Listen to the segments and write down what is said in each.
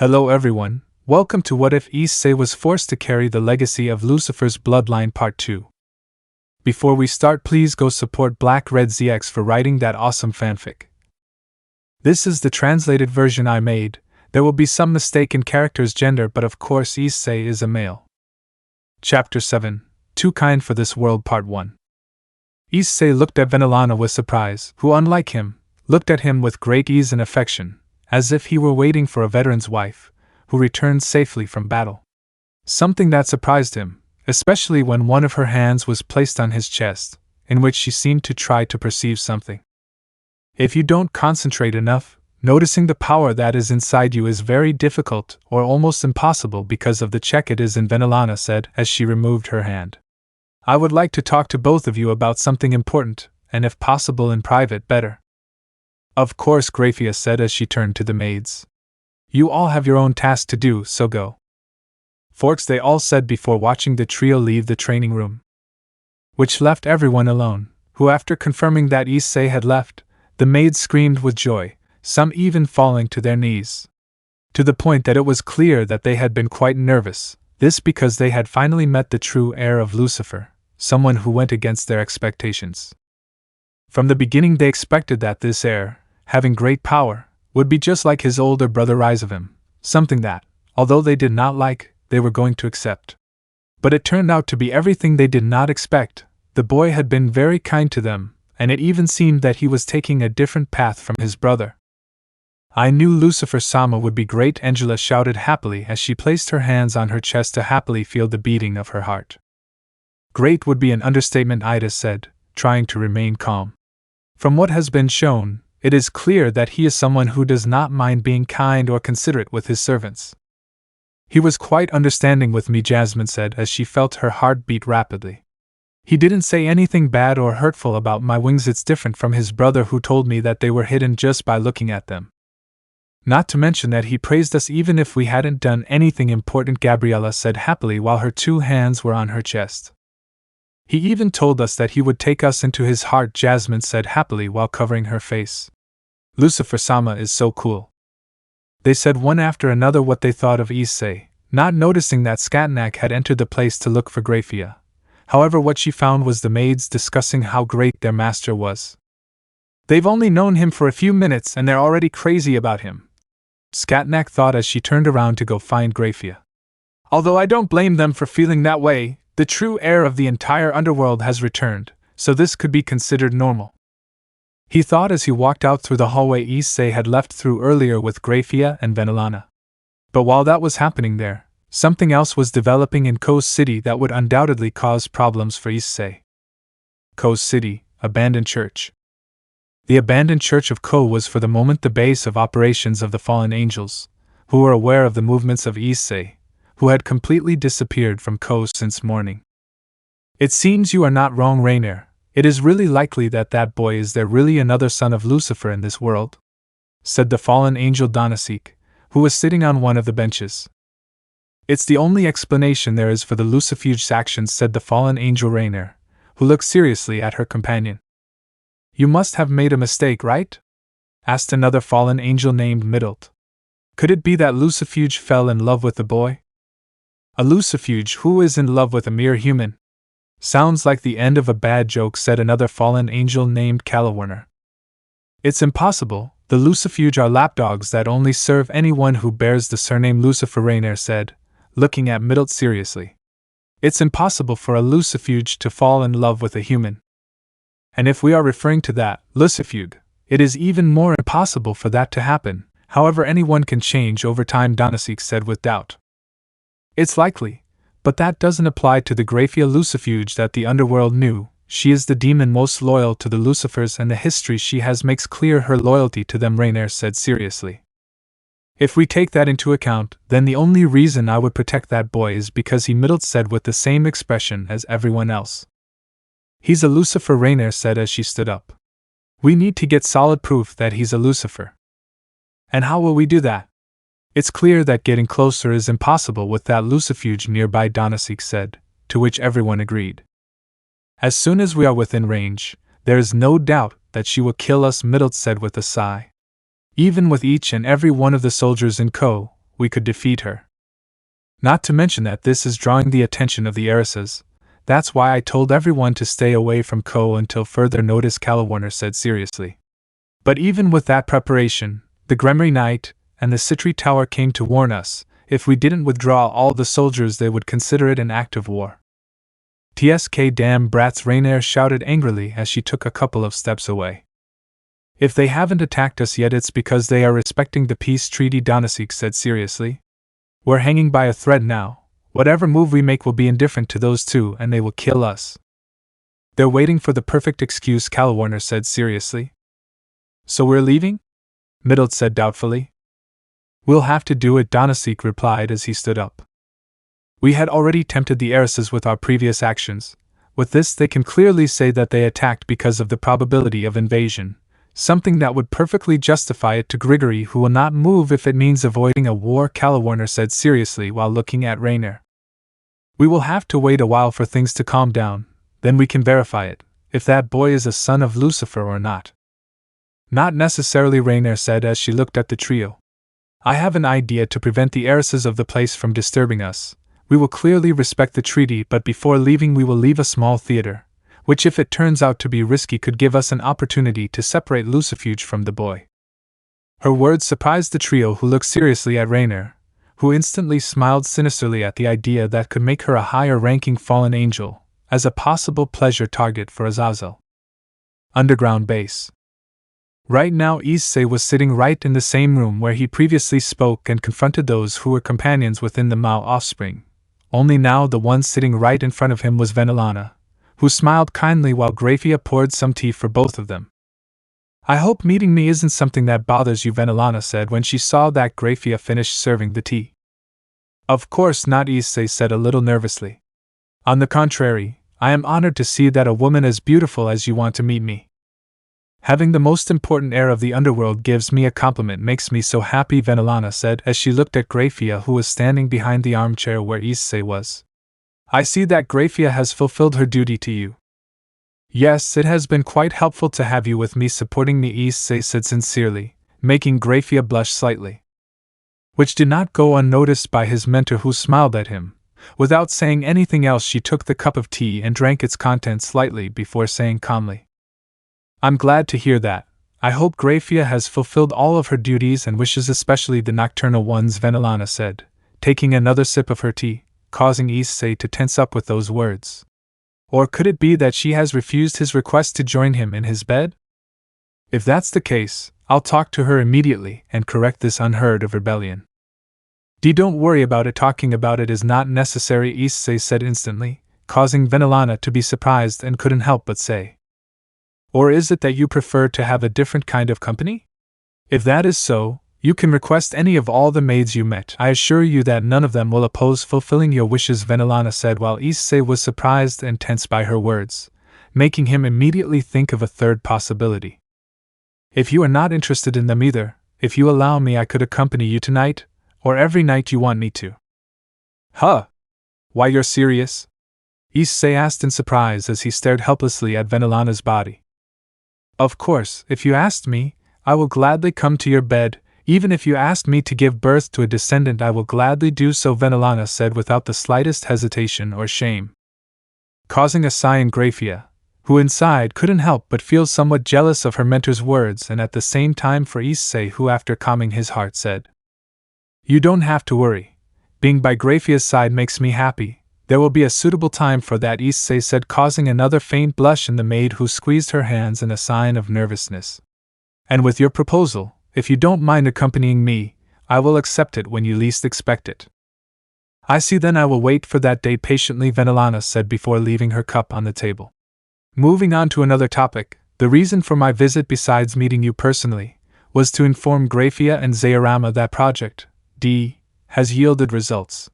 Hello everyone, welcome to What If Issei was forced to carry the legacy of Lucifer's Bloodline Part 2. Before we start, please go support BlackRedZX for writing that awesome fanfic. This is the translated version I made. There will be some mistake in character's gender, but of course Issei is a male. Chapter 7, Too Kind for This World Part 1. Issei looked at Venelana with surprise, who unlike him, looked at him with great ease and affection, as if he were waiting for a veteran's wife, who returned safely from battle. Something that surprised him, especially when one of her hands was placed on his chest, in which she seemed to try to perceive something. If you don't concentrate enough, noticing the power that is inside you is very difficult or almost impossible because of the check it is in, Venelana said as she removed her hand. I would like to talk to both of you about something important, and if possible in private better. Of course, Graia said as she turned to the maids. You all have your own task to do, so go. Forks, they all said before watching the trio leave the training room. Which left everyone alone, who after confirming that Issei had left, the maids screamed with joy, some even falling to their knees. To the point that it was clear that they had been quite nervous, this because they had finally met the true heir of Lucifer, someone who went against their expectations. From the beginning they expected that this heir, having great power, would be just like his older brother Rias of him, something that, although they did not like, they were going to accept. But it turned out to be everything they did not expect. The boy had been very kind to them, and it even seemed that he was taking a different path from his brother. I knew Lucifer-sama would be great, Angela shouted happily as she placed her hands on her chest to happily feel the beating of her heart. Great would be an understatement, Ida said, trying to remain calm. From what has been shown, it is clear that he is someone who does not mind being kind or considerate with his servants. He was quite understanding with me, Jasmine said as she felt her heart beat rapidly. He didn't say anything bad or hurtful about my wings. It's different from his brother who told me that they were hidden just by looking at them. Not to mention that he praised us even if we hadn't done anything important, Gabriella said happily while her two hands were on her chest. He even told us that he would take us into his heart, Jasmine said happily while covering her face. Lucifer-sama is so cool. They said one after another what they thought of Issei, not noticing that Skatnak had entered the place to look for Graia. However, what she found was the maids discussing how great their master was. They've only known him for a few minutes and they're already crazy about him, Skatnak thought as she turned around to go find Graia. Although I don't blame them for feeling that way, the true heir of the entire underworld has returned, so this could be considered normal. He thought as he walked out through the hallway Issei had left through earlier with Graia and Venelana. But while that was happening there, something else was developing in Ko's city that would undoubtedly cause problems for Issei. Ko's city, abandoned church. The abandoned church of Ko was for the moment the base of operations of the fallen angels, who were aware of the movements of Issei, who had completely disappeared from Ko since morning. It seems you are not wrong, Rainier. It is really likely that that boy is there really another son of Lucifer in this world, said the fallen angel Donasik, who was sitting on one of the benches. It's the only explanation there is for the Lucifuge's actions, said the fallen angel Rainier, who looked seriously at her companion. You must have made a mistake, right? Asked another fallen angel named Middlet. Could it be that Lucifuge fell in love with the boy? A Lucifuge who is in love with a mere human? Sounds like the end of a bad joke, said another fallen angel named Calawerner. It's impossible, the Lucifuge are lapdogs that only serve anyone who bears the surname Lucifer, Rainier said, looking at Middlet seriously. It's impossible for a Lucifuge to fall in love with a human. And if we are referring to that, Lucifuge, it is even more impossible for that to happen. However, anyone can change over time, Donasik said with doubt. It's likely, but that doesn't apply to the Graia Lucifuge that the underworld knew. She is the demon most loyal to the Lucifers, and the history she has makes clear her loyalty to them, Rainier said seriously. If we take that into account, then the only reason I would protect that boy is because he, Middlet said with the same expression as everyone else. He's a Lucifer, Rainier said as she stood up. We need to get solid proof that he's a Lucifer. And how will we do that? It's clear that getting closer is impossible with that Lucifuge nearby, Donasik said, to which everyone agreed. As soon as we are within range, there is no doubt that she will kill us, Middlet said with a sigh. Even with each and every one of the soldiers in Ko, we could defeat her. Not to mention that this is drawing the attention of the heiresses. That's why I told everyone to stay away from Ko until further notice, Calawarner said seriously. But even with that preparation, the Gremry Knight and the Citri Tower came to warn us. If we didn't withdraw all the soldiers, they would consider it an act of war. TSK damn brats, Rainier shouted angrily as she took a couple of steps away. If they haven't attacked us yet, it's because they are respecting the peace treaty, Donasik said seriously. We're hanging by a thread now. Whatever move we make will be indifferent to those two, and they will kill us. They're waiting for the perfect excuse, Calawarner said seriously. So we're leaving? Middled said doubtfully. We'll have to do it, Donasik replied as he stood up. We had already tempted the heiresses with our previous actions. With this, they can clearly say that they attacked because of the probability of invasion, something that would perfectly justify it to Grigory, who will not move if it means avoiding a war, Calawarner said seriously while looking at Rainier. We will have to wait a while for things to calm down, then we can verify it, if that boy is a son of Lucifer or not. Not necessarily, Rainier said as she looked at the trio. I have an idea to prevent the heiresses of the place from disturbing us. We will clearly respect the treaty, but before leaving we will leave a small theater, which if it turns out to be risky could give us an opportunity to separate Lucifuge from the boy. Her words surprised the trio, who looked seriously at Rainier, who instantly smiled sinisterly at the idea that could make her a higher-ranking fallen angel, as a possible pleasure target for Azazel. Underground base. Right now Issei was sitting right in the same room where he previously spoke and confronted those who were companions within the Mao offspring. Only now the one sitting right in front of him was Venelana, who smiled kindly while Graia poured some tea for both of them. I hope meeting me isn't something that bothers you, Venelana said when she saw that Graia finished serving the tea. Of course not, Issei said a little nervously. On the contrary, I am honored to see that a woman as beautiful as you want to meet me. Having the most important heir of the underworld gives me a compliment, makes me so happy, Venelana said as she looked at Graia, who was standing behind the armchair where Issei was. I see that Graia has fulfilled her duty to you. Yes, it has been quite helpful to have you with me, supporting me, Issei said sincerely, making Graia blush slightly. Which did not go unnoticed by his mentor, who smiled at him. Without saying anything else, she took the cup of tea and drank its contents slightly before saying calmly, I'm glad to hear that. I hope Graia has fulfilled all of her duties and wishes, especially the nocturnal ones, Venelana said, taking another sip of her tea, causing Issei to tense up with those words. Or could it be that she has refused his request to join him in his bed? If that's the case, I'll talk to her immediately and correct this unheard of rebellion. Don't worry about it, talking about it is not necessary, Issei said instantly, causing Venelana to be surprised and couldn't help but say. Or is it that you prefer to have a different kind of company? If that is so, you can request any of all the maids you met. I assure you that none of them will oppose fulfilling your wishes, Venelana said while Issei was surprised and tense by her words, making him immediately think of a third possibility. If you are not interested in them either, if you allow me, I could accompany you tonight, or every night you want me to. Huh? Why, you're serious? Issei asked in surprise as he stared helplessly at Venelana's body. Of course, if you asked me, I will gladly come to your bed. Even if you asked me to give birth to a descendant, I will gladly do so, Venelana said without the slightest hesitation or shame. Causing a sigh in Graia, who inside couldn't help but feel somewhat jealous of her mentor's words, and at the same time for Issei, who after calming his heart said, You don't have to worry. Being by Graia's side makes me happy. There will be a suitable time for that, Issei said, causing another faint blush in the maid, who squeezed her hands in a sign of nervousness. And with your proposal, if you don't mind accompanying me, I will accept it when you least expect it. I see, then I will wait for that day patiently, Venelana said before leaving her cup on the table. Moving on to another topic, the reason for my visit, besides meeting you personally, was to inform Graia and Zairama that Project D has yielded results.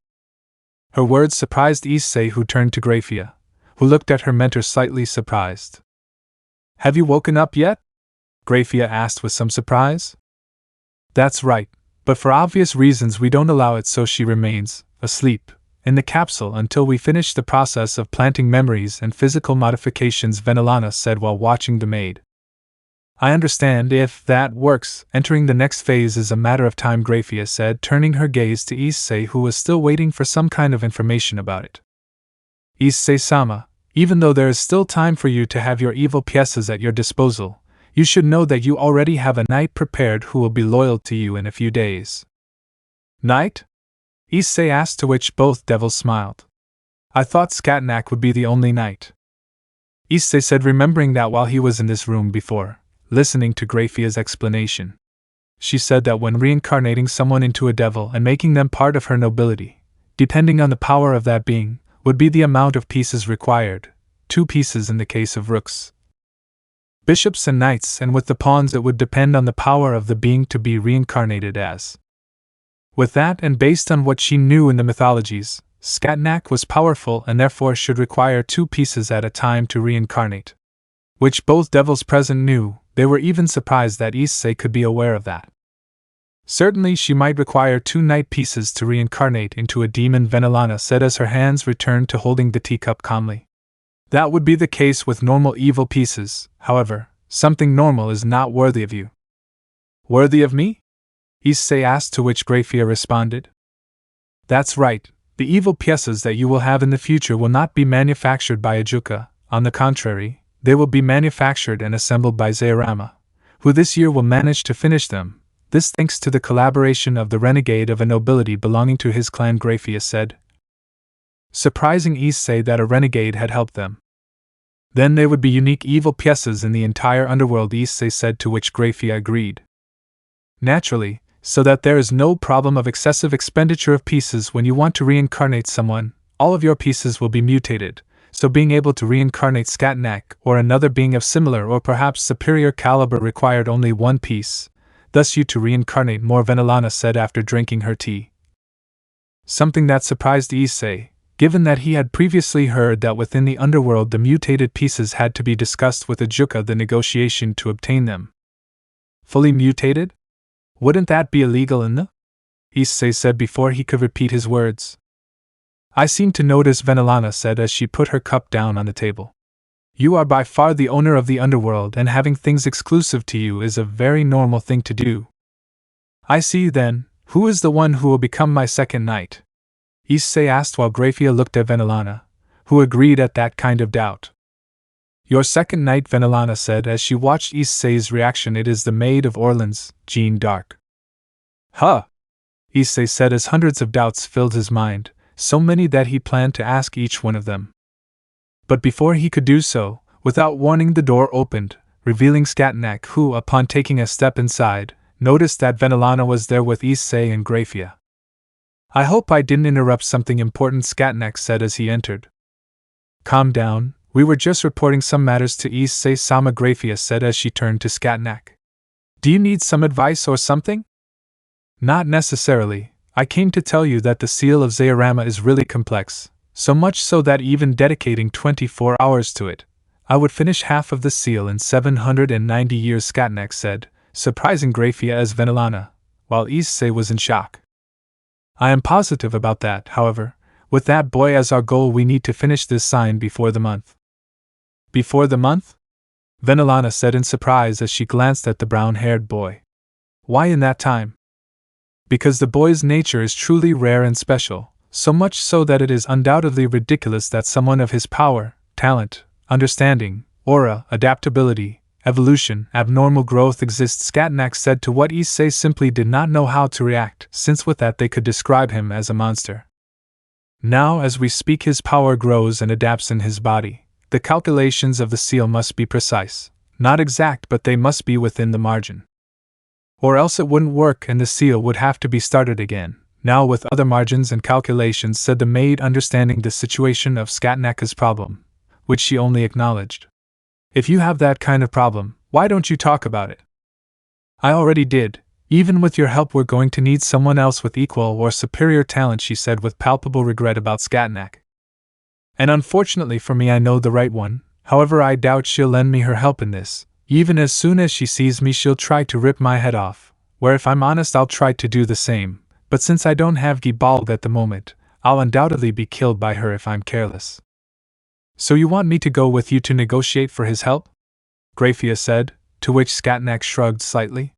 Her words surprised Issei, who turned to Graia, who looked at her mentor slightly surprised. Have you woken up yet? Graia asked with some surprise. That's right, but for obvious reasons we don't allow it, so she remains asleep in the capsule until we finish the process of planting memories and physical modifications, Venelana said while watching the maid. I understand if that works. Entering the next phase is a matter of time, Graia said, turning her gaze to Issei, who was still waiting for some kind of information about it. Issei-sama, even though there is still time for you to have your evil pieces at your disposal, you should know that you already have a knight prepared who will be loyal to you in a few days. Knight? Issei asked, to which both devils smiled. I thought Scatnack would be the only knight. Issei said, remembering that while he was in this room before, listening to Graia's explanation. She said that when reincarnating someone into a devil and making them part of her nobility, depending on the power of that being, would be the amount of pieces required, 2 pieces in the case of rooks, bishops and knights, and with the pawns it would depend on the power of the being to be reincarnated as. With that, and based on what she knew in the mythologies, Scatnack was powerful and therefore should require 2 pieces at a time to reincarnate. Which both devils present knew. They were even surprised that Issei could be aware of that. Certainly she might require 2 knight pieces to reincarnate into a demon, Venelana said as her hands returned to holding the teacup calmly. That would be the case with normal evil pieces, however, something normal is not worthy of you. Worthy of me? Issei asked, to which Graia responded. That's right, the evil pieces that you will have in the future will not be manufactured by Ajuka, on the contrary, they will be manufactured and assembled by Zeirama, who this year will manage to finish them, this thanks to the collaboration of the renegade of a nobility belonging to his clan, Graia said. Surprising Issei that a renegade had helped them. Then they would be unique evil pieces in the entire underworld, Issei said, to which Graia agreed. Naturally, so that there is no problem of excessive expenditure of pieces when you want to reincarnate someone, all of your pieces will be mutated. So being able to reincarnate Scatnack or another being of similar or perhaps superior caliber required only 1 piece, thus you to reincarnate more, Venelana said after drinking her tea. Something that surprised Issei, given that he had previously heard that within the underworld the mutated pieces had to be discussed with Ajuka, the negotiation to obtain them. Fully mutated? Wouldn't that be illegal in the? Issei said before he could repeat his words. I seem to notice, Venelana said as she put her cup down on the table. You are by far the owner of the underworld, and having things exclusive to you is a very normal thing to do. I see then, who is the one who will become my second knight? Issei asked while Graia looked at Venelana, who agreed at that kind of doubt. Your second knight, Venelana said as she watched Issei's reaction. It is the maid of Orleans, Jeanne d'Arc. Huh! Issei said as hundreds of doubts filled his mind, so many that he planned to ask each one of them. But before he could do so, without warning the door opened, revealing Scatnack, who, upon taking a step inside, noticed that Venelana was there with Issei and Graia. I hope I didn't interrupt something important, Scatnack said as he entered. Calm down, we were just reporting some matters to Issei-sama, Graia said as she turned to Scatnack. Do you need some advice or something? Not necessarily. I came to tell you that the seal of Zeirama is really complex, so much so that even dedicating 24 hours to it, I would finish half of the seal in 790 years, Scatnack said, surprising Graia as Venelana, while Issei was in shock. I am positive about that, however. With that boy as our goal, we need to finish this sign before the month. Before the month? Venelana said in surprise as she glanced at the brown-haired boy. Why in that time? Because the boy's nature is truly rare and special, so much so that it is undoubtedly ridiculous that someone of his power, talent, understanding, aura, adaptability, evolution, abnormal growth exists, Scatnack said, to what Issei simply did not know how to react, since with that they could describe him as a monster. Now as we speak his power grows and adapts in his body. The calculations of the seal must be precise, not exact, but they must be within the margin. Or else it wouldn't work and the seal would have to be started again, now with other margins and calculations, said the maid, understanding the situation of Scatnack's problem, which she only acknowledged. If you have that kind of problem, why don't you talk about it? I already did. Even with your help we're going to need someone else with equal or superior talent, she said with palpable regret about Scatnack. And unfortunately for me I know the right one, however I doubt she'll lend me her help in this. Even as soon as she sees me she'll try to rip my head off, where if I'm honest I'll try to do the same, but since I don't have Gibald at the moment, I'll undoubtedly be killed by her if I'm careless. So you want me to go with you to negotiate for his help? Graia said, to which Scatnack shrugged slightly.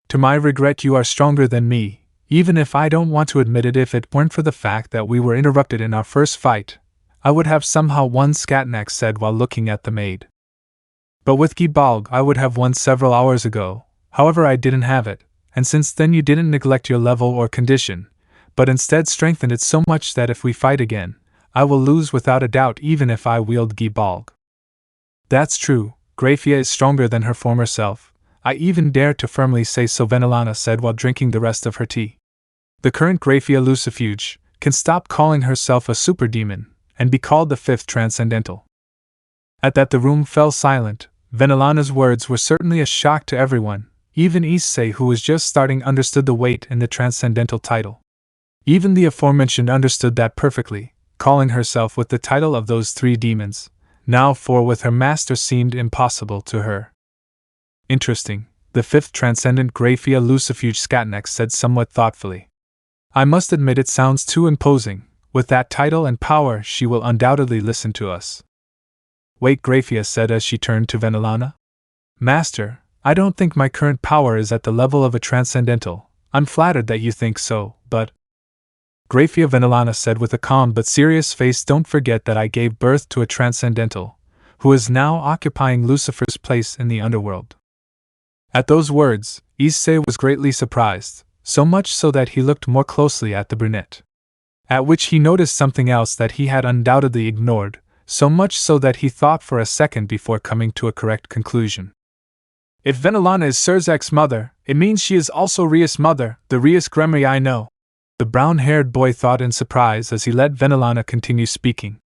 To my regret, you are stronger than me, even if I don't want to admit it. If it weren't for the fact that we were interrupted in our first fight, I would have somehow won, Scatnack said while looking at the maid. But with Gibalg I would have won several hours ago. However, I didn't have it, and since then you didn't neglect your level or condition, but instead strengthened it so much that if we fight again, I will lose without a doubt even if I wield Gibalg. That's true, Graia is stronger than her former self. I even dare to firmly say so, Venelana said while drinking the rest of her tea. The current Graia Lucifuge can stop calling herself a super demon and be called the fifth transcendental. At that the room fell silent. Venelana's words were certainly a shock to everyone. Even Issei, who was just starting, understood the weight in the transcendental title. Even the aforementioned understood that perfectly, calling herself with the title of those three demons, now four with her master, seemed impossible to her. Interesting, the fifth transcendent Graia Lucifuge, Scatnack said somewhat thoughtfully. I must admit it sounds too imposing. With that title and power she will undoubtedly listen to us. Wait, Graia said as she turned to Venelana. Master, I don't think my current power is at the level of a transcendental. I'm flattered that you think so, but… Graia, Venelana said with a calm but serious face, don't forget that I gave birth to a transcendental, who is now occupying Lucifer's place in the underworld. At those words, Issei was greatly surprised, so much so that he looked more closely at the brunette. At which he noticed something else that he had undoubtedly ignored, so much so that he thought for a second before coming to a correct conclusion. If Venelana is Surzek's mother, it means she is also Rias' mother, the Rias Gremry I know. The brown-haired boy thought in surprise as he let Venelana continue speaking.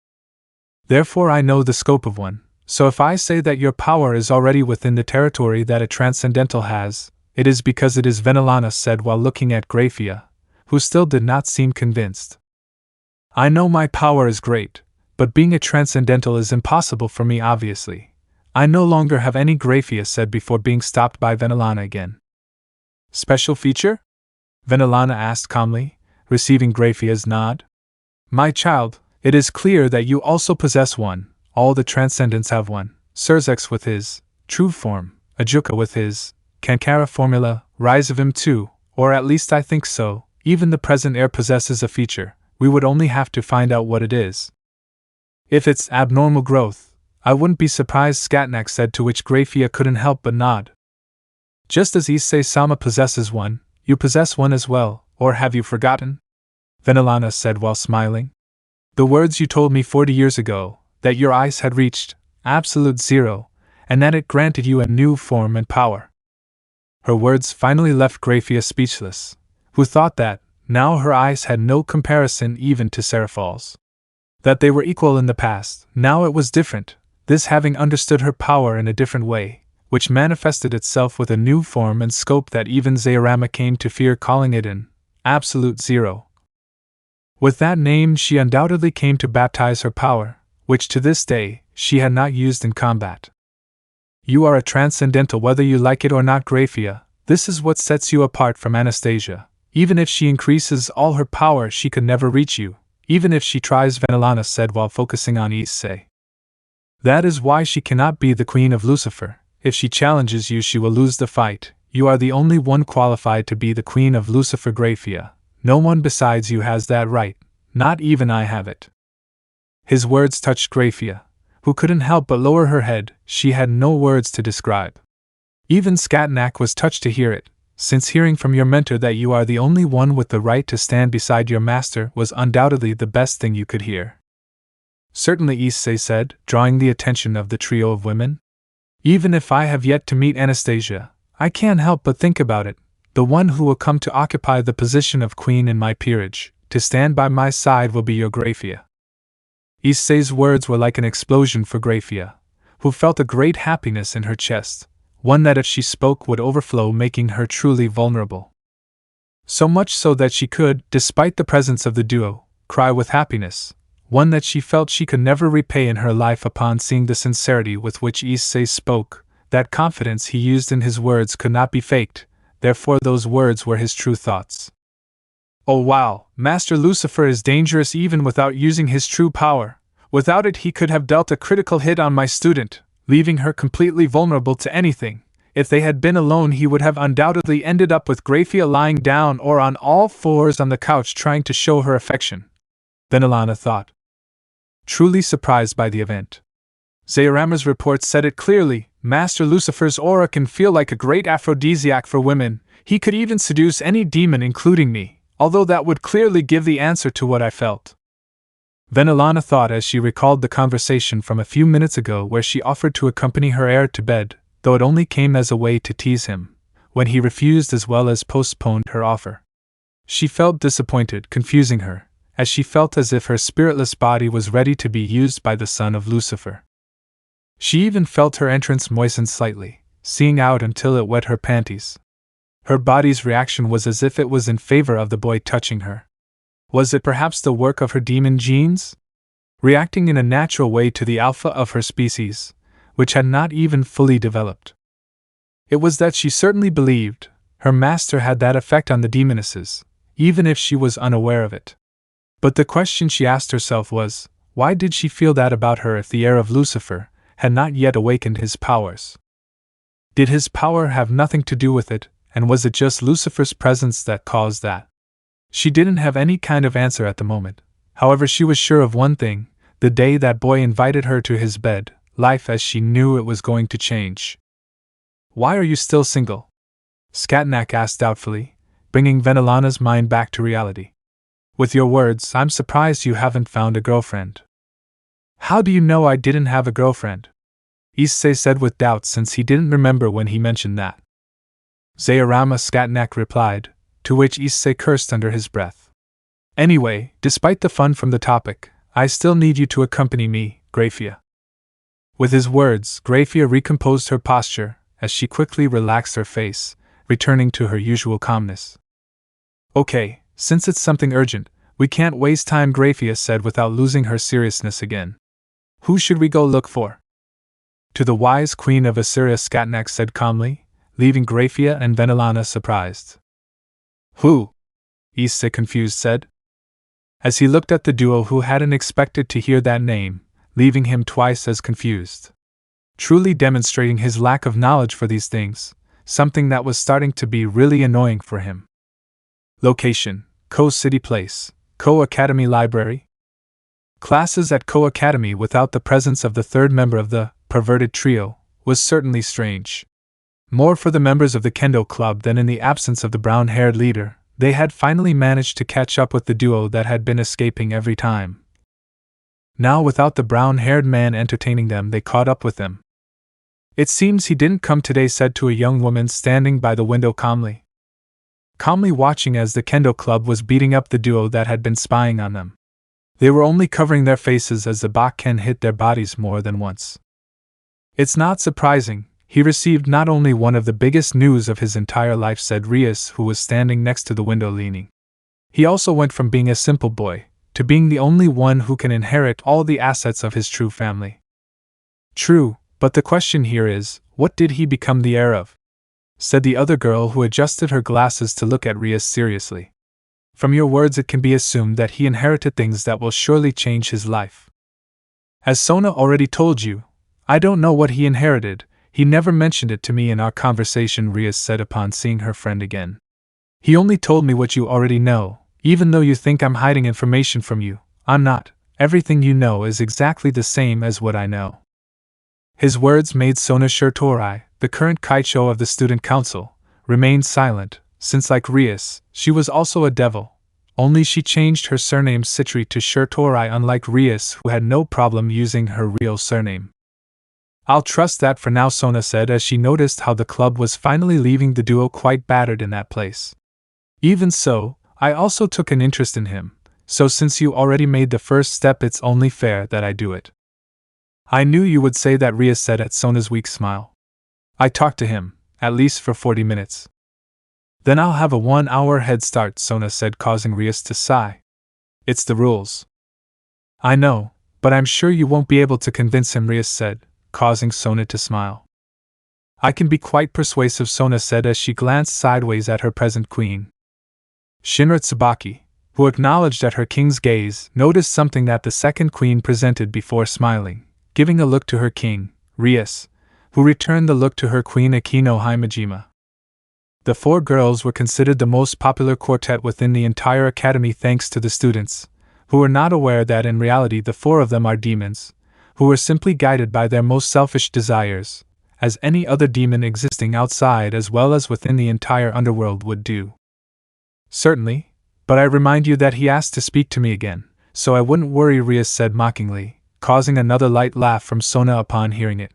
Therefore I know the scope of one, so if I say that your power is already within the territory that a transcendental has, it is because it is, Venelana said while looking at Graia, who still did not seem convinced. I know my power is great, but being a transcendental is impossible for me, obviously. I no longer have any, Graia said before being stopped by Venelana again. Special feature? Venelana asked calmly, receiving Graia's nod. My child, it is clear that you also possess one. All the transcendents have one. Surzek with his true form, Ajuka with his Kankara formula, rise of him too, or at least I think so. Even the present heir possesses a feature. We would only have to find out what it is. If it's abnormal growth, I wouldn't be surprised, Scatnack said, to which Graia couldn't help but nod. Just as Issei-sama possesses one, you possess one as well, or have you forgotten? Venelana said while smiling. The words you told me 40 years ago, that your eyes had reached absolute zero, and that it granted you a new form and power. Her words finally left Graia speechless, who thought that, now her eyes had no comparison even to Seraphal's. That they were equal in the past, now it was different, this having understood her power in a different way, which manifested itself with a new form and scope that even Zairama came to fear calling it an absolute zero. With that name she undoubtedly came to baptize her power, which to this day she had not used in combat. You are a transcendental whether you like it or not, Graia. This is what sets you apart from Anastasia. Even if she increases all her power she could never reach you, even if she tries, Venelana said while focusing on Issei. That is why she cannot be the Queen of Lucifer. If she challenges you she will lose the fight. You are the only one qualified to be the Queen of Lucifer, Graia. No one besides you has that right, not even I have it. His words touched Graia, who couldn't help but lower her head. She had no words to describe. Even Scatnack was touched to hear it, since hearing from your mentor that you are the only one with the right to stand beside your master was undoubtedly the best thing you could hear. Certainly, Issei said, drawing the attention of the trio of women. Even if I have yet to meet Anastasia, I can't help but think about it. The one who will come to occupy the position of queen in my peerage, to stand by my side, will be your Graia. Issei's words were like an explosion for Graia, who felt a great happiness in her chest, one that if she spoke would overflow, making her truly vulnerable. So much so that she could, despite the presence of the duo, cry with happiness, one that she felt she could never repay in her life upon seeing the sincerity with which Issei spoke. That confidence he used in his words could not be faked, therefore those words were his true thoughts. Oh wow, Master Lucifer is dangerous even without using his true power. Without it he could have dealt a critical hit on my student, leaving her completely vulnerable to anything. If they had been alone, he would have undoubtedly ended up with Graia lying down or on all fours on the couch trying to show her affection. Then Alana thought, truly surprised by the event. Zayorama's report said it clearly. Master Lucifer's aura can feel like a great aphrodisiac for women. He could even seduce any demon, including me, although that would clearly give the answer to what I felt. Then Alana thought as she recalled the conversation from a few minutes ago where she offered to accompany her heir to bed, though it only came as a way to tease him, when he refused as well as postponed her offer. She felt disappointed, confusing her, as she felt as if her spiritless body was ready to be used by the son of Lucifer. She even felt her entrance moisten slightly, seeing out until it wet her panties. Her body's reaction was as if it was in favor of the boy touching her. Was it perhaps the work of her demon genes? Reacting in a natural way to the alpha of her species, which had not even fully developed. It was that she certainly believed her master had that effect on the demonesses, even if she was unaware of it. But the question she asked herself was, why did she feel that about her if the heir of Lucifer had not yet awakened his powers? Did his power have nothing to do with it, and was it just Lucifer's presence that caused that? She didn't have any kind of answer at the moment. However, she was sure of one thing: the day that boy invited her to his bed, life as she knew it was going to change. Why are you still single? Skatnak asked doubtfully, bringing Venelana's mind back to reality. With your words, I'm surprised you haven't found a girlfriend. How do you know I didn't have a girlfriend? Issei said with doubt, since he didn't remember when he mentioned that. Zayorama, Skatnak replied, to which Issei cursed under his breath. Anyway, despite the fun from the topic, I still need you to accompany me, Graia. With his words, Graia recomposed her posture, as she quickly relaxed her face, returning to her usual calmness. Okay, since it's something urgent, we can't waste time, Graia said without losing her seriousness again. Who should we go look for? To the wise queen of Assyria, Skatnak said calmly, leaving Graia and Venelana surprised. Who? Issei confused said. As he looked at the duo who hadn't expected to hear that name, leaving him twice as confused. Truly demonstrating his lack of knowledge for these things, something that was starting to be really annoying for him. Location: Ko City Place, Ko Academy Library. Classes at Ko Academy without the presence of the third member of the perverted trio was certainly strange. More for the members of the Kendo Club than in the absence of the brown-haired leader, they had finally managed to catch up with the duo that had been escaping every time. Now, without the brown-haired man entertaining them, they caught up with them. It seems he didn't come today, said to a young woman standing by the window calmly watching as the Kendo Club was beating up the duo that had been spying on them. They were only covering their faces as the Bakken hit their bodies more than once. It's not surprising, he received not only one of the biggest news of his entire life, said Rias, who was standing next to the window leaning. He also went from being a simple boy to being the only one who can inherit all the assets of his true family. True, but the question here is, what did he become the heir of? Said the other girl, who adjusted her glasses to look at Rias seriously. From your words it can be assumed that he inherited things that will surely change his life. As Sona already told you, I don't know what he inherited, he never mentioned it to me in our conversation, Rias said upon seeing her friend again. He only told me what you already know. Even though you think I'm hiding information from you, I'm not. Everything you know is exactly the same as what I know. His words made Sona Shirtorai, the current Kaicho of the student council, remain silent, since like Rias, she was also a devil, only she changed her surname Citri to Shirtorai, unlike Rias, who had no problem using her real surname. I'll trust that for now, Sona said as she noticed how the club was finally leaving the duo quite battered in that place. Even so, I also took an interest in him, so since you already made the first step, it's only fair that I do it. I knew you would say that, Rias said at Sona's weak smile. I talked to him, at least for 40 minutes. Then I'll have a 1-hour head start, Sona said, causing Rias to sigh. It's the rules. I know, but I'm sure you won't be able to convince him, Rias said, causing Sona to smile. I can be quite persuasive, Sona said as she glanced sideways at her present queen. Shinra Tsubaki, who acknowledged at her king's gaze, noticed something that the second queen presented before smiling, giving a look to her king, Rias, who returned the look to her queen Akeno Himejima. The four girls were considered the most popular quartet within the entire academy thanks to the students, who were not aware that in reality the four of them are demons, who were simply guided by their most selfish desires, as any other demon existing outside as well as within the entire underworld would do. Certainly, but I remind you that he asked to speak to me again, so I wouldn't worry, Rias said mockingly, causing another light laugh from Sona upon hearing it.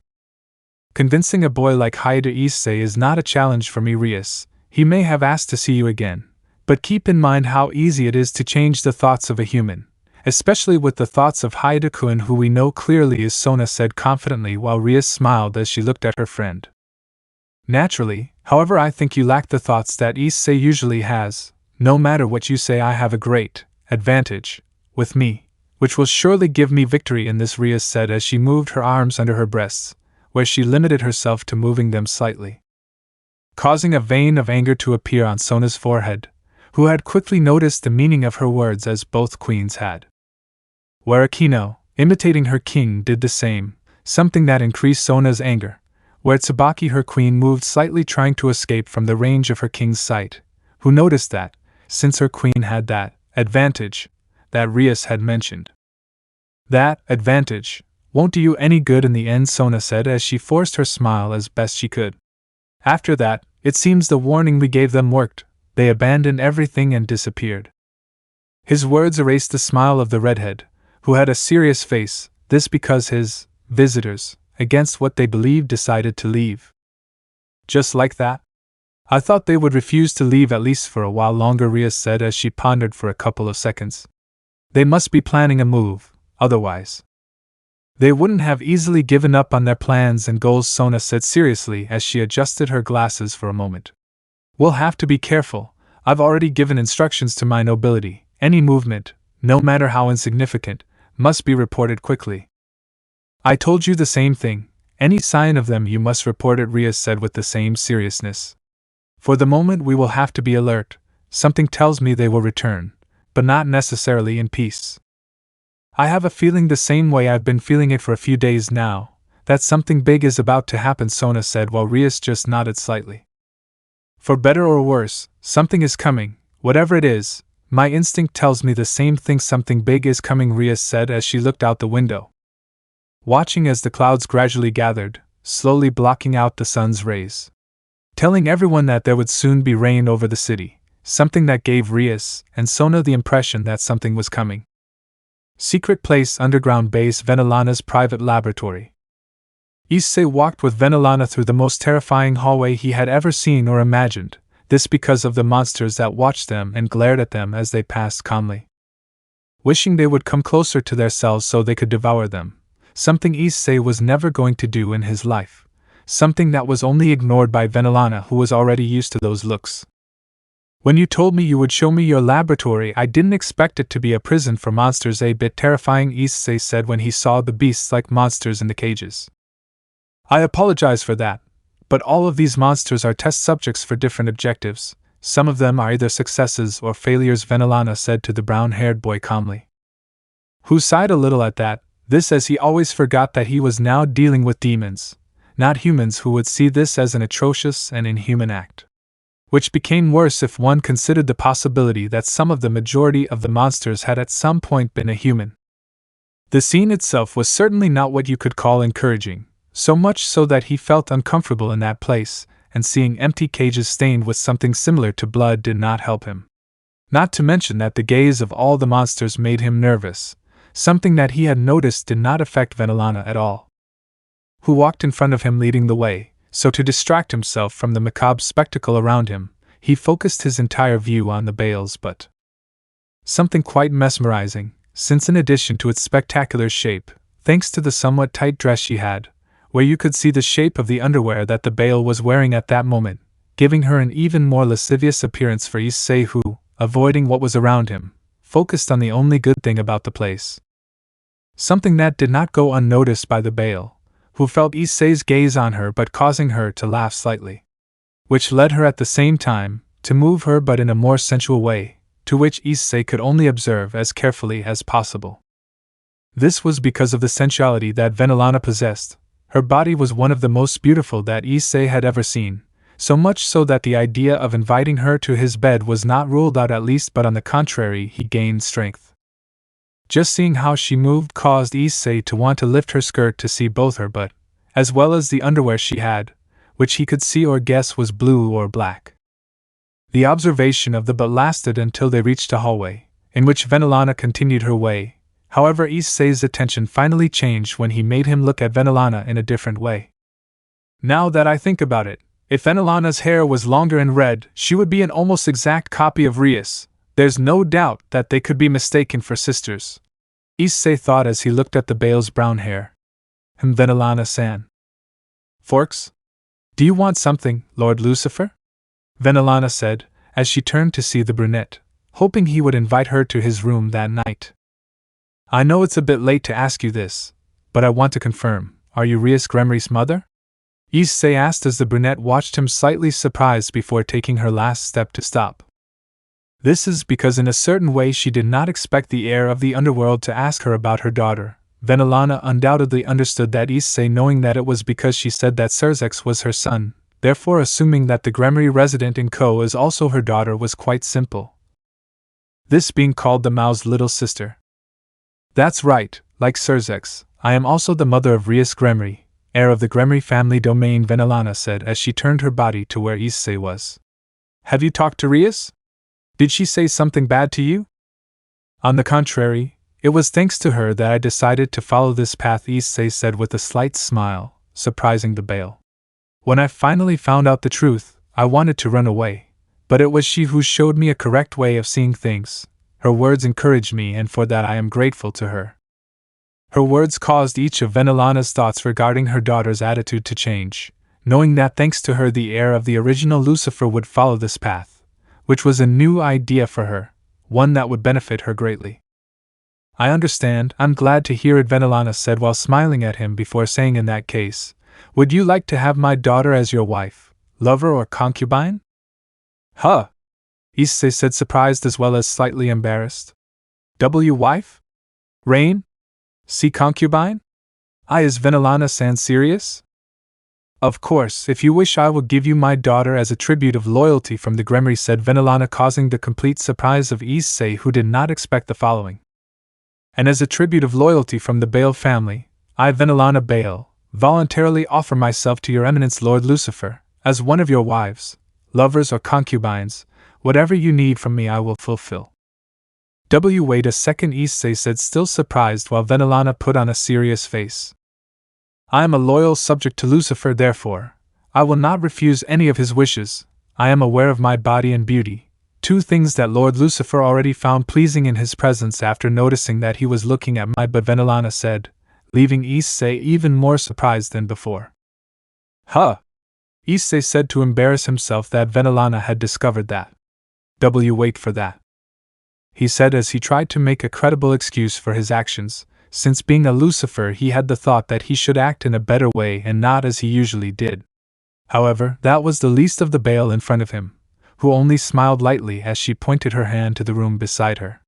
Convincing a boy like Heredero Issei is not a challenge for me, Rias. He may have asked to see you again, but keep in mind how easy it is to change the thoughts of a human, especially with the thoughts of Heredero, who we know clearly is, Sona said confidently while Rias smiled as she looked at her friend. Naturally, however, I think you lack the thoughts that Issei usually has. No matter what you say, I have a great advantage with me, which will surely give me victory in this, Rias said as she moved her arms under her breasts, where she limited herself to moving them slightly, causing a vein of anger to appear on Sona's forehead, who had quickly noticed the meaning of her words as both queens had. Where Akeno, imitating her king, did the same, something that increased Sona's anger, where Tsubaki, her queen, moved slightly trying to escape from the range of her king's sight, who noticed that, since her queen had that advantage that Rias had mentioned. That advantage won't do you any good in the end, Sona said as she forced her smile as best she could. After that, it seems the warning we gave them worked. They abandoned everything and disappeared. His words erased the smile of the redhead, who had a serious face, this because his visitors, against what they believed, decided to leave. Just like that? I thought they would refuse to leave at least for a while longer, Rias said as she pondered for a couple of seconds. They must be planning a move, otherwise they wouldn't have easily given up on their plans and goals, Sona said seriously as she adjusted her glasses for a moment. We'll have to be careful. I've already given instructions to my nobility. Any movement, no matter how insignificant, must be reported quickly. I told you the same thing. Any sign of them you must report it, Rias said with the same seriousness. For the moment we will have to be alert. Something tells me they will return, but not necessarily in peace. I have a feeling the same way I've been feeling it for a few days now, that something big is about to happen, Sona said while Rias just nodded slightly. For better or worse, something is coming, whatever it is. My instinct tells me the same thing, something big is coming, Rias said as she looked out the window, watching as the clouds gradually gathered, slowly blocking out the sun's rays, telling everyone that there would soon be rain over the city, something that gave Rias and Sona the impression that something was coming. Secret place, underground base, Venelana's private laboratory. Issei walked with Venelana through the most terrifying hallway he had ever seen or imagined, this because of the monsters that watched them and glared at them as they passed calmly, wishing they would come closer to their cells so they could devour them, something Issei was never going to do in his life, something that was only ignored by Venelana, who was already used to those looks. When you told me you would show me your laboratory, I didn't expect it to be a prison for monsters, a bit terrifying, Issei said when he saw the beasts-like monsters in the cages. I apologize for that, but all of these monsters are test subjects for different objectives. Some of them are either successes or failures, Venelana said to the brown-haired boy calmly, who sighed a little at that, this as he always forgot that he was now dealing with demons, not humans, who would see this as an atrocious and inhuman act, which became worse if one considered the possibility that some of the majority of the monsters had at some point been a human. The scene itself was certainly not what you could call encouraging, so much so that he felt uncomfortable in that place, and seeing empty cages stained with something similar to blood did not help him. Not to mention that the gaze of all the monsters made him nervous, something that he had noticed did not affect Venelana at all, who walked in front of him leading the way. So to distract himself from the macabre spectacle around him, he focused his entire view on the bales, but something quite mesmerizing, since in addition to its spectacular shape, thanks to the somewhat tight dress she had, where you could see the shape of the underwear that the bale was wearing at that moment, giving her an even more lascivious appearance for Issei, who, avoiding what was around him, focused on the only good thing about the place. Something that did not go unnoticed by the bale, who felt Issei's gaze on her but causing her to laugh slightly, which led her at the same time to move her but in a more sensual way, to which Issei could only observe as carefully as possible. This was because of the sensuality that Venelana possessed. Her body was one of the most beautiful that Issei had ever seen, so much so that the idea of inviting her to his bed was not ruled out at least, but on the contrary, he gained strength. Just seeing how she moved caused Issei to want to lift her skirt to see both her butt, as well as the underwear she had, which he could see or guess was blue or black. The observation of the butt lasted until they reached a hallway, in which Venelana continued her way. However, Issei's attention finally changed when he made him look at Venelana in a different way. Now that I think about it, if Venelana's hair was longer and red, she would be an almost exact copy of Rias. There's no doubt that they could be mistaken for sisters, Issei thought as he looked at the Bale's brown hair. Venelana-san. Forks? Do you want something, Lord Lucifer? Venelana said, as she turned to see the brunette, hoping he would invite her to his room that night. I know it's a bit late to ask you this, but I want to confirm, are you Rias Gremry's mother? Issei asked as the brunette watched him slightly surprised before taking her last step to stop. This is because in a certain way she did not expect the heir of the underworld to ask her about her daughter. Venelana undoubtedly understood that Issei, knowing that it was because she said that Serzx was her son, therefore assuming that the Gremry resident in Ko is also her daughter was quite simple. This being called the Mao's little sister. That's right, like Serzx, I am also the mother of Rias Gremry, heir of the Gremry family domain, Venelana said as she turned her body to where Issei was. Have you talked to Rias? Did she say something bad to you? On the contrary, it was thanks to her that I decided to follow this path, Issei said with a slight smile, surprising the Bale. When I finally found out the truth, I wanted to run away, but it was she who showed me a correct way of seeing things. Her words encouraged me, and for that I am grateful to her. Her words caused each of Venelana's thoughts regarding her daughter's attitude to change, knowing that thanks to her the heir of the original Lucifer would follow this path, which was a new idea for her, one that would benefit her greatly. I understand, I'm glad to hear it, Venelana said while smiling at him before saying, in that case, would you like to have my daughter as your wife, lover or concubine? Huh! Issei said, surprised as well as slightly embarrassed. Wife? Reign? See concubine? Is Venelana-san serious? Of course, if you wish I will give you my daughter as a tribute of loyalty from the Gremry, said Venelana, causing the complete surprise of Issei, who did not expect the following. And as a tribute of loyalty from the Bale family, I, Venelana Bale, voluntarily offer myself to your eminence Lord Lucifer, as one of your wives, lovers or concubines. Whatever you need from me I will fulfill. Wait a second, Issei said, still surprised, while Venelana put on a serious face. I am a loyal subject to Lucifer, therefore I will not refuse any of his wishes. I am aware of my body and beauty, two things that Lord Lucifer already found pleasing in his presence after noticing that he was looking at my but Venelana said, leaving Issei even more surprised than before. Huh! Issei said to embarrass himself that Venelana had discovered that. Wait for that, he said as he tried to make a credible excuse for his actions. Since being a Lucifer, he had the thought that he should act in a better way and not as he usually did. However, that was the least of the Bale in front of him, who only smiled lightly as she pointed her hand to the room beside her.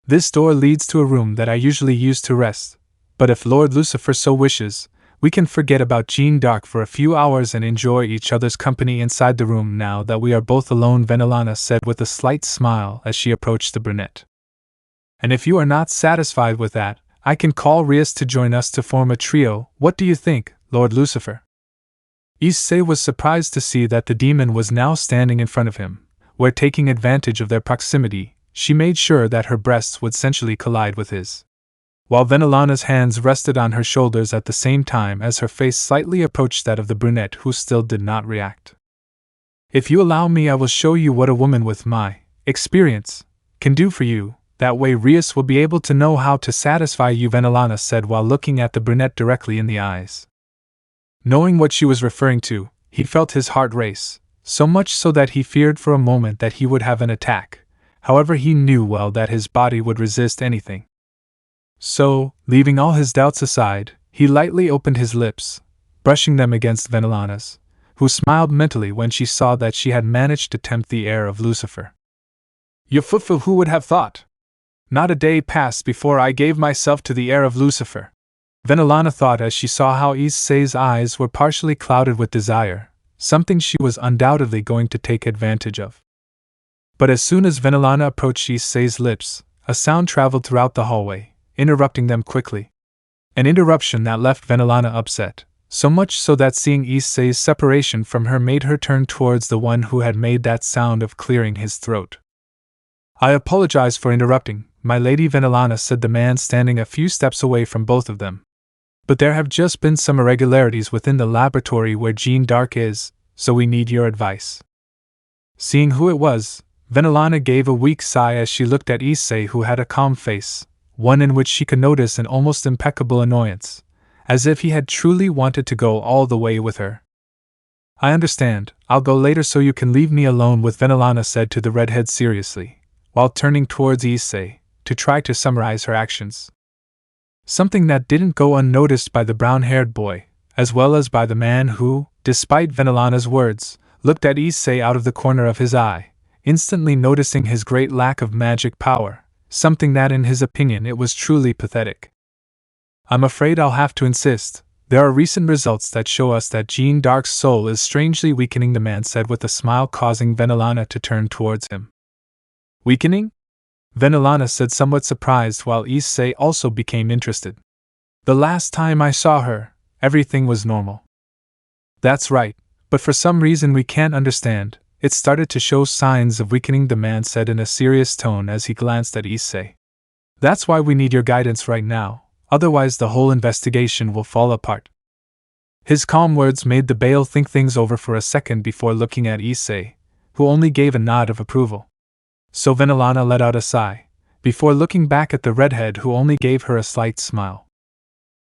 This door leads to a room that I usually use to rest, but if Lord Lucifer so wishes, we can forget about Jeanne d'Arc for a few hours and enjoy each other's company inside the room now that we are both alone, Venelana said with a slight smile as she approached the brunette. And if you are not satisfied with that, I can call Rias to join us to form a trio. What do you think, Lord Lucifer? Issei was surprised to see that the demon was now standing in front of him, where, taking advantage of their proximity, she made sure that her breasts would sensually collide with his, while Venelana's hands rested on her shoulders at the same time as her face slightly approached that of the brunette, who still did not react. If you allow me, I will show you what a woman with my experience can do for you. That way Rias will be able to know how to satisfy you, Venelana said while looking at the brunette directly in the eyes. Knowing what she was referring to, he felt his heart race, so much so that he feared for a moment that he would have an attack. However, he knew well that his body would resist anything. So, leaving all his doubts aside, he lightly opened his lips, brushing them against Venelana's, who smiled mentally when she saw that she had managed to tempt the heir of Lucifer. Yufufu, who would have thought? Not a day passed before I gave myself to the heir of Lucifer. Venelana thought as she saw how Issei's eyes were partially clouded with desire, something she was undoubtedly going to take advantage of. But as soon as Venelana approached Issei's lips, a sound traveled throughout the hallway, interrupting them quickly. An interruption that left Venelana upset, so much so that seeing Issei's separation from her made her turn towards the one who had made that sound of clearing his throat. "I apologize for interrupting, my lady," Venelana said, the man standing a few steps away from both of them. "But there have just been some irregularities within the laboratory where Jeanne d'Arc is, so we need your advice." Seeing who it was, Venelana gave a weak sigh as she looked at Issei, who had a calm face, one in which she could notice an almost impeccable annoyance, as if he had truly wanted to go all the way with her. "I understand, I'll go later so you can leave me alone with," Venelana said to the redhead seriously, while turning towards Issei, to try to summarize her actions. Something that didn't go unnoticed by the brown-haired boy, as well as by the man who, despite Venelana's words, looked at Issei out of the corner of his eye, instantly noticing his great lack of magic power, something that in his opinion it was truly pathetic. "I'm afraid I'll have to insist. There are recent results that show us that Jeanne d'Arc's soul is strangely weakening," the man said with a smile, causing Venelana to turn towards him. "Weakening?" Venelana said, somewhat surprised, while Issei also became interested. "The last time I saw her, everything was normal." "That's right, but for some reason we can't understand, it started to show signs of weakening," the man said in a serious tone as he glanced at Issei. "That's why we need your guidance right now, otherwise the whole investigation will fall apart." His calm words made the Baal think things over for a second before looking at Issei, who only gave a nod of approval. So Venelana let out a sigh, before looking back at the redhead, who only gave her a slight smile.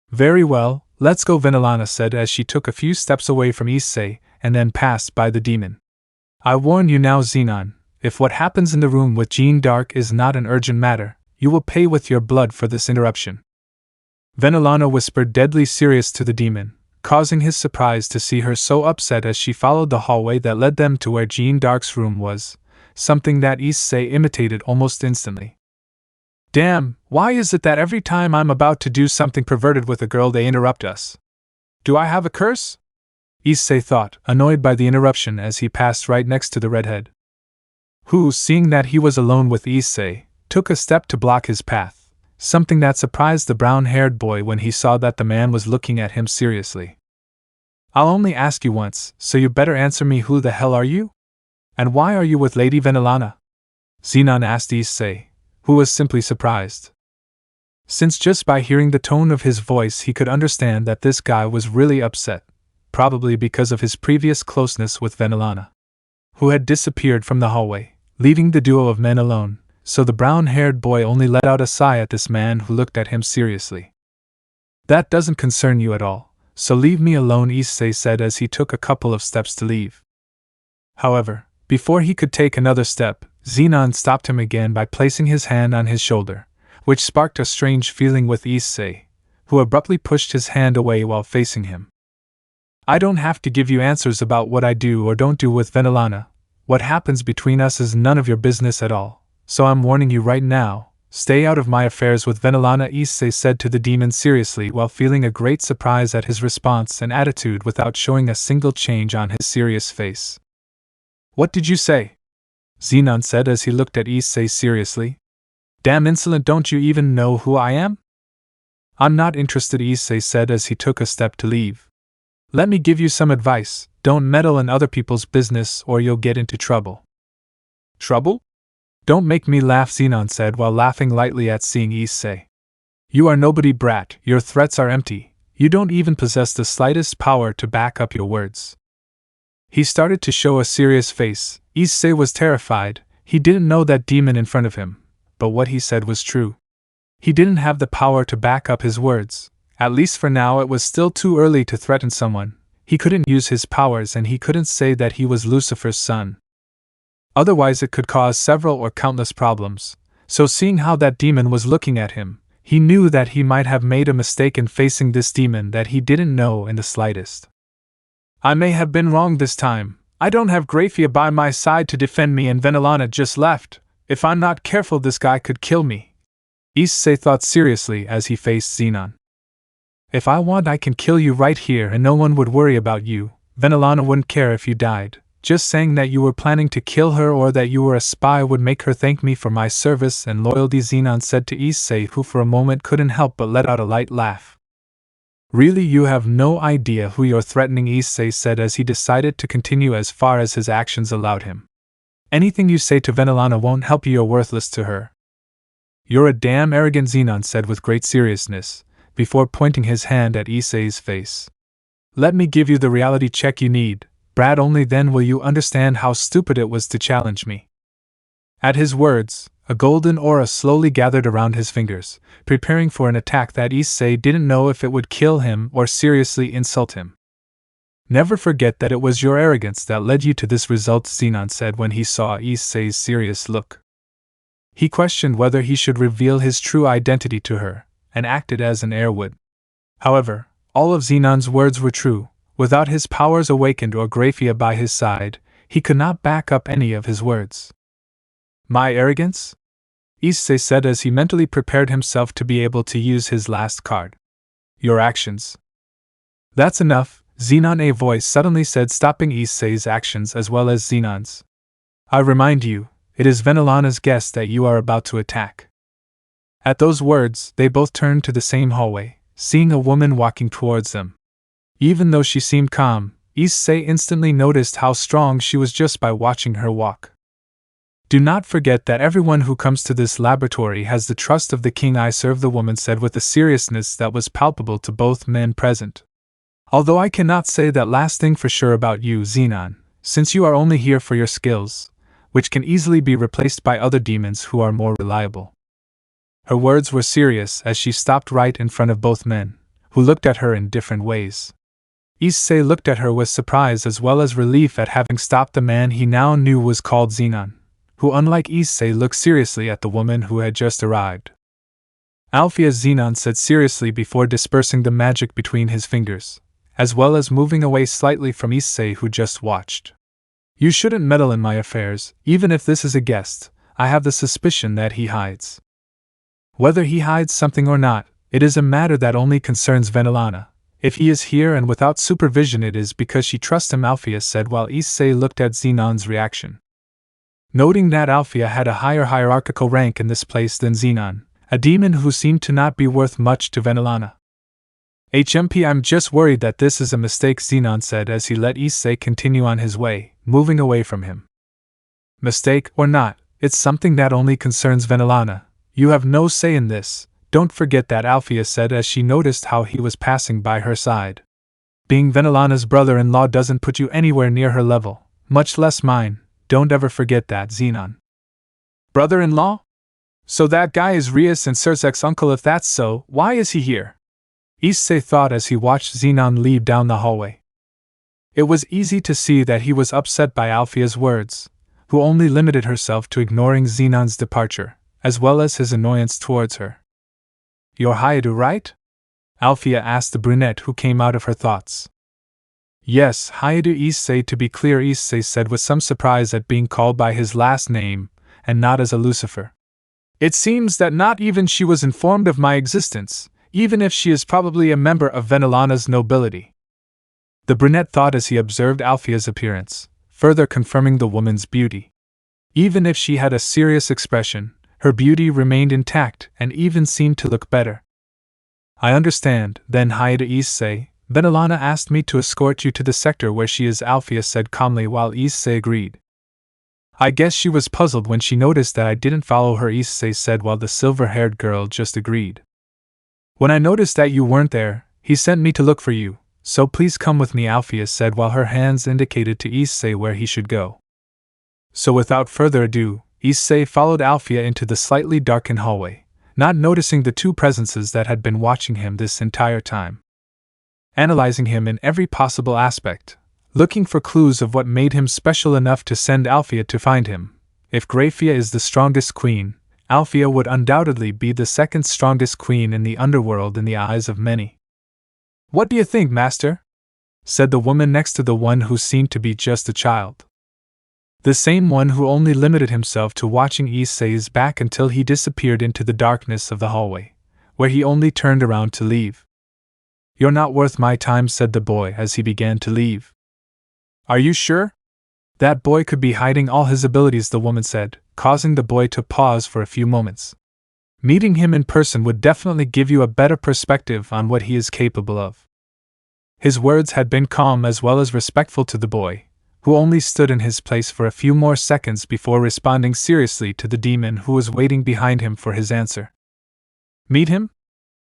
"Very well, let's go," Venelana said as she took a few steps away from Issei and then passed by the demon. "I warn you now, Xenon, if what happens in the room with Jeanne d'Arc is not an urgent matter, you will pay with your blood for this interruption." Venelana whispered, deadly serious, to the demon, causing his surprise to see her so upset as she followed the hallway that led them to where Jeanne d'Arc's room was, something that Issei imitated almost instantly. "Damn, why is it that every time I'm about to do something perverted with a girl they interrupt us? Do I have a curse?" Issei thought, annoyed by the interruption as he passed right next to the redhead, who, seeing that he was alone with Issei, took a step to block his path, something that surprised the brown-haired boy when he saw that the man was looking at him seriously. "I'll only ask you once, so you better answer me. Who the hell are you? And why are you with Lady Venelana?" Xenon asked Issei, who was simply surprised, since just by hearing the tone of his voice he could understand that this guy was really upset, probably because of his previous closeness with Venelana, who had disappeared from the hallway, leaving the duo of men alone, so the brown-haired boy only let out a sigh at this man who looked at him seriously. "That doesn't concern you at all, so leave me alone," Issei said as he took a couple of steps to leave. However, before he could take another step, Xenon stopped him again by placing his hand on his shoulder, which sparked a strange feeling with Issei, who abruptly pushed his hand away while facing him. "I don't have to give you answers about what I do or don't do with Venelana. What happens between us is none of your business at all, so I'm warning you right now, stay out of my affairs with Venelana," Issei said to the demon seriously, while feeling a great surprise at his response and attitude without showing a single change on his serious face. "What did you say?" Xenon said as he looked at Issei seriously. "Damn insolent, don't you even know who I am?" "I'm not interested," Issei said as he took a step to leave. "Let me give you some advice, don't meddle in other people's business or you'll get into trouble." "Trouble? Don't make me laugh," Xenon said while laughing lightly at seeing Issei. "You are nobody, brat, your threats are empty, you don't even possess the slightest power to back up your words." He started to show a serious face. Issei was terrified. He didn't know that demon in front of him, but what he said was true. He didn't have the power to back up his words. At least for now, it was still too early to threaten someone. He couldn't use his powers and he couldn't say that he was Lucifer's son. Otherwise it could cause several or countless problems. So seeing how that demon was looking at him, he knew that he might have made a mistake in facing this demon that he didn't know in the slightest. "I may have been wrong this time. I don't have Graia by my side to defend me and Venelana just left. If I'm not careful, this guy could kill me," Issei thought seriously as he faced Xenon. If I want, I can kill you right here and no one would worry about you. Venelana wouldn't care if you died. Just saying that you were planning to kill her or that you were a spy would make her thank me for my service and loyalty, Xenon said to Issei, who for a moment couldn't help but let out a light laugh. Really, you have no idea who you're threatening, Issei said as he decided to continue as far as his actions allowed him. Anything you say to Venelana won't help you, you're worthless to her. You're a damn arrogant, Xenon said with great seriousness, before pointing his hand at Issei's face. Let me give you the reality check you need, Brad, only then will you understand how stupid it was to challenge me. At his words, a golden aura slowly gathered around his fingers, preparing for an attack that Issei didn't know if it would kill him or seriously insult him. Never forget that it was your arrogance that led you to this result, Xenon said when he saw Issei's serious look. He questioned whether he should reveal his true identity to her, and acted as an heir would. However, all of Xenon's words were true. Without his powers awakened or Graia by his side, he could not back up any of his words. My arrogance? Issei said as he mentally prepared himself to be able to use his last card. Your actions. That's enough, Xenon, a voice suddenly said, stopping Issei's actions as well as Xenon's. I remind you, it is Venelana's guest that you are about to attack. At those words, they both turned to the same hallway, seeing a woman walking towards them. Even though she seemed calm, Issei instantly noticed how strong she was just by watching her walk. Do not forget that everyone who comes to this laboratory has the trust of the king I serve, the woman said with a seriousness that was palpable to both men present. Although I cannot say that last thing for sure about you, Xenon, since you are only here for your skills, which can easily be replaced by other demons who are more reliable. Her words were serious as she stopped right in front of both men, who looked at her in different ways. Issei looked at her with surprise as well as relief at having stopped the man he now knew was called Xenon, who unlike Issei looked seriously at the woman who had just arrived. Althea, Xenon said seriously before dispersing the magic between his fingers, as well as moving away slightly from Issei who just watched. You shouldn't meddle in my affairs, even if this is a guest. I have the suspicion that he hides. Whether he hides something or not, it is a matter that only concerns Venelana. If he is here and without supervision, it is because she trusts him, Althea said while Issei looked at Xenon's reaction. Noting that Althea had a higher hierarchical rank in this place than Xenon, a demon who seemed to not be worth much to Venelana. HMP, I'm just worried that this is a mistake, Xenon said as he let Issei continue on his way, moving away from him. Mistake or not, it's something that only concerns Venelana. You have no say in this. Don't forget that, Althea said as she noticed how he was passing by her side. Being Venelana's brother-in-law doesn't put you anywhere near her level, much less mine. Don't ever forget that, Xenon. Brother-in-law? So that guy is Rias and Surzek's uncle. If that's so, why is he here? Issei thought as he watched Xenon leave down the hallway. It was easy to see that he was upset by Althea's words, who only limited herself to ignoring Xenon's departure, as well as his annoyance towards her. You're Heredero, right? Althea asked the brunette who came out of her thoughts. Yes, Heredero, Issei. To be clear, Issei said with some surprise at being called by his last name, and not as a Lucifer. It seems that not even she was informed of my existence, even if she is probably a member of Venelana's nobility. The brunette thought as he observed Althea's appearance, further confirming the woman's beauty. Even if she had a serious expression, her beauty remained intact and even seemed to look better. I understand, then, Heredero, Issei. Venelana asked me to escort you to the sector where she is, Althea said calmly while Issei agreed. I guess she was puzzled when she noticed that I didn't follow her, Issei said while the silver-haired girl just agreed. When I noticed that you weren't there, he sent me to look for you, so please come with me, Althea said while her hands indicated to Issei where he should go. So without further ado, Issei followed Althea into the slightly darkened hallway, not noticing the two presences that had been watching him this entire time. Analyzing him in every possible aspect, looking for clues of what made him special enough to send Althea to find him. If Graia is the strongest queen, Althea would undoubtedly be the second strongest queen in the underworld in the eyes of many. What do you think, master? Said the woman next to the one who seemed to be just a child. The same one who only limited himself to watching Issei's back until he disappeared into the darkness of the hallway, where he only turned around to leave. "You're not worth my time," said the boy as he began to leave. "Are you sure?" "That boy could be hiding all his abilities," the woman said, causing the boy to pause for a few moments. "Meeting him in person would definitely give you a better perspective on what he is capable of." His words had been calm as well as respectful to the boy, who only stood in his place for a few more seconds before responding seriously to the demon who was waiting behind him for his answer. "Meet him?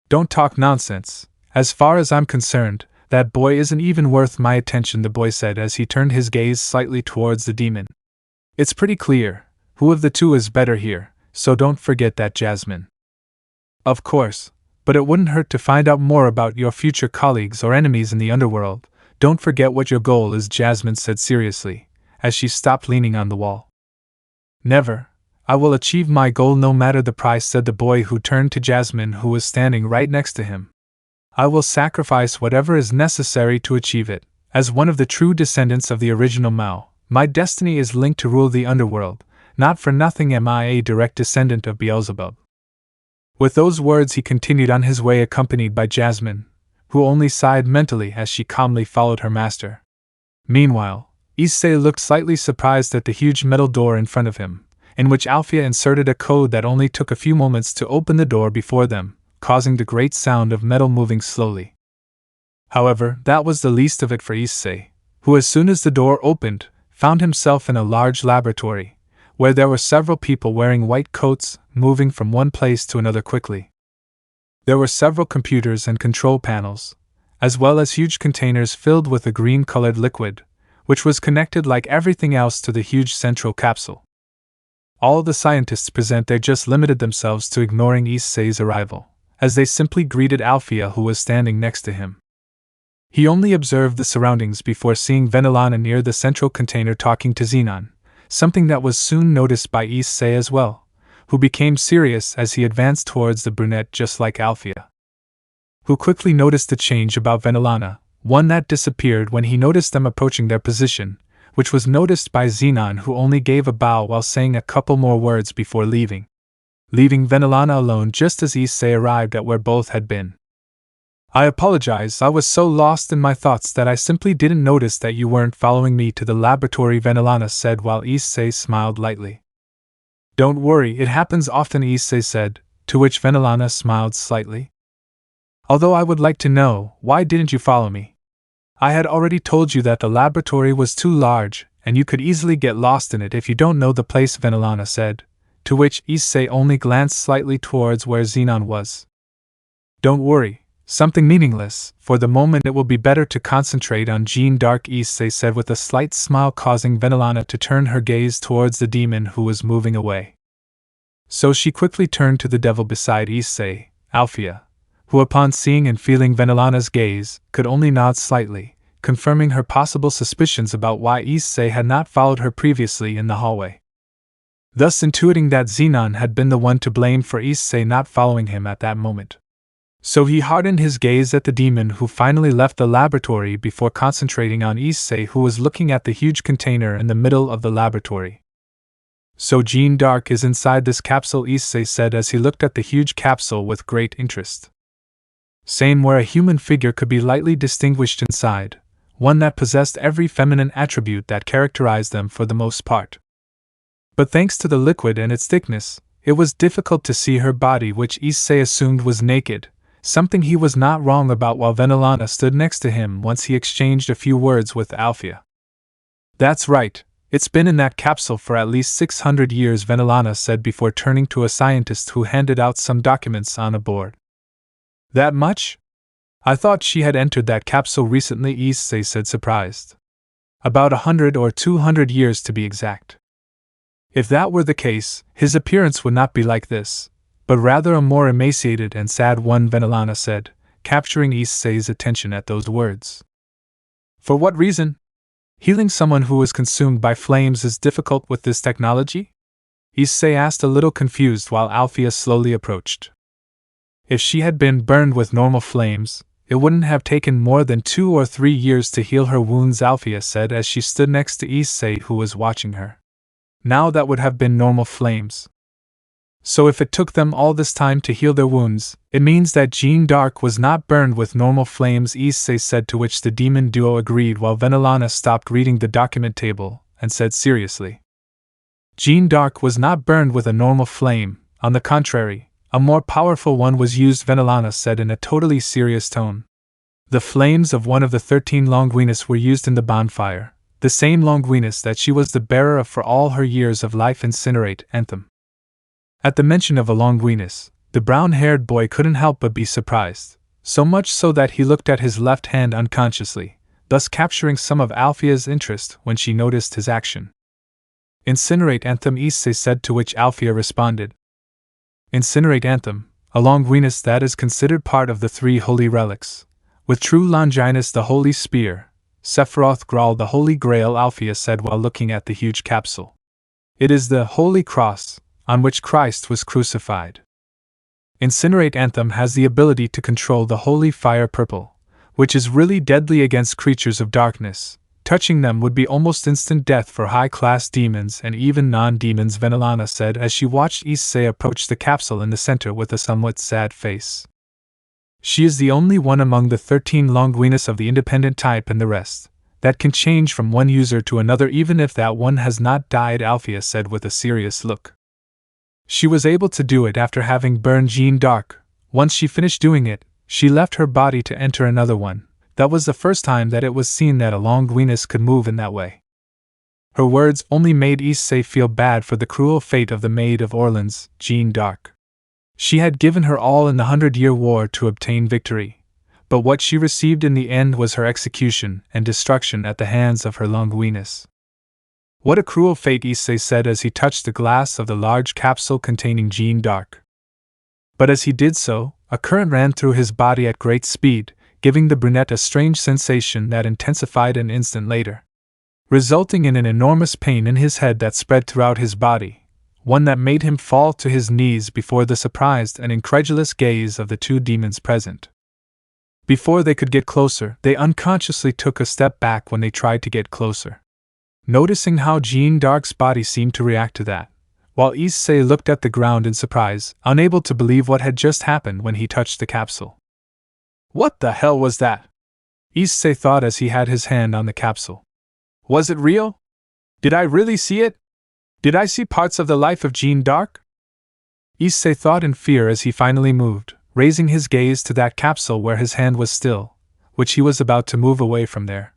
Don't talk nonsense. As far as I'm concerned, that boy isn't even worth my attention," the boy said as he turned his gaze slightly towards the demon. "It's pretty clear who of the two is better here, so don't forget that, Jasmine." "Of course, but it wouldn't hurt to find out more about your future colleagues or enemies in the underworld. Don't forget what your goal is," Jasmine said seriously, as she stopped leaning on the wall. "Never. I will achieve my goal no matter the price," said the boy, who turned to Jasmine, who was standing right next to him. "I will sacrifice whatever is necessary to achieve it. As one of the true descendants of the original Mao, my destiny is linked to rule the underworld. Not for nothing am I a direct descendant of Beelzebub." With those words he continued on his way, accompanied by Jasmine, who only sighed mentally as she calmly followed her master. Meanwhile, Issei looked slightly surprised at the huge metal door in front of him, in which Althea inserted a code that only took a few moments to open the door before them, causing the great sound of metal moving slowly. However, that was the least of it for Issei, who as soon as the door opened, found himself in a large laboratory, where there were several people wearing white coats, moving from one place to another quickly. There were several computers and control panels, as well as huge containers filled with a green-colored liquid, which was connected like everything else to the huge central capsule. All the scientists present there just limited themselves to ignoring Issei's arrival, as they simply greeted Althea, who was standing next to him. He only observed the surroundings before seeing Venelana near the central container talking to Xenon, something that was soon noticed by Issei as well, who became serious as he advanced towards the brunette, just like Althea, who quickly noticed the change about Venelana, one that disappeared when he noticed them approaching their position, which was noticed by Xenon, who only gave a bow while saying a couple more words before leaving Venelana alone just as Issei arrived at where both had been. "I apologize, I was so lost in my thoughts that I simply didn't notice that you weren't following me to the laboratory," Venelana said while Issei smiled lightly. "Don't worry, it happens often," Issei said, to which Venelana smiled slightly. "Although I would like to know, why didn't you follow me? I had already told you that the laboratory was too large, and you could easily get lost in it if you don't know the place," Venelana said, to which Issei only glanced slightly towards where Xenon was. "Don't worry. Something meaningless. For the moment it will be better to concentrate on Jeanne d'Arc," Issei said with a slight smile, causing Venelana to turn her gaze towards the demon who was moving away. So she quickly turned to the devil beside Issei, Althea, who upon seeing and feeling Venelana's gaze, could only nod slightly, confirming her possible suspicions about why Issei had not followed her previously in the hallway. Thus intuiting that Xenon had been the one to blame for Issei not following him at that moment. So he hardened his gaze at the demon, who finally left the laboratory before concentrating on Issei, who was looking at the huge container in the middle of the laboratory. "So Jeanne d'Arc is inside this capsule," Issei said as he looked at the huge capsule with great interest. "Same, where a human figure could be lightly distinguished inside, one that possessed every feminine attribute that characterized them for the most part. But thanks to the liquid and its thickness, it was difficult to see her body, which Issei assumed was naked, something he was not wrong about while Venelana stood next to him once he exchanged a few words with Althea. "That's right, it's been in that capsule for at least 600 years," Venelana said before turning to a scientist who handed out some documents on a board. "That much? I thought she had entered that capsule recently," Issei said, surprised. "About 100 or 200 years to be exact." If that were the case, his appearance would not be like this, but rather a more emaciated and sad one, Venelana said, capturing Issei's attention at those words. "For what reason? Healing someone who is consumed by flames is difficult with this technology?" Issei asked, a little confused while Althea slowly approached. "If she had been burned with normal flames, it wouldn't have taken more than 2 or 3 years to heal her wounds," Althea said as she stood next to Issei, who was watching her. "Now that would have been normal flames." So if it took them all this time to heal their wounds, it means that Jeanne d'Arc was not burned with normal flames, Issei said, to which the demon duo agreed while Venelana stopped reading the document table and said seriously. Jeanne d'Arc was not burned with a normal flame, on the contrary, a more powerful one was used, Venelana said in a totally serious tone. The flames of one of the 13 Longuines were used in the bonfire, the same Longuines that she was the bearer of for all her years of life. Incinerate anthem. At the mention of a Longuines, the brown-haired boy couldn't help but be surprised, so much so that he looked at his left hand unconsciously, thus capturing some of Althea's interest when she noticed his action. Incinerate anthem, Issei said, to which Althea responded. Incinerate anthem, a Longuines that is considered part of the 3 holy relics, with true Longinus the holy spear, Sephiroth Graal the holy grail, Althea said while looking at the huge capsule. It is the holy cross, on which Christ was crucified. Incinerate anthem has the ability to control the holy fire purple, which is really deadly against creatures of darkness. Touching them would be almost instant death for high-class demons and even non-demons, Venelana said as she watched Issei approach the capsule in the center with a somewhat sad face. She is the only one among the 13 Longuines of the independent type and the rest that can change from one user to another even if that one has not died, Althea said with a serious look. She was able to do it after having burned Jeanne d'Arc. Once she finished doing it, she left her body to enter another one. That was the first time that it was seen that a Longuines could move in that way. Her words only made Issei feel bad for the cruel fate of the Maid of Orleans, Jeanne d'Arc. She had given her all in the 100-Year War to obtain victory, but what she received in the end was her execution and destruction at the hands of her Longuines. What a cruel fate, Issei said as he touched the glass of the large capsule containing Jeanne d'Arc. But as he did so, a current ran through his body at great speed, giving the brunette a strange sensation that intensified an instant later, resulting in an enormous pain in his head that spread throughout his body, one that made him fall to his knees before the surprised and incredulous gaze of the 2 demons present. Before they could get closer, they unconsciously took a step back when they tried to get closer, noticing how Jeanne d'Arc's body seemed to react to that, while Issei looked at the ground in surprise, unable to believe what had just happened when he touched the capsule. What the hell was that? Issei thought as he had his hand on the capsule. Was it real? Did I really see it? Did I see parts of the life of Jeanne d'Arc? Issei thought in fear as he finally moved, raising his gaze to that capsule where his hand was still, which he was about to move away from there.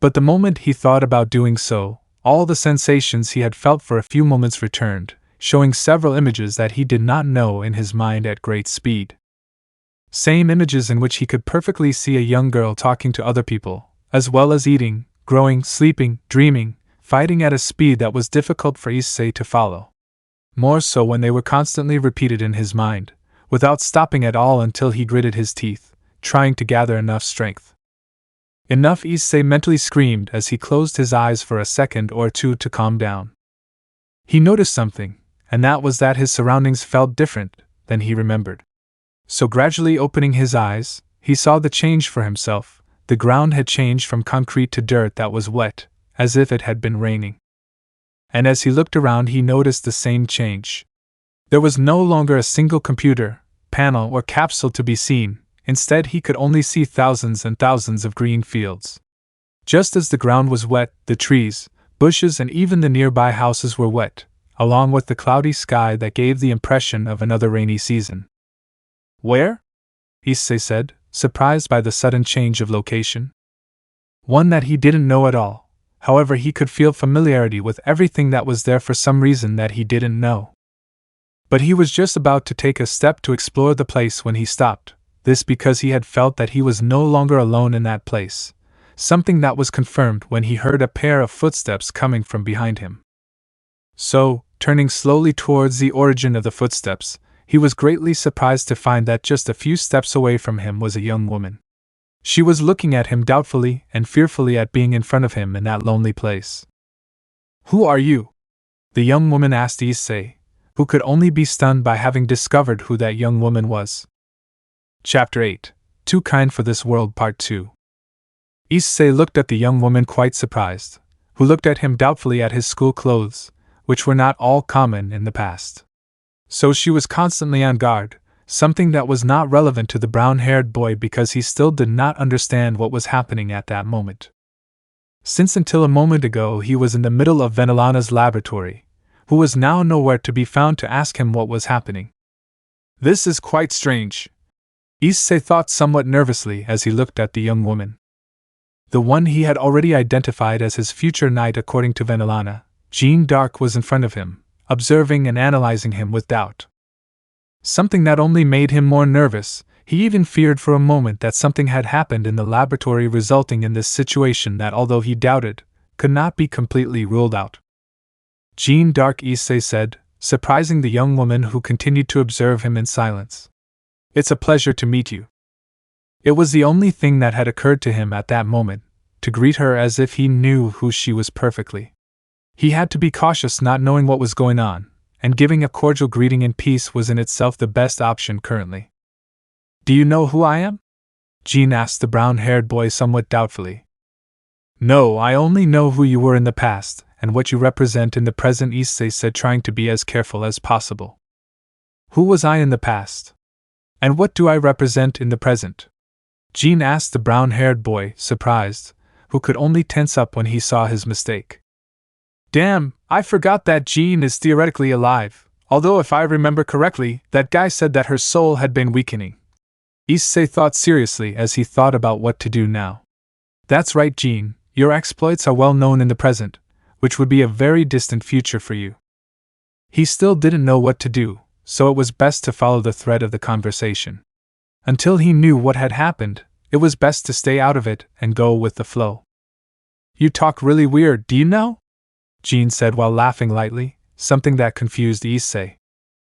But the moment he thought about doing so, all the sensations he had felt for a few moments returned, showing several images that he did not know in his mind at great speed. Same images in which he could perfectly see a young girl talking to other people, as well as eating, growing, sleeping, dreaming, fighting at a speed that was difficult for Issei to follow. More so when they were constantly repeated in his mind, without stopping at all until he gritted his teeth, trying to gather enough strength. Enough, Issei mentally screamed as he closed his eyes for a second or two to calm down. He noticed something, and that was that his surroundings felt different than he remembered. So gradually opening his eyes, he saw the change for himself. The ground had changed from concrete to dirt that was wet, as if it had been raining. And as he looked around he noticed the same change. There was no longer a single computer, panel or capsule to be seen. Instead he could only see thousands and thousands of green fields. Just as the ground was wet, the trees, bushes and even the nearby houses were wet, along with the cloudy sky that gave the impression of another rainy season. Where? Issei said, surprised by the sudden change of location. One that he didn't know at all. However, he could feel familiarity with everything that was there for some reason that he didn't know. But he was just about to take a step to explore the place when he stopped. This because he had felt that he was no longer alone in that place, something that was confirmed when he heard a pair of footsteps coming from behind him. So, turning slowly towards the origin of the footsteps, he was greatly surprised to find that just a few steps away from him was a young woman. She was looking at him doubtfully and fearfully at being in front of him in that lonely place. "Who are you?" the young woman asked Issei, who could only be stunned by having discovered who that young woman was. Chapter 8. Too Kind for This World Part 2. Issei looked at the young woman quite surprised, who looked at him doubtfully at his school clothes, which were not all common in the past. So she was constantly on guard, something that was not relevant to the brown-haired boy because he still did not understand what was happening at that moment. Since until a moment ago he was in the middle of Venelana's laboratory, who was now nowhere to be found to ask him what was happening. This is quite strange, Issei thought somewhat nervously as he looked at the young woman. The one he had already identified as his future knight according to Venelana, Jeanne d'Arc, was in front of him, observing and analyzing him with doubt. Something that only made him more nervous. He even feared for a moment that something had happened in the laboratory resulting in this situation that, although he doubted, could not be completely ruled out. Jeanne d'Arc, Issei said, surprising the young woman who continued to observe him in silence. It's a pleasure to meet you. It was the only thing that had occurred to him at that moment, to greet her as if he knew who she was perfectly. He had to be cautious not knowing what was going on, and giving a cordial greeting in peace was in itself the best option currently. Do you know who I am? Jeanne asked the brown-haired boy somewhat doubtfully. No, I only know who you were in the past, and what you represent in the present, Issei said, trying to be as careful as possible. Who was I in the past? And what do I represent in the present? Jeanne asked the brown-haired boy, surprised, who could only tense up when he saw his mistake. Damn, I forgot that Jeanne is theoretically alive, although if I remember correctly, that guy said that her soul had been weakening. Issei thought seriously as he thought about what to do now. That's right, Jeanne, your exploits are well known in the present, which would be a very distant future for you. He still didn't know what to do, so it was best to follow the thread of the conversation. Until he knew what had happened, it was best to stay out of it and go with the flow. You talk really weird, do you know? Jeanne said while laughing lightly, something that confused Issei.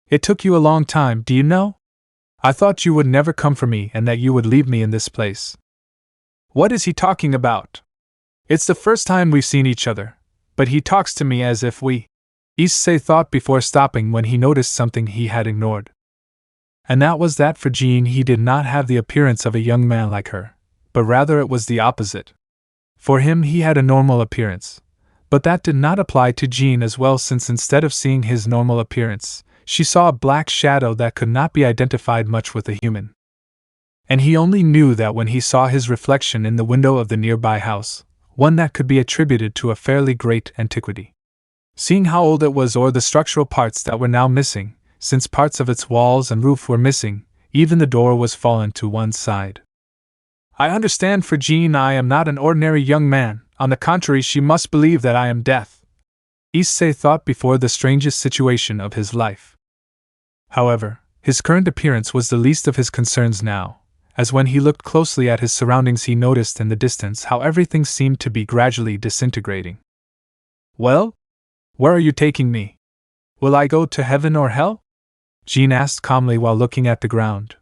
It took you a long time, do you know? I thought you would never come for me and that you would leave me in this place. What is he talking about? It's the first time we've seen each other, but he talks to me as if we... Issei thought before stopping when he noticed something he had ignored. And that was that for Jeanne he did not have the appearance of a young man like her, but rather it was the opposite. For him he had a normal appearance, but that did not apply to Jeanne as well, since instead of seeing his normal appearance, she saw a black shadow that could not be identified much with a human. And he only knew that when he saw his reflection in the window of the nearby house, one that could be attributed to a fairly great antiquity. Seeing how old it was, or the structural parts that were now missing, since parts of its walls and roof were missing, even the door was fallen to one side. I understand for Jeanne I am not an ordinary young man, on the contrary she must believe that I am death. Issei thought before the strangest situation of his life. However, his current appearance was the least of his concerns now, as when he looked closely at his surroundings he noticed in the distance how everything seemed to be gradually disintegrating. Well? Where are you taking me? Will I go to heaven or hell? Jeanne asked calmly while looking at the ground.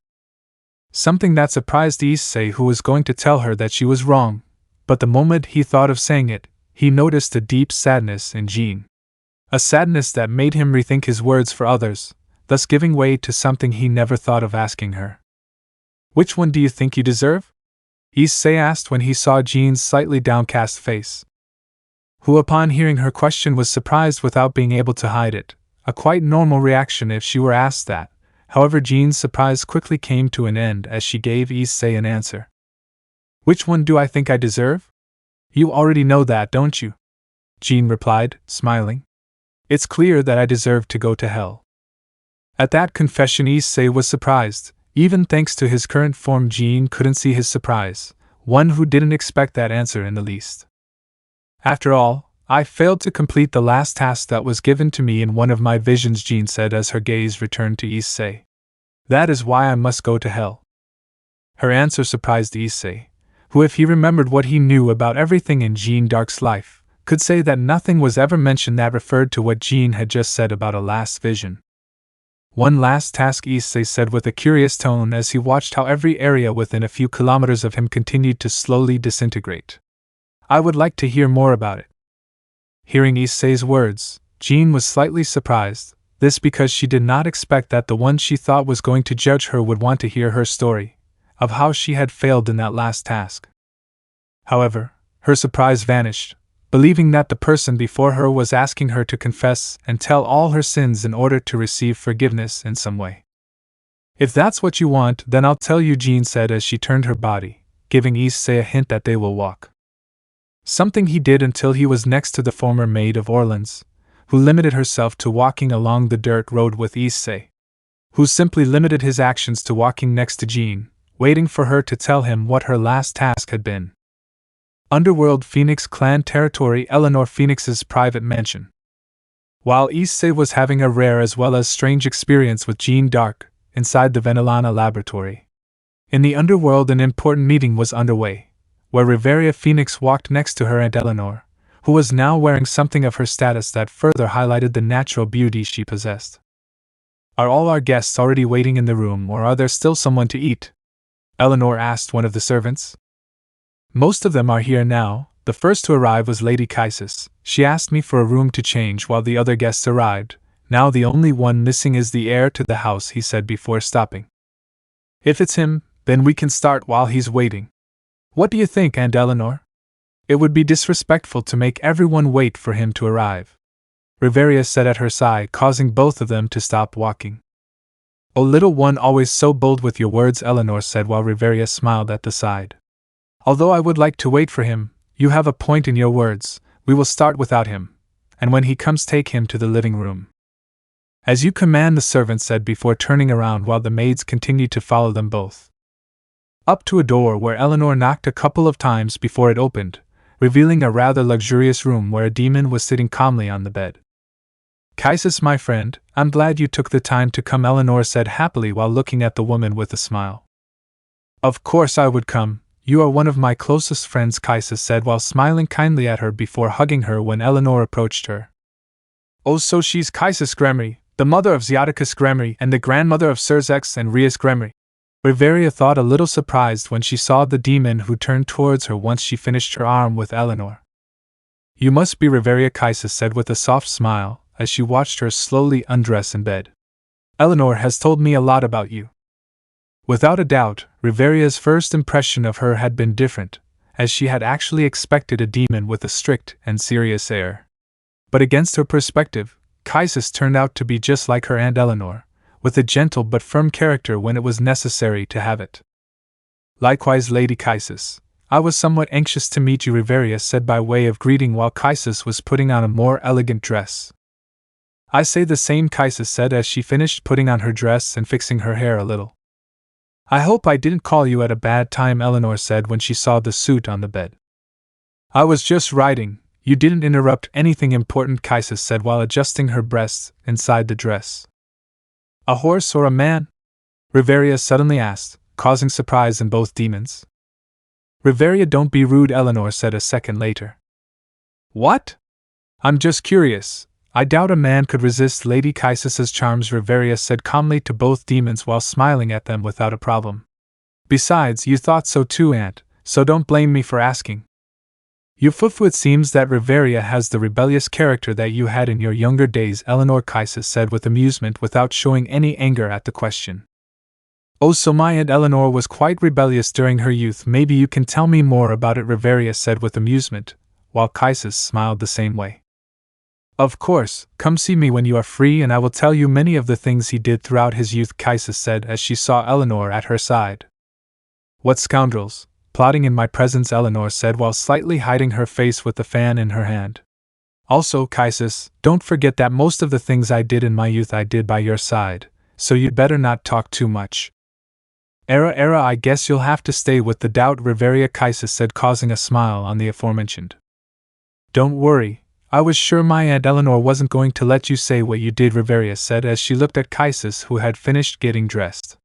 Something that surprised Issei, who was going to tell her that she was wrong, but the moment he thought of saying it, he noticed a deep sadness in Jeanne. A sadness that made him rethink his words for others, thus giving way to something he never thought of asking her. Which one do you think you deserve? Issei asked when he saw Jeanne's slightly downcast face. Who upon hearing her question was surprised without being able to hide it, a quite normal reaction if she were asked that. However, Jeanne's surprise quickly came to an end as she gave Issei an answer. Which one do I think I deserve? You already know that, don't you? Jeanne replied, smiling. It's clear that I deserve to go to hell. At that confession Issei was surprised. Even thanks to his current form, Jeanne couldn't see his surprise, one who didn't expect that answer in the least. After all, I failed to complete the last task that was given to me in one of my visions, Jeanne said as her gaze returned to Issei. That is why I must go to hell. Her answer surprised Issei, who, if he remembered what he knew about everything in Jeanne d'Arc's life, could say that nothing was ever mentioned that referred to what Jeanne had just said about a last vision. One last task, Issei said with a curious tone as he watched how every area within a few kilometers of him continued to slowly disintegrate. I would like to hear more about it. Hearing Issei's words, Jeanne was slightly surprised, this because she did not expect that the one she thought was going to judge her would want to hear her story, of how she had failed in that last task. However, her surprise vanished believing that the person before her was asking her to confess and tell all her sins in order to receive forgiveness in some way. If that's what you want, then I'll tell you, Jean said as she turned her body, giving Issei a hint that they will walk. Something he did until he was next to the former maid of Orleans, who limited herself to walking along the dirt road with Issei, who simply limited his actions to walking next to Jean, waiting for her to tell him what her last task had been. Underworld Phoenix Clan Territory, Eleanor Phoenix's private mansion. While Issei was having a rare as well as strange experience with Jean Dark, inside the Venelana laboratory. In the underworld, an important meeting was underway, where Rivaria Phoenix walked next to her Aunt Eleanor, who was now wearing something of her status that further highlighted the natural beauty she possessed. Are all our guests already waiting in the room, or are there still someone to eat? Eleanor asked one of the servants. Most of them are here now. The first to arrive was Lady Kaisis. She asked me for a room to change while the other guests arrived. Now the only one missing is the heir to the house, he said before stopping. If it's him, then we can start while he's waiting. What do you think, Aunt Eleanor? It would be disrespectful to make everyone wait for him to arrive, Rivaria said at her side, causing both of them to stop walking. Oh, little one, always so bold with your words, Eleanor said while Rivaria smiled at the side. Although I would like to wait for him, you have a point in your words. We will start without him, and when he comes, take him to the living room. As you command, the servant said before turning around while the maids continued to follow them both. Up to a door where Eleanor knocked a couple of times before it opened, revealing a rather luxurious room where a demon was sitting calmly on the bed. Kaisis, my friend, I'm glad you took the time to come, Eleanor said happily while looking at the woman with a smile. Of course I would come. You are one of my closest friends, Kaisis said while smiling kindly at her before hugging her when Eleanor approached her. Oh, so she's Kaisis Gremory, the mother of Xiaticus Gremory and the grandmother of Sirzex and Rias Gremory. Rivaria thought a little surprised when she saw the demon who turned towards her once she finished her arm with Eleanor. You must be Rivaria, Kaisis said with a soft smile as she watched her slowly undress in bed. Eleanor has told me a lot about you. Without a doubt, Rivaria's first impression of her had been different, as she had actually expected a demon with a strict and serious air. But against her perspective, Kaisis turned out to be just like her Aunt Eleanor, with a gentle but firm character when it was necessary to have it. Likewise, Lady Kaisis, I was somewhat anxious to meet you, Rivaria said by way of greeting while Kaisis was putting on a more elegant dress. I say the same, Kaisis said as she finished putting on her dress and fixing her hair a little. I hope I didn't call you at a bad time, Eleanor said when she saw the suit on the bed. I was just writing. You didn't interrupt anything important, Kaisis said while adjusting her breasts inside the dress. A horse or a man? Rivaria suddenly asked, causing surprise in both demons. Rivaria, don't be rude, Eleanor said a second later. What? I'm just curious. I doubt a man could resist Lady Kaisis's charms, Rivaria said calmly to both demons while smiling at them without a problem. Besides, you thought so too, Aunt, so don't blame me for asking. Yufufu, it seems that Rivaria has the rebellious character that you had in your younger days, Eleanor, Kaisis said with amusement without showing any anger at the question. Oh, so my Aunt Eleanor was quite rebellious during her youth. Maybe you can tell me more about it, Rivaria said with amusement, while Kaisis smiled the same way. Of course, come see me when you are free and I will tell you many of the things he did throughout his youth, Kaisis said as she saw Eleanor at her side. What scoundrels, plotting in my presence, Eleanor said while slightly hiding her face with the fan in her hand. Also, Kaisis, don't forget that most of the things I did in my youth I did by your side, so you'd better not talk too much. Era, I guess you'll have to stay with the doubt, Rivaria, Kaisis said, causing a smile on the aforementioned. Don't worry. I was sure my Aunt Eleanor wasn't going to let you say what you did, Rivaria said as she looked at Kaisis, who had finished getting dressed.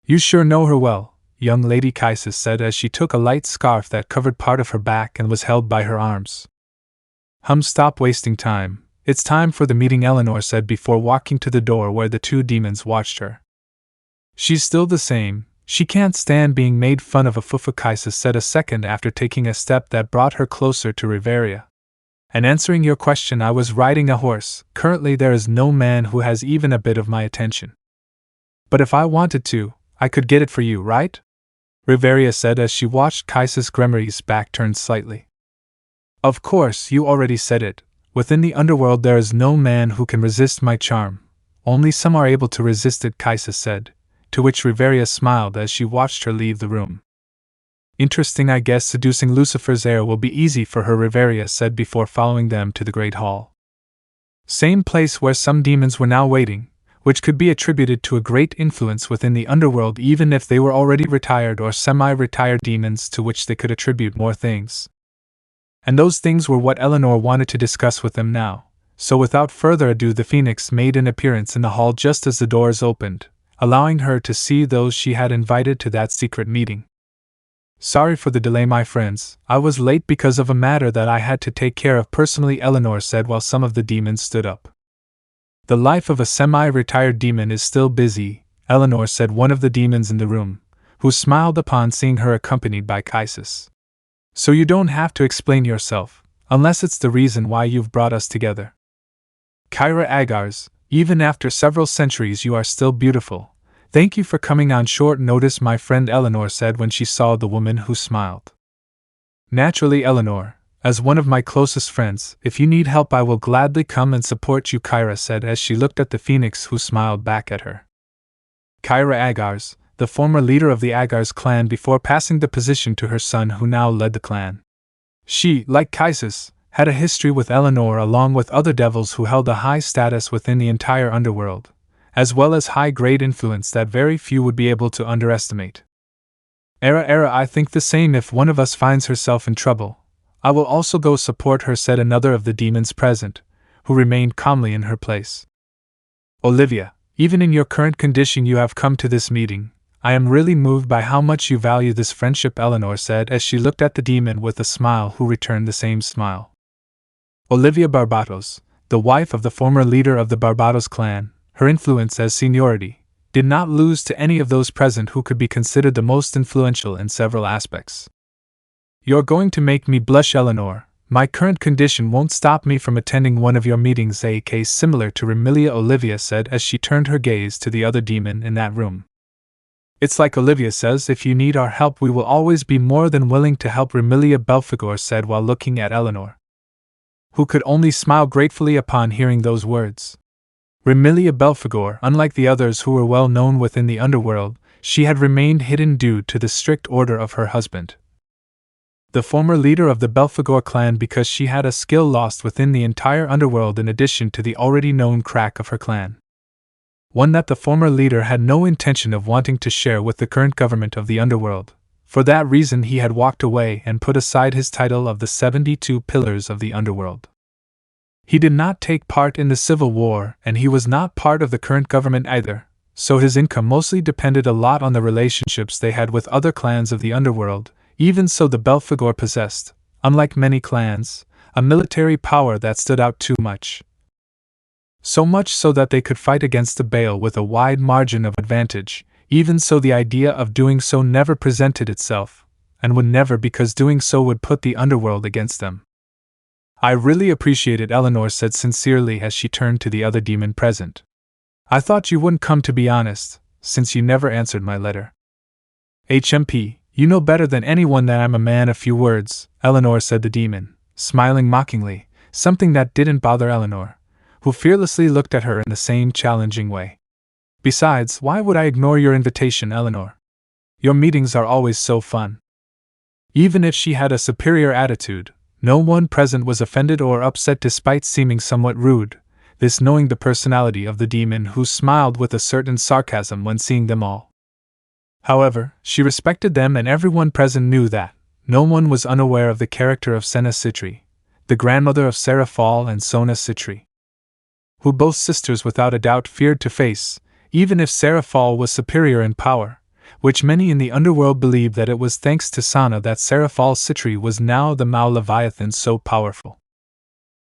You sure know her well, young lady, Kaisis said as she took a light scarf that covered part of her back and was held by her arms. Stop wasting time. It's time for the meeting, Eleanor said before walking to the door where the two demons watched her. She's still the same. She can't stand being made fun of, Fufu, Kaisis said a second after taking a step that brought her closer to Rivaria. And answering your question, I was riding a horse. Currently there is no man who has even a bit of my attention. But if I wanted to, I could get it for you, right? Rivaria said as she watched Kaisis Gremory's back turn slightly. Of course, you already said it. Within the underworld there is no man who can resist my charm. Only some are able to resist it, Kaisa said, to which Rivaria smiled as she watched her leave the room. Interesting, I guess seducing Lucifer's heir will be easy for her, Rivaria said before following them to the Great Hall. Same place where some demons were now waiting, which could be attributed to a great influence within the underworld even if they were already retired or semi-retired demons to which they could attribute more things. And those things were what Eleanor wanted to discuss with them now, so without further ado the Phoenix made an appearance in the hall just as the doors opened, allowing her to see those she had invited to that secret meeting. Sorry for the delay, my friends. I was late because of a matter that I had to take care of personally, Eleanor said while some of the demons stood up. The life of a semi-retired demon is still busy, Eleanor said, one of the demons in the room, who smiled upon seeing her accompanied by Kaisis. So you don't have to explain yourself, unless it's the reason why you've brought us together. Kyra Agars, even after several centuries you are still beautiful. Thank you for coming on short notice, my friend, Eleanor said when she saw the woman who smiled. Naturally, Eleanor, as one of my closest friends, if you need help I will gladly come and support you, Kyra said as she looked at the Phoenix who smiled back at her. Kyra Agars, the former leader of the Agars clan before passing the position to her son who now led the clan. She, like Kaisis, had a history with Eleanor along with other devils who held a high status within the entire underworld, as well as high-grade influence that very few would be able to underestimate. Era, I think the same. If one of us finds herself in trouble, I will also go support her, said another of the demons present, who remained calmly in her place. Olivia, even in your current condition you have come to this meeting. I am really moved by how much you value this friendship, Eleanor said as she looked at the demon with a smile who returned the same smile. Olivia Barbatos, the wife of the former leader of the Barbatos clan, her influence as seniority did not lose to any of those present who could be considered the most influential in several aspects. You're going to make me blush, Eleanor. My current condition won't stop me from attending one of your meetings, a case similar to Remilia, Olivia said as she turned her gaze to the other demon in that room. It's like Olivia says, if you need our help we will always be more than willing to help, Remilia Belphegor said while looking at Eleanor, who could only smile gratefully upon hearing those words. Remilia Belphegor, unlike the others who were well known within the underworld, she had remained hidden due to the strict order of her husband, the former leader of the Belphegor clan, because she had a skill lost within the entire underworld in addition to the already known crack of her clan. One that the former leader had no intention of wanting to share with the current government of the underworld. For that reason he had walked away and put aside his title of the 72 Pillars of the Underworld. He did not take part in the civil war and he was not part of the current government either, so his income mostly depended a lot on the relationships they had with other clans of the underworld. Even so, the Belphegor possessed, unlike many clans, a military power that stood out too much. So much so that they could fight against the Baal with a wide margin of advantage. Even so, the idea of doing so never presented itself, and would never, because doing so would put the underworld against them. I really appreciate it, Eleanor said sincerely as she turned to the other demon present. I thought you wouldn't come, to be honest, since you never answered my letter. HMP, you know better than anyone that I'm a man of few words, Eleanor said the demon, smiling mockingly, something that didn't bother Eleanor, who fearlessly looked at her in the same challenging way. Besides, why would I ignore your invitation, Eleanor? Your meetings are always so fun. Even if she had a superior attitude, no one present was offended or upset despite seeming somewhat rude, this knowing the personality of the demon who smiled with a certain sarcasm when seeing them all. However, she respected them and everyone present knew that no one was unaware of the character of Senna Citri, the grandmother of Sarah Fall and Sona Citri, who both sisters without a doubt feared to face, even if Sarah Fall was superior in power, which many in the underworld believed that it was thanks to Sana that Sarah Fall Citri was now the Mao Leviathan so powerful.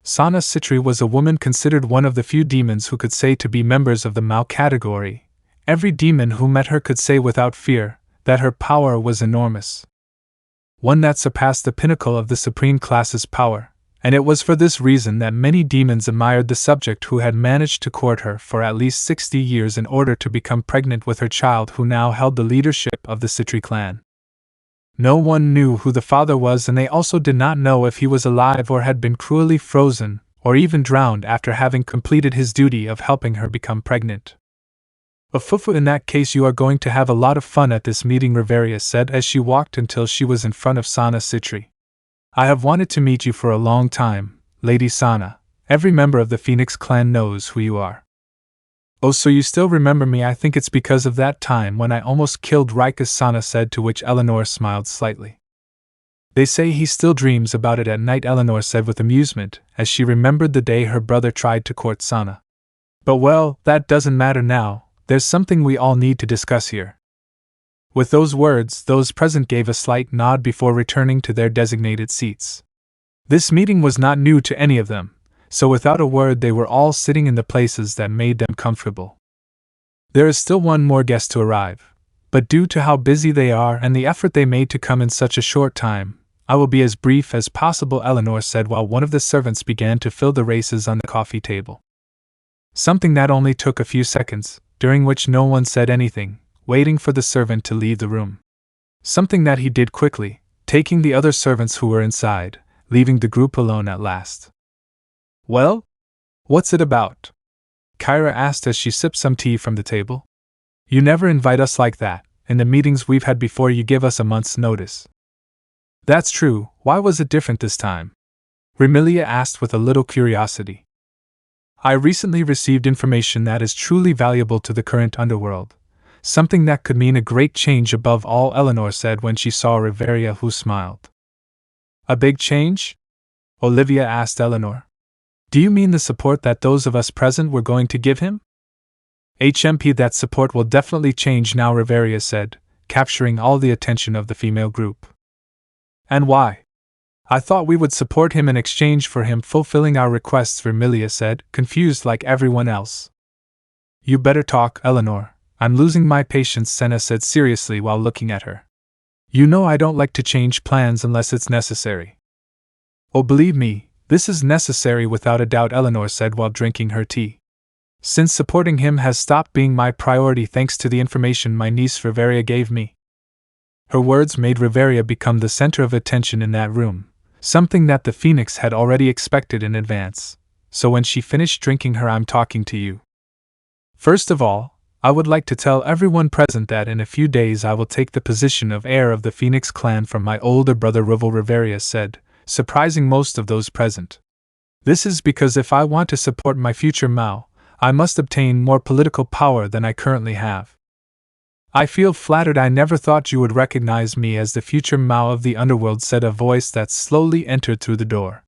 Sana Citri was a woman considered one of the few demons who could say to be members of the Mao category. Every demon who met her could say without fear that her power was enormous, one that surpassed the pinnacle of the supreme class's power, and it was for this reason that many demons admired the subject who had managed to court her for at least 60 years in order to become pregnant with her child, who now held the leadership of the Citri clan. No one knew who the father was, and they also did not know if he was alive or had been cruelly frozen, or even drowned after having completed his duty of helping her become pregnant. Ofufu, in that case you are going to have a lot of fun at this meeting, Rivaria said as she walked until she was in front of Sana Citri. I have wanted to meet you for a long time, Lady Sana. Every member of the Phoenix clan knows who you are. Oh, so you still remember me? I think it's because of that time when I almost killed Rikas, Sana said, to which Eleanor smiled slightly. They say he still dreams about it at night, Eleanor said with amusement, as she remembered the day her brother tried to court Sana. But well, that doesn't matter now, there's something we all need to discuss here. With those words, those present gave a slight nod before returning to their designated seats. This meeting was not new to any of them, so without a word they were all sitting in the places that made them comfortable. There is still one more guest to arrive, but due to how busy they are and the effort they made to come in such a short time, I will be as brief as possible, Eleanor said while one of the servants began to fill the races on the coffee table. Something that only took a few seconds, during which no one said anything, waiting for the servant to leave the room. Something that he did quickly, taking the other servants who were inside, leaving the group alone at last. Well? What's it about? Kyra asked as she sipped some tea from the table. You never invite us like that. In the meetings we've had before you give us a month's notice. That's true, why was it different this time? Remilia asked with a little curiosity. I recently received information that is truly valuable to the current underworld. Something that could mean a great change above all, Eleanor said when she saw Rivaria, who smiled. A big change? Olivia asked Eleanor. Do you mean the support that those of us present were going to give him? HMP, that support will definitely change now, Rivaria said, capturing all the attention of the female group. And why? I thought we would support him in exchange for him fulfilling our requests, Remilia said, confused like everyone else. You better talk, Eleanor. I'm losing my patience, Senna said seriously while looking at her. You know I don't like to change plans unless it's necessary. Oh, believe me, this is necessary without a doubt, Eleanor said while drinking her tea. Since supporting him has stopped being my priority thanks to the information my niece Rivaria gave me. Her words made Rivaria become the center of attention in that room, something that the Phoenix had already expected in advance, so when she finished drinking her "I'm talking to you. First of all, I would like to tell everyone present that in a few days I will take the position of heir of the Phoenix clan from my older brother Rival, Rivaria said, surprising most of those present. This is because if I want to support my future Mao, I must obtain more political power than I currently have. I feel flattered. I never thought you would recognize me as the future Mao of the underworld, said a voice that slowly entered through the door.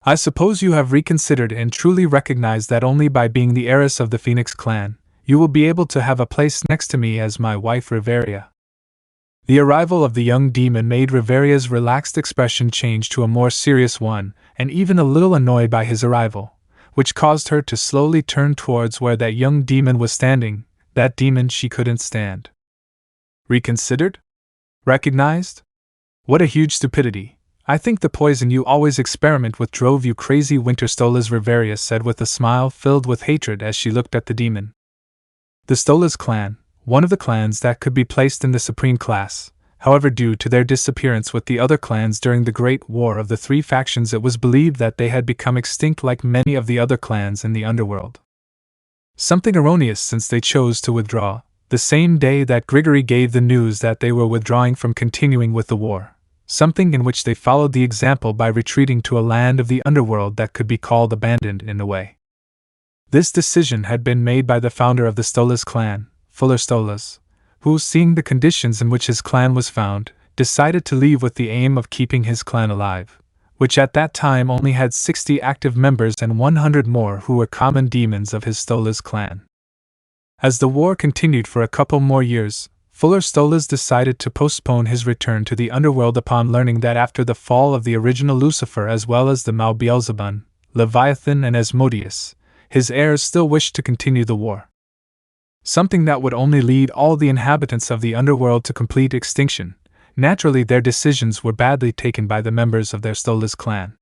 I suppose you have reconsidered and truly recognized that only by being the heiress of the Phoenix clan, you will be able to have a place next to me as my wife Rivaria. The arrival of the young demon made Rivaria's relaxed expression change to a more serious one, and even a little annoyed by his arrival, which caused her to slowly turn towards where that young demon was standing, that demon she couldn't stand. Reconsidered? Recognized? What a huge stupidity. I think the poison you always experiment with drove you crazy, Winterstolas, Rivaria said with a smile filled with hatred as she looked at the demon. The Stolas clan, one of the clans that could be placed in the supreme class, however, due to their disappearance with the other clans during the Great War of the Three Factions, it was believed that they had become extinct like many of the other clans in the underworld. Something erroneous, since they chose to withdraw the same day that Grigory gave the news that they were withdrawing from continuing with the war, something in which they followed the example by retreating to a land of the underworld that could be called abandoned in a way. This decision had been made by the founder of the Stolas clan, Fuller Stolas, who, seeing the conditions in which his clan was found, decided to leave with the aim of keeping his clan alive, which at that time only had 60 active members and 100 more who were common demons of his Stolas clan. As the war continued for a couple more years, Fuller Stolas decided to postpone his return to the underworld upon learning that after the fall of the original Lucifer as well as the Mao Beelzebub, Leviathan and Asmodeus, his heirs still wished to continue the war. Something that would only lead all the inhabitants of the underworld to complete extinction. Naturally, their decisions were badly taken by the members of their Stolas clan.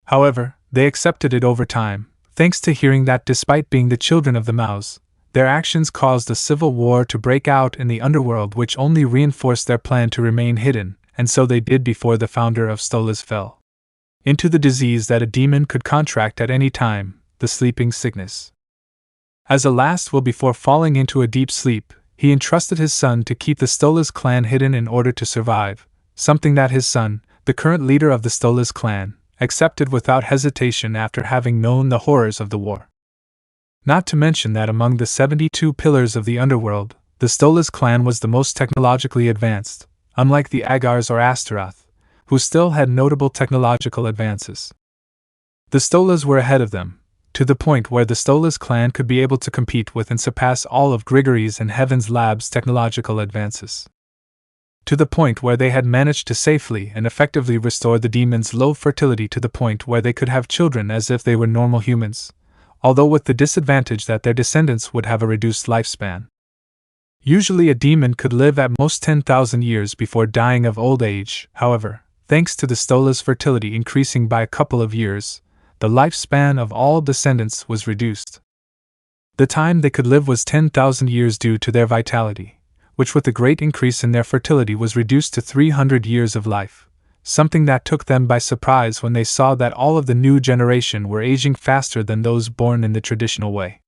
However, they accepted it over time, thanks to hearing that despite being the children of the Maos, Their actions caused a civil war to break out in the underworld, which only reinforced their plan to remain hidden, and so they did before the founder of Stolas fell into the disease that a demon could contract at any time, the sleeping sickness. As a last will before falling into a deep sleep, he entrusted his son to keep the Stolas clan hidden in order to survive, something that his son, the current leader of the Stolas clan, accepted without hesitation after having known the horrors of the war. Not to mention that among the 72 pillars of the underworld, the Stolas clan was the most technologically advanced, unlike the Agars or Astaroth, who still had notable technological advances. The Stolas were ahead of them, to the point where the Stolas clan could be able to compete with and surpass all of Grigory's and Heaven's Lab's technological advances. To the point where they had managed to safely and effectively restore the demon's low fertility to the point where they could have children as if they were normal humans, although with the disadvantage that their descendants would have a reduced lifespan. Usually a demon could live at most 10,000 years before dying of old age. However, thanks to the Stolas' fertility increasing by a couple of years, the lifespan of all descendants was reduced. The time they could live was 10,000 years due to their vitality, which with the great increase in their fertility was reduced to 300 years of life, something that took them by surprise when they saw that all of the new generation were aging faster than those born in the traditional way.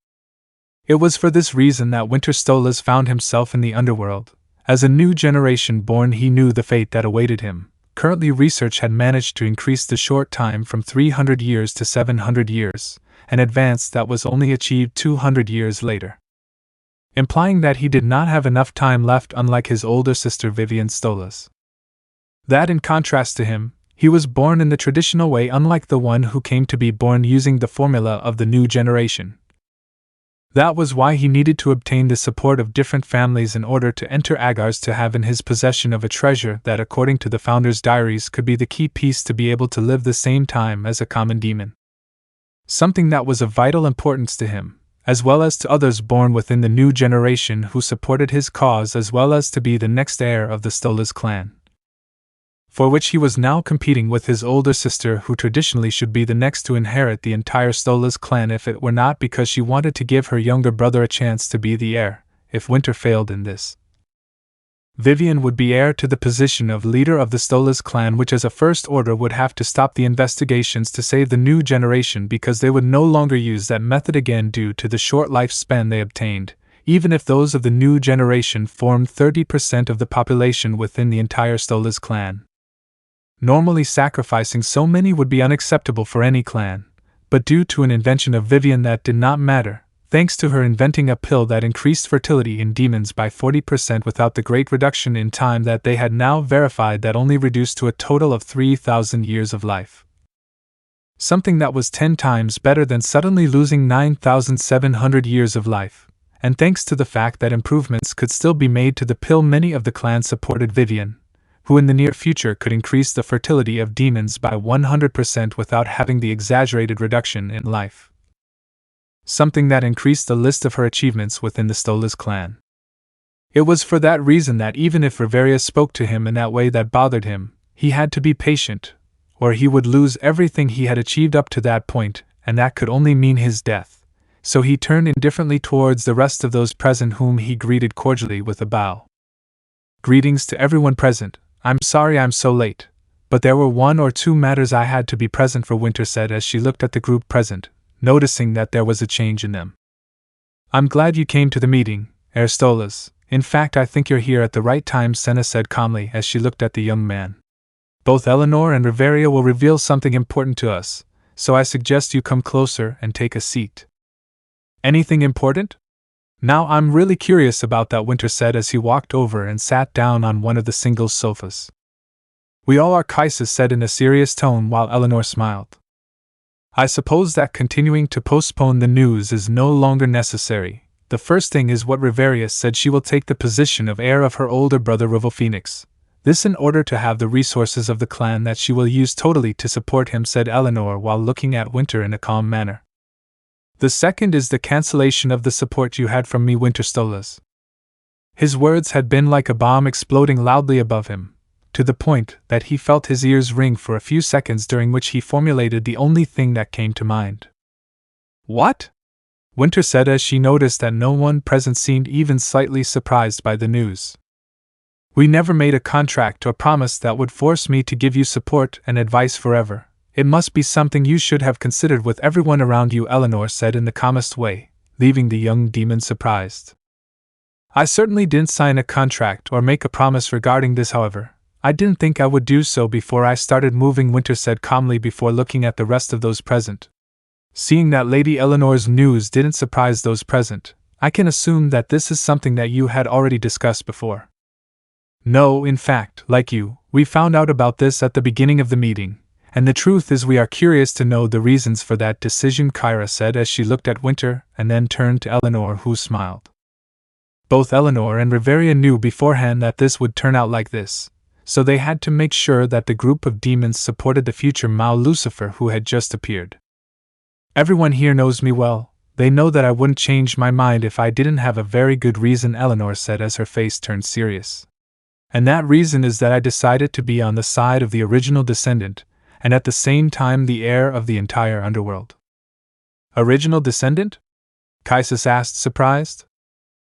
It was for this reason that Winter Stolas found himself in the underworld. As a new generation born, he knew the fate that awaited him. Currently, research had managed to increase the short time from 300 years to 700 years, an advance that was only achieved 200 years later, implying that he did not have enough time left, unlike his older sister Vivian Stolas. That in contrast to him, he was born in the traditional way, unlike the one who came to be born using the formula of the new generation. That was why he needed to obtain the support of different families in order to enter Agars to have in his possession of a treasure that, according to the founder's diaries, could be the key piece to be able to live the same time as a common demon. Something that was of vital importance to him, as well as to others born within the new generation who supported his cause, as well as to be the next heir of the Stolas clan, for which he was now competing with his older sister, who traditionally should be the next to inherit the entire Stolas clan if it were not because she wanted to give her younger brother a chance to be the heir. If Winter failed in this, Vivian would be heir to the position of leader of the Stolas clan, which as a first order would have to stop the investigations to save the new generation, because they would no longer use that method again due to the short lifespan they obtained, even if those of the new generation formed 30% of the population within the entire Stolas clan. Normally, sacrificing so many would be unacceptable for any clan, but due to an invention of Vivian that did not matter, thanks to her inventing a pill that increased fertility in demons by 40% without the great reduction in time that they had now verified, that only reduced to a total of 3,000 years of life. Something that was 10 times better than suddenly losing 9,700 years of life, and thanks to the fact that improvements could still be made to the pill, many of the clans supported Vivian, who in the near future could increase the fertility of demons by 100% without having the exaggerated reduction in life. Something that increased the list of her achievements within the Stolas clan. It was for that reason that even if Rias spoke to him in that way that bothered him, he had to be patient, or he would lose everything he had achieved up to that point, and that could only mean his death. So he turned indifferently towards the rest of those present, whom he greeted cordially with a bow. Greetings to everyone present. I'm sorry I'm so late, but there were 1 or 2 matters I had to be present for, Winter said as she looked at the group present, noticing that there was a change in them. I'm glad you came to the meeting, Heir Stolas. In fact, I think you're here at the right time, Senna said calmly as she looked at the young man. Both Eleanor and Rivaria will reveal something important to us, so I suggest you come closer and take a seat. Anything important? Now I'm really curious about that, Winter said as he walked over and sat down on one of the single sofas. We all are, Kaisa said in a serious tone while Eleanor smiled. I suppose that continuing to postpone the news is no longer necessary. The first thing is what Rivaria said, she will take the position of heir of her older brother Rival Phoenix. This in order to have the resources of the clan that she will use totally to support him, said Eleanor while looking at Winter in a calm manner. The second is the cancellation of the support you had from me, Winter Stolas. His words had been like a bomb exploding loudly above him, to the point that he felt his ears ring for a few seconds, during which he formulated the only thing that came to mind. What? Winter said as she noticed that no one present seemed even slightly surprised by the news. We never made a contract or promise that would force me to give you support and advice forever. It must be something you should have considered with everyone around you, Eleanor said in the calmest way, leaving the young demon surprised. I certainly didn't sign a contract or make a promise regarding this, however. I didn't think I would do so before I started moving, Winter said calmly before looking at the rest of those present. Seeing that Lady Eleanor's news didn't surprise those present, I can assume that this is something that you had already discussed before. No, in fact, like you, we found out about this at the beginning of the meeting, and the truth is we are curious to know the reasons for that decision, Kyra said as she looked at Winter and then turned to Eleanor, who smiled. Both Eleanor and Rivaria knew beforehand that this would turn out like this, so they had to make sure that the group of demons supported the future Maid Lucifer who had just appeared. Everyone here knows me well. They know that I wouldn't change my mind if I didn't have a very good reason, Eleanor said as her face turned serious. And that reason is that I decided to be on the side of the original descendant, and at the same time the heir of the entire underworld. Original descendant? Kaisis asked, surprised.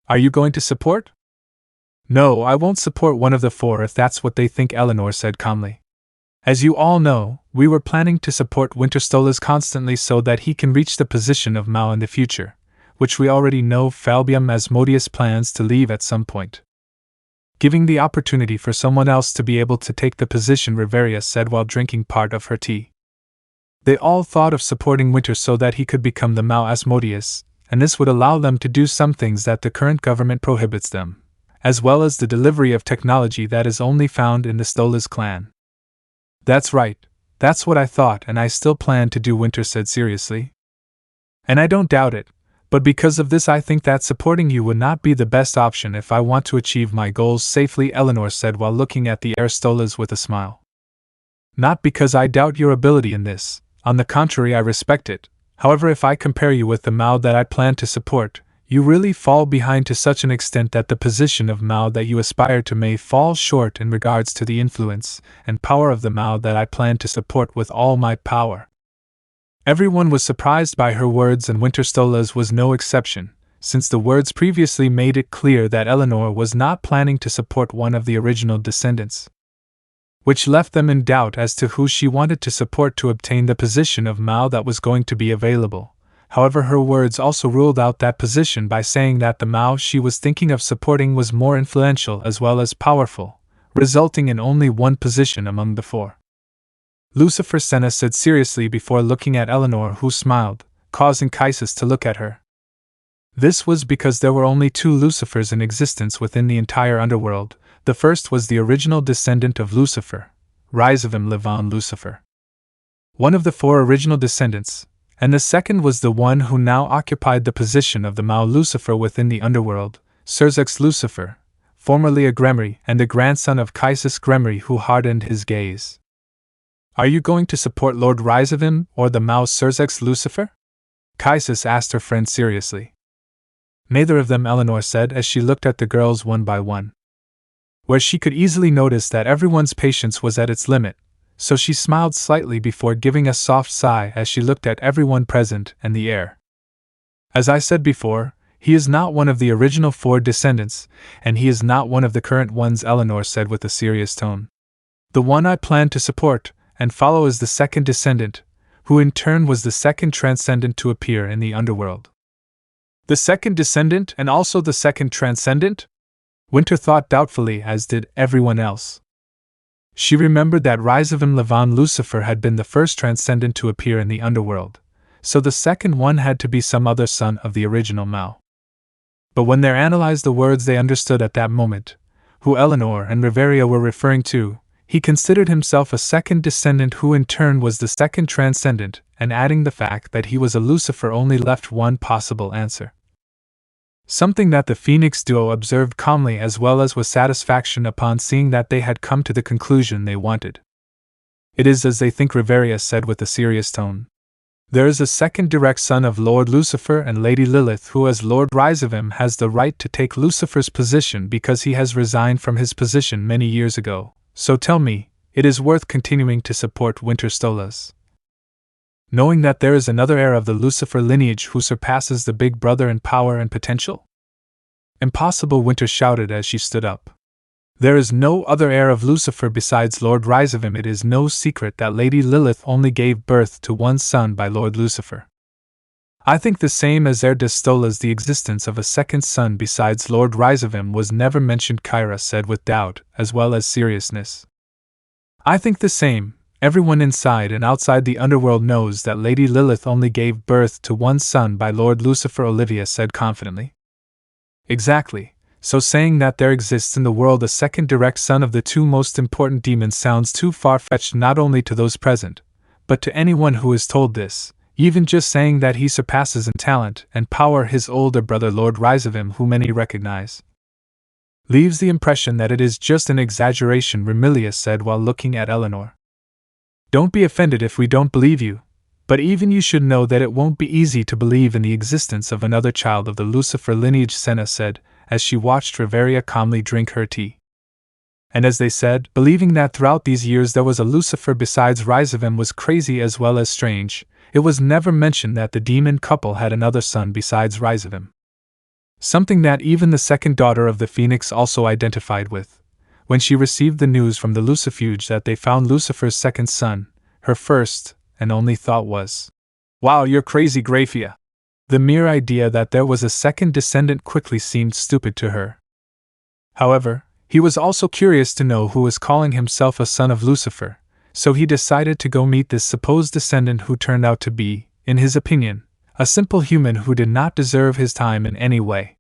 Are you going to support? No, I won't support one of the four if that's what they think, Eleanor said calmly. As you all know, we were planning to support Winterstolas constantly so that he can reach the position of Mao in the future, which we already know Falbium Asmodeus plans to leave at some point. Giving the opportunity for someone else to be able to take the position, Rivaria said while drinking part of her tea. They all thought of supporting Winter so that he could become the Mao Asmodeus, and this would allow them to do some things that the current government prohibits them, as well as the delivery of technology that is only found in the Stolas clan. That's right, that's what I thought and I still plan to do, Winter said seriously. And I don't doubt it, but because of this I think that supporting you would not be the best option if I want to achieve my goals safely, Eleanor said while looking at the heir Stolas with a smile. Not because I doubt your ability in this, on the contrary I respect it. However, if I compare you with the Mao that I plan to support, you really fall behind to such an extent that the position of Mao that you aspire to may fall short in regards to the influence and power of the Mao that I plan to support with all my power. Everyone was surprised by her words, and Winterstolas was no exception, since the words previously made it clear that Eleanor was not planning to support one of the original descendants, which left them in doubt as to who she wanted to support to obtain the position of Mao that was going to be available. However, her words also ruled out that position by saying that the Mao she was thinking of supporting was more influential as well as powerful, resulting in only one position among the four. Lucifer Senna said seriously before looking at Eleanor, who smiled, causing Kaisis to look at her. This was because there were only two Lucifers in existence within the entire underworld. The first was the original descendant of Lucifer, Riasavim Levon Lucifer, one of the four original descendants, and the second was the one who now occupied the position of the Mao Lucifer within the underworld, Serzex Lucifer, formerly a Gremry and the grandson of Kaisis Gremry, who hardened his gaze. Are you going to support Lord Riasavim or the Mao Serzex Lucifer? Kaisis asked her friend seriously. Neither of them, Eleanor said as she looked at the girls one by one, where she could easily notice that everyone's patience was at its limit. So she smiled slightly before giving a soft sigh as she looked at everyone present and the heir. As I said before, he is not one of the original four descendants, and he is not one of the current ones, Eleanor said with a serious tone. The one I plan to support and follow is the second descendant, who in turn was the second transcendent to appear in the underworld. The second descendant and also the second transcendent? Winter thought doubtfully, as did everyone else. She remembered that Riasavim Levon Lucifer had been the first transcendent to appear in the underworld, so the second one had to be some other son of the original Mao. But when they analyzed the words, they understood at that moment who Eleanor and Rivaria were referring to. He considered himself a second descendant who in turn was the second transcendent, and adding the fact that he was a Lucifer only left one possible answer. Something that the Phoenix duo observed calmly as well as with satisfaction upon seeing that they had come to the conclusion they wanted. It is as they think, Rivaria said with a serious tone. There is a second direct son of Lord Lucifer and Lady Lilith who, as Lord Riasavim, has the right to take Lucifer's position because he has resigned from his position many years ago. So tell me, it is worth continuing to support Winterstolas? knowing that there is another heir of the Lucifer lineage who surpasses the big brother in power and potential? Impossible, Winter shouted as she stood up. There is no other heir of Lucifer besides Lord Risavim. It is no secret that Lady Lilith only gave birth to one son by Lord Lucifer. I think the same as Heir Destola's the existence of a second son besides Lord Risavim was never mentioned, Kyra said with doubt, as well as seriousness. I think the same. Everyone inside and outside the underworld knows that Lady Lilith only gave birth to one son by Lord Lucifer, Olivia said confidently. Exactly. So saying that there exists in the world a second direct son of the two most important demons sounds too far-fetched not only to those present, but to anyone who is told this. Even just saying that he surpasses in talent and power his older brother Lord Risavim, who many recognize, leaves the impression that it is just an exaggeration, Remilia said while looking at Eleanor. Don't be offended if we don't believe you, but even you should know that it won't be easy to believe in the existence of another child of the Lucifer lineage, Senna said, as she watched Riveria calmly drink her tea. And as they said, believing that throughout these years there was a Lucifer besides Risavim was crazy as well as strange. It was never mentioned that the demon couple had another son besides Risavim. Something that even the second daughter of the Phoenix also identified with. When she received the news from the Lucifuge that they found Lucifer's second son, her first and only thought was, "Wow, you're crazy, Graphia." The mere idea that there was a second descendant quickly seemed stupid to her. However, he was also curious to know who was calling himself a son of Lucifer, so he decided to go meet this supposed descendant who turned out to be, in his opinion, a simple human who did not deserve his time in any way.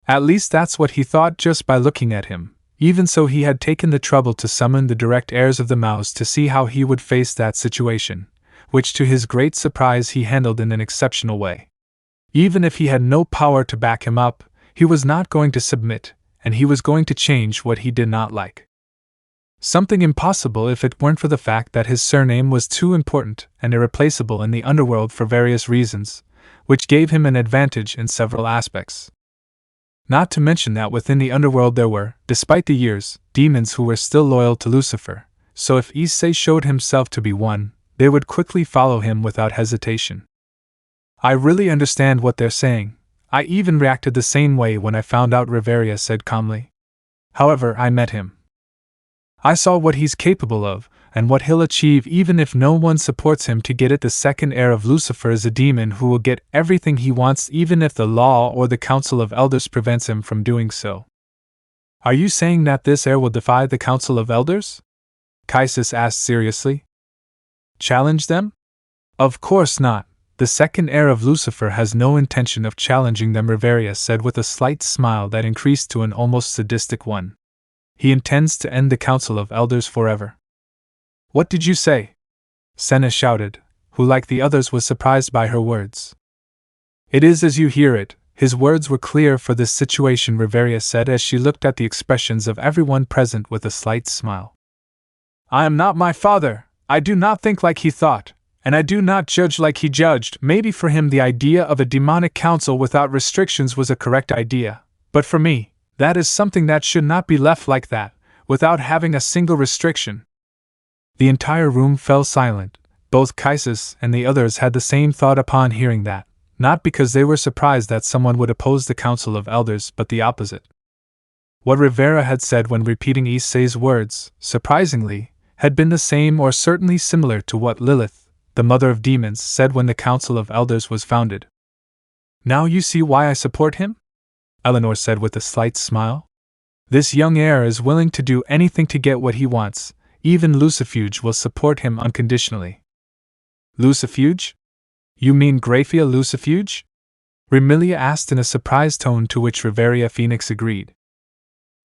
At least that's what he thought just by looking at him. Even so, he had taken the trouble to summon the direct heirs of the Mouse to see how he would face that situation, which to his great surprise he handled in an exceptional way. Even if he had no power to back him up, he was not going to submit, and he was going to change what he did not like. Something impossible if it weren't for the fact that his surname was too important and irreplaceable in the underworld for various reasons, which gave him an advantage in several aspects. Not to mention that within the underworld there were, despite the years, demons who were still loyal to Lucifer, so if Issei showed himself to be one, they would quickly follow him without hesitation. I really understand what they're saying. I even reacted the same way when I found out, Riveria said calmly. However, I met him. I saw what he's capable of, and what he'll achieve even if no one supports him to get it. The second heir of Lucifer is a demon who will get everything he wants even if the law or the Council of Elders prevents him from doing so. Are you saying that this heir will defy the Council of Elders? Kaisis asked seriously. Challenge them? Of course not. The second heir of Lucifer has no intention of challenging them, Riveria said with a slight smile that increased to an almost sadistic one. He intends to end the Council of Elders forever. What did you say? Senna shouted, who like the others was surprised by her words. It is as you hear it. His words were clear for this situation, Riveria said as she looked at the expressions of everyone present with a slight smile. I am not my father. I do not think like he thought, and I do not judge like he judged. Maybe for him the idea of a demonic council without restrictions was a correct idea, but for me, that is something that should not be left like that, without having a single restriction. The entire room fell silent. Both Kaisis and the others had the same thought upon hearing that, not because they were surprised that someone would oppose the Council of Elders, but the opposite. What Rivera had said when repeating Issei's words, surprisingly, had been the same or certainly similar to what Lilith, the mother of demons, said when the Council of Elders was founded. Now you see why I support him? Eleanor said with a slight smile. This young heir is willing to do anything to get what he wants. Even Lucifuge will support him unconditionally. Lucifuge? You mean Graphia Lucifuge? Remilia asked in a surprised tone, to which Riveria Phoenix agreed.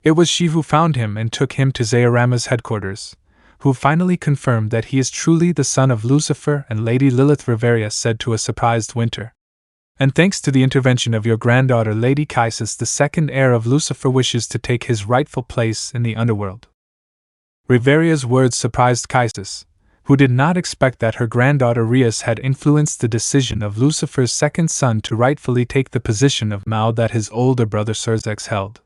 It was she who found him and took him to Zayorama's headquarters, who finally confirmed that he is truly the son of Lucifer and Lady Lilith, Riveria said to a surprised Winter. And thanks to the intervention of your granddaughter Lady Kaisis, the second heir of Lucifer wishes to take his rightful place in the underworld. Riveria's words surprised Kaisis, who did not expect that her granddaughter Rias had influenced the decision of Lucifer's second son to rightfully take the position of maid that his older brother Serzex held.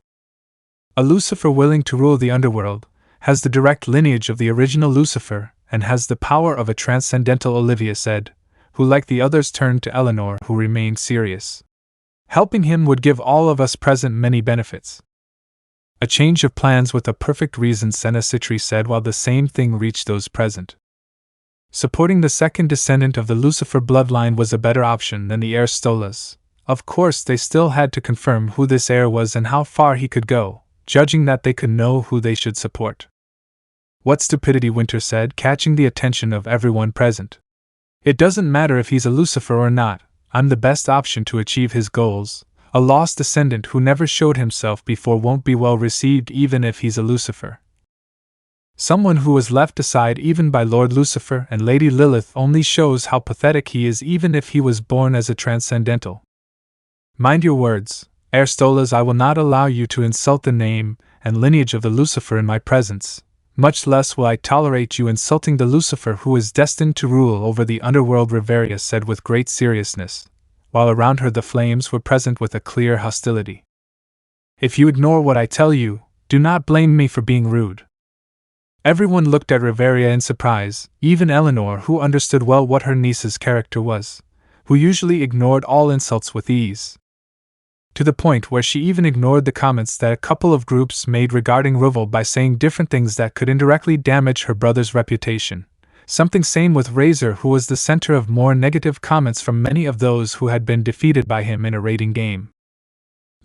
A Lucifer willing to rule the underworld, has the direct lineage of the original Lucifer, and has the power of a transcendental, Olivia said, who like the others turned to Eleanor, who remained serious. Helping him would give all of us present many benefits. A change of plans with a perfect reason, Senna Citri said, while the same thing reached those present. Supporting the second descendant of the Lucifer bloodline was a better option than the heir Stolas. Of course, they still had to confirm who this heir was and how far he could go, judging that they could know who they should support. What stupidity, Winter said, catching the attention of everyone present. It doesn't matter if he's a Lucifer or not, I'm the best option to achieve his goals. A lost descendant who never showed himself before won't be well received even if he's a Lucifer. Someone who was left aside even by Lord Lucifer and Lady Lilith only shows how pathetic he is even if he was born as a transcendental. Mind your words, Heir Stolas, I will not allow you to insult the name and lineage of the Lucifer in my presence. Much less will I tolerate you insulting the Lucifer who is destined to rule over the underworld, Rivaria said with great seriousness, while around her the flames were present with a clear hostility. If you ignore what I tell you, do not blame me for being rude. Everyone looked at Rivaria in surprise, even Eleanor, who understood well what her niece's character was, who usually ignored all insults with ease. To the point where she even ignored the comments that a couple of groups made regarding Rival by saying different things that could indirectly damage her brother's reputation. Something same with Razor, who was the center of more negative comments from many of those who had been defeated by him in a raiding game.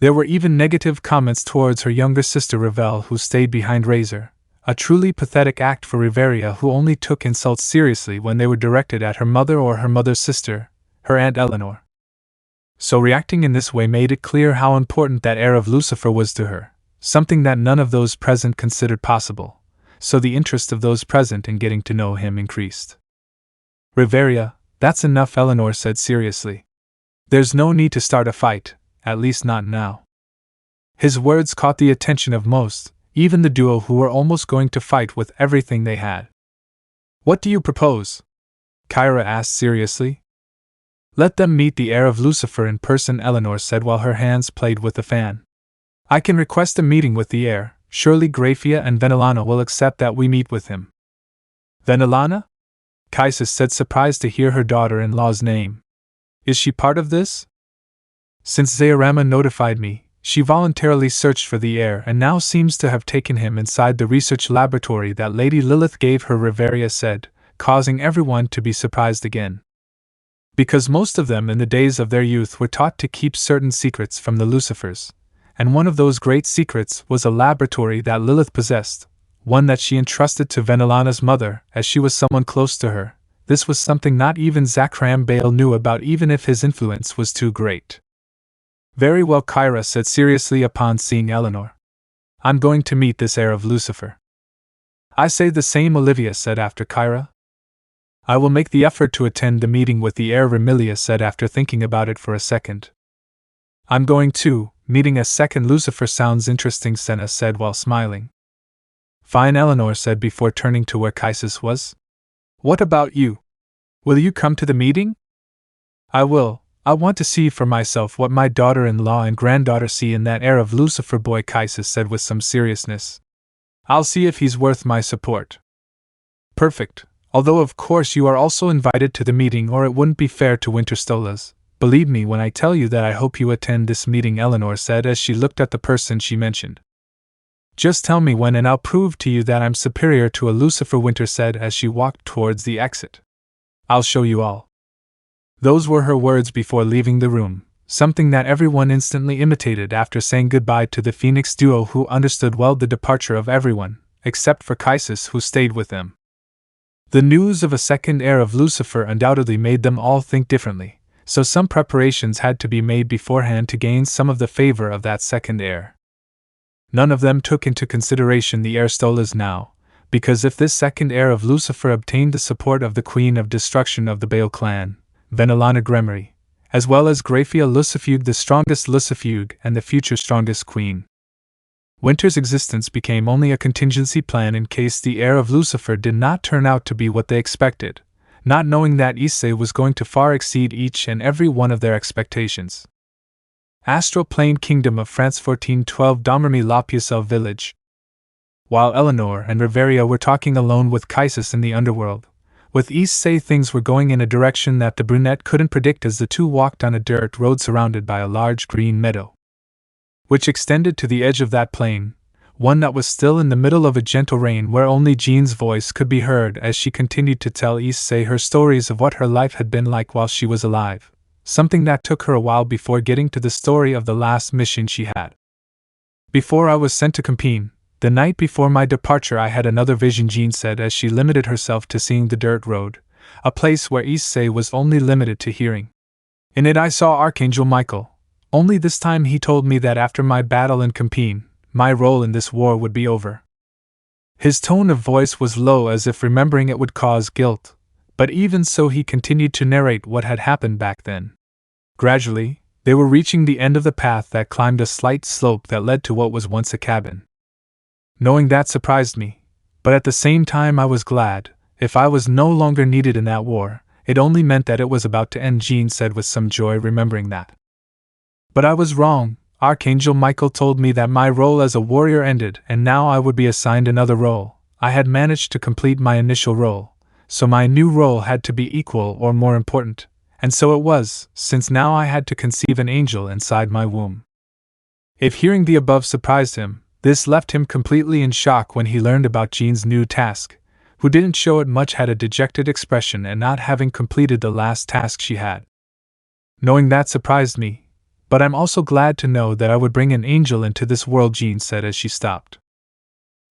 There were even negative comments towards her younger sister Ravel, who stayed behind Razor, a truly pathetic act for Rivaria, who only took insults seriously when they were directed at her mother or her mother's sister, her Aunt Eleanor. So reacting in this way made it clear how important that heir of Lucifer was to her, something that none of those present considered possible, so the interest of those present in getting to know him increased. Rivaria, that's enough, Eleanor said seriously. There's no need to start a fight, at least not now. His words caught the attention of most, even the duo who were almost going to fight with everything they had. What do you propose? Kyra asked seriously. Let them meet the heir of Lucifer in person, Eleanor said while her hands played with the fan. I can request a meeting with the heir. Surely Graia and Venelana will accept that we meet with him. Venelana? Kaisis said, surprised to hear her daughter-in-law's name. Is she part of this? Since Zairama notified me, she voluntarily searched for the heir and now seems to have taken him inside the research laboratory that Lady Lilith gave her, Rivaria said, causing everyone to be surprised again. Because most of them in the days of their youth were taught to keep certain secrets from the Lucifers, and one of those great secrets was a laboratory that Lilith possessed, one that she entrusted to Venelana's mother as she was someone close to her. This was something not even Zakram Bale knew about, even if his influence was too great. Very well, Kyra said seriously upon seeing Eleanor. I'm going to meet this heir of Lucifer. I say the same, Olivia said after Kyra. I will make the effort to attend the meeting with the heir, Remilia said after thinking about it for a second. I'm going too. Meeting a second Lucifer sounds interesting, Senna said while smiling. Fine, Eleanor said before turning to where Kaisis was. What about you? Will you come to the meeting? I will. I want to see for myself what my daughter-in-law and granddaughter see in that heir of Lucifer boy, Kaisis said with some seriousness. I'll see if he's worth my support. Perfect. Although of course you are also invited to the meeting, or it wouldn't be fair to Winter Stolas. Believe me when I tell you that I hope you attend this meeting, Eleanor said as she looked at the person she mentioned. Just tell me when and I'll prove to you that I'm superior to a Lucifer, Winter said as she walked towards the exit. I'll show you all. Those were her words before leaving the room, something that everyone instantly imitated after saying goodbye to the Phoenix duo, who understood well the departure of everyone, except for Kaisis, who stayed with them. The news of a second heir of Lucifer undoubtedly made them all think differently, so some preparations had to be made beforehand to gain some of the favor of that second heir. None of them took into consideration the heir Stolas now, because if this second heir of Lucifer obtained the support of the Queen of Destruction of the Bale clan, Venelana Gremory, as well as Graia Lucifuge, the strongest Lucifuge and the future strongest queen, Winter's existence became only a contingency plan in case the heir of Lucifer did not turn out to be what they expected, not knowing that Issei was going to far exceed each and every one of their expectations. Astral Plane Kingdom of France 1412 Domremy La Pucelle Village. While Eleanor and Rivaria were talking alone with Kaisis in the underworld, With Issei, things were going in a direction that the brunette couldn't predict as the two walked on a dirt road surrounded by a large green meadow, which extended to the edge of that plain, one that was still in the middle of a gentle rain where only Jean's voice could be heard as she continued to tell Issei her stories of what her life had been like while she was alive, something that took her a while before getting to the story of the last mission she had. Before I was sent to Confronting, the night before my departure, I had another vision, Jean said as she limited herself to seeing the dirt road, a place where Issei was only limited to hearing. In it I saw Archangel Michael, only this time he told me that after my battle in Confronting, my role in this war would be over. His tone of voice was low as if remembering it would cause guilt, but even so he continued to narrate what had happened back then. Gradually, they were reaching the end of the path that climbed a slight slope that led to what was once a cabin. Knowing that surprised me, but at the same time I was glad. If I was no longer needed in that war, it only meant that it was about to end, Jean said with some joy remembering that. But I was wrong. Archangel Michael told me that my role as a warrior ended and now I would be assigned another role. I had managed to complete my initial role, so my new role had to be equal or more important, and so it was, since now I had to conceive an angel inside my womb. If hearing the above surprised him, this left him completely in shock when he learned about Jean's new task, who didn't show it much, had a dejected expression at not having completed the last task she had. Knowing that surprised me, but I'm also glad to know that I would bring an angel into this world, Jean said as she stopped,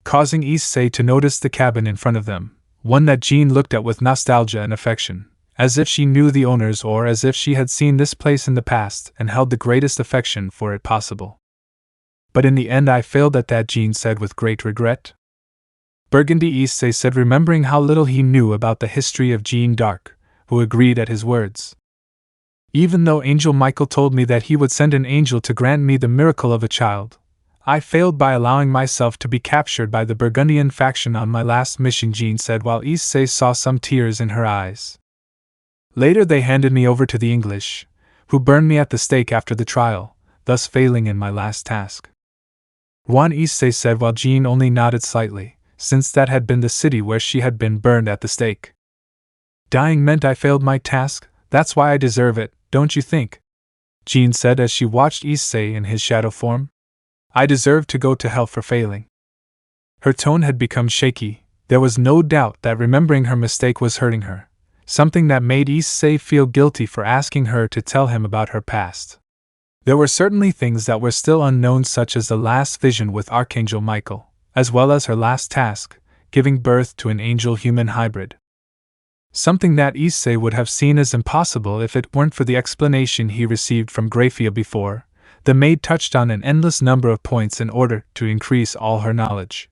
causing Issei to notice the cabin in front of them, one that Jean looked at with nostalgia and affection, as if she knew the owners or as if she had seen this place in the past and held the greatest affection for it possible. But in the end I failed at that, Jean said with great regret. Burgundy, Issei said, remembering how little he knew about the history of Jean d'Arc, who agreed at his words. Even though Angel Michael told me that he would send an angel to grant me the miracle of a child, I failed by allowing myself to be captured by the Burgundian faction on my last mission, Jean said while Issei saw some tears in her eyes. Later they handed me over to the English, who burned me at the stake after the trial, thus failing in my last task. Juan, Issei said while Jean only nodded slightly, since that had been the city where she had been burned at the stake. Dying meant I failed my task, that's why I deserve it, don't you think? Jean said as she watched Issei in his shadow form. I deserve to go to hell for failing. Her tone had become shaky. There was no doubt that remembering her mistake was hurting her, something that made Issei feel guilty for asking her to tell him about her past. There were certainly things that were still unknown, such as the last vision with Archangel Michael, as well as her last task, giving birth to an angel-human hybrid. Something that Issei would have seen as impossible if it weren't for the explanation he received from Graia before. The maid touched on an endless number of points in order to increase all her knowledge.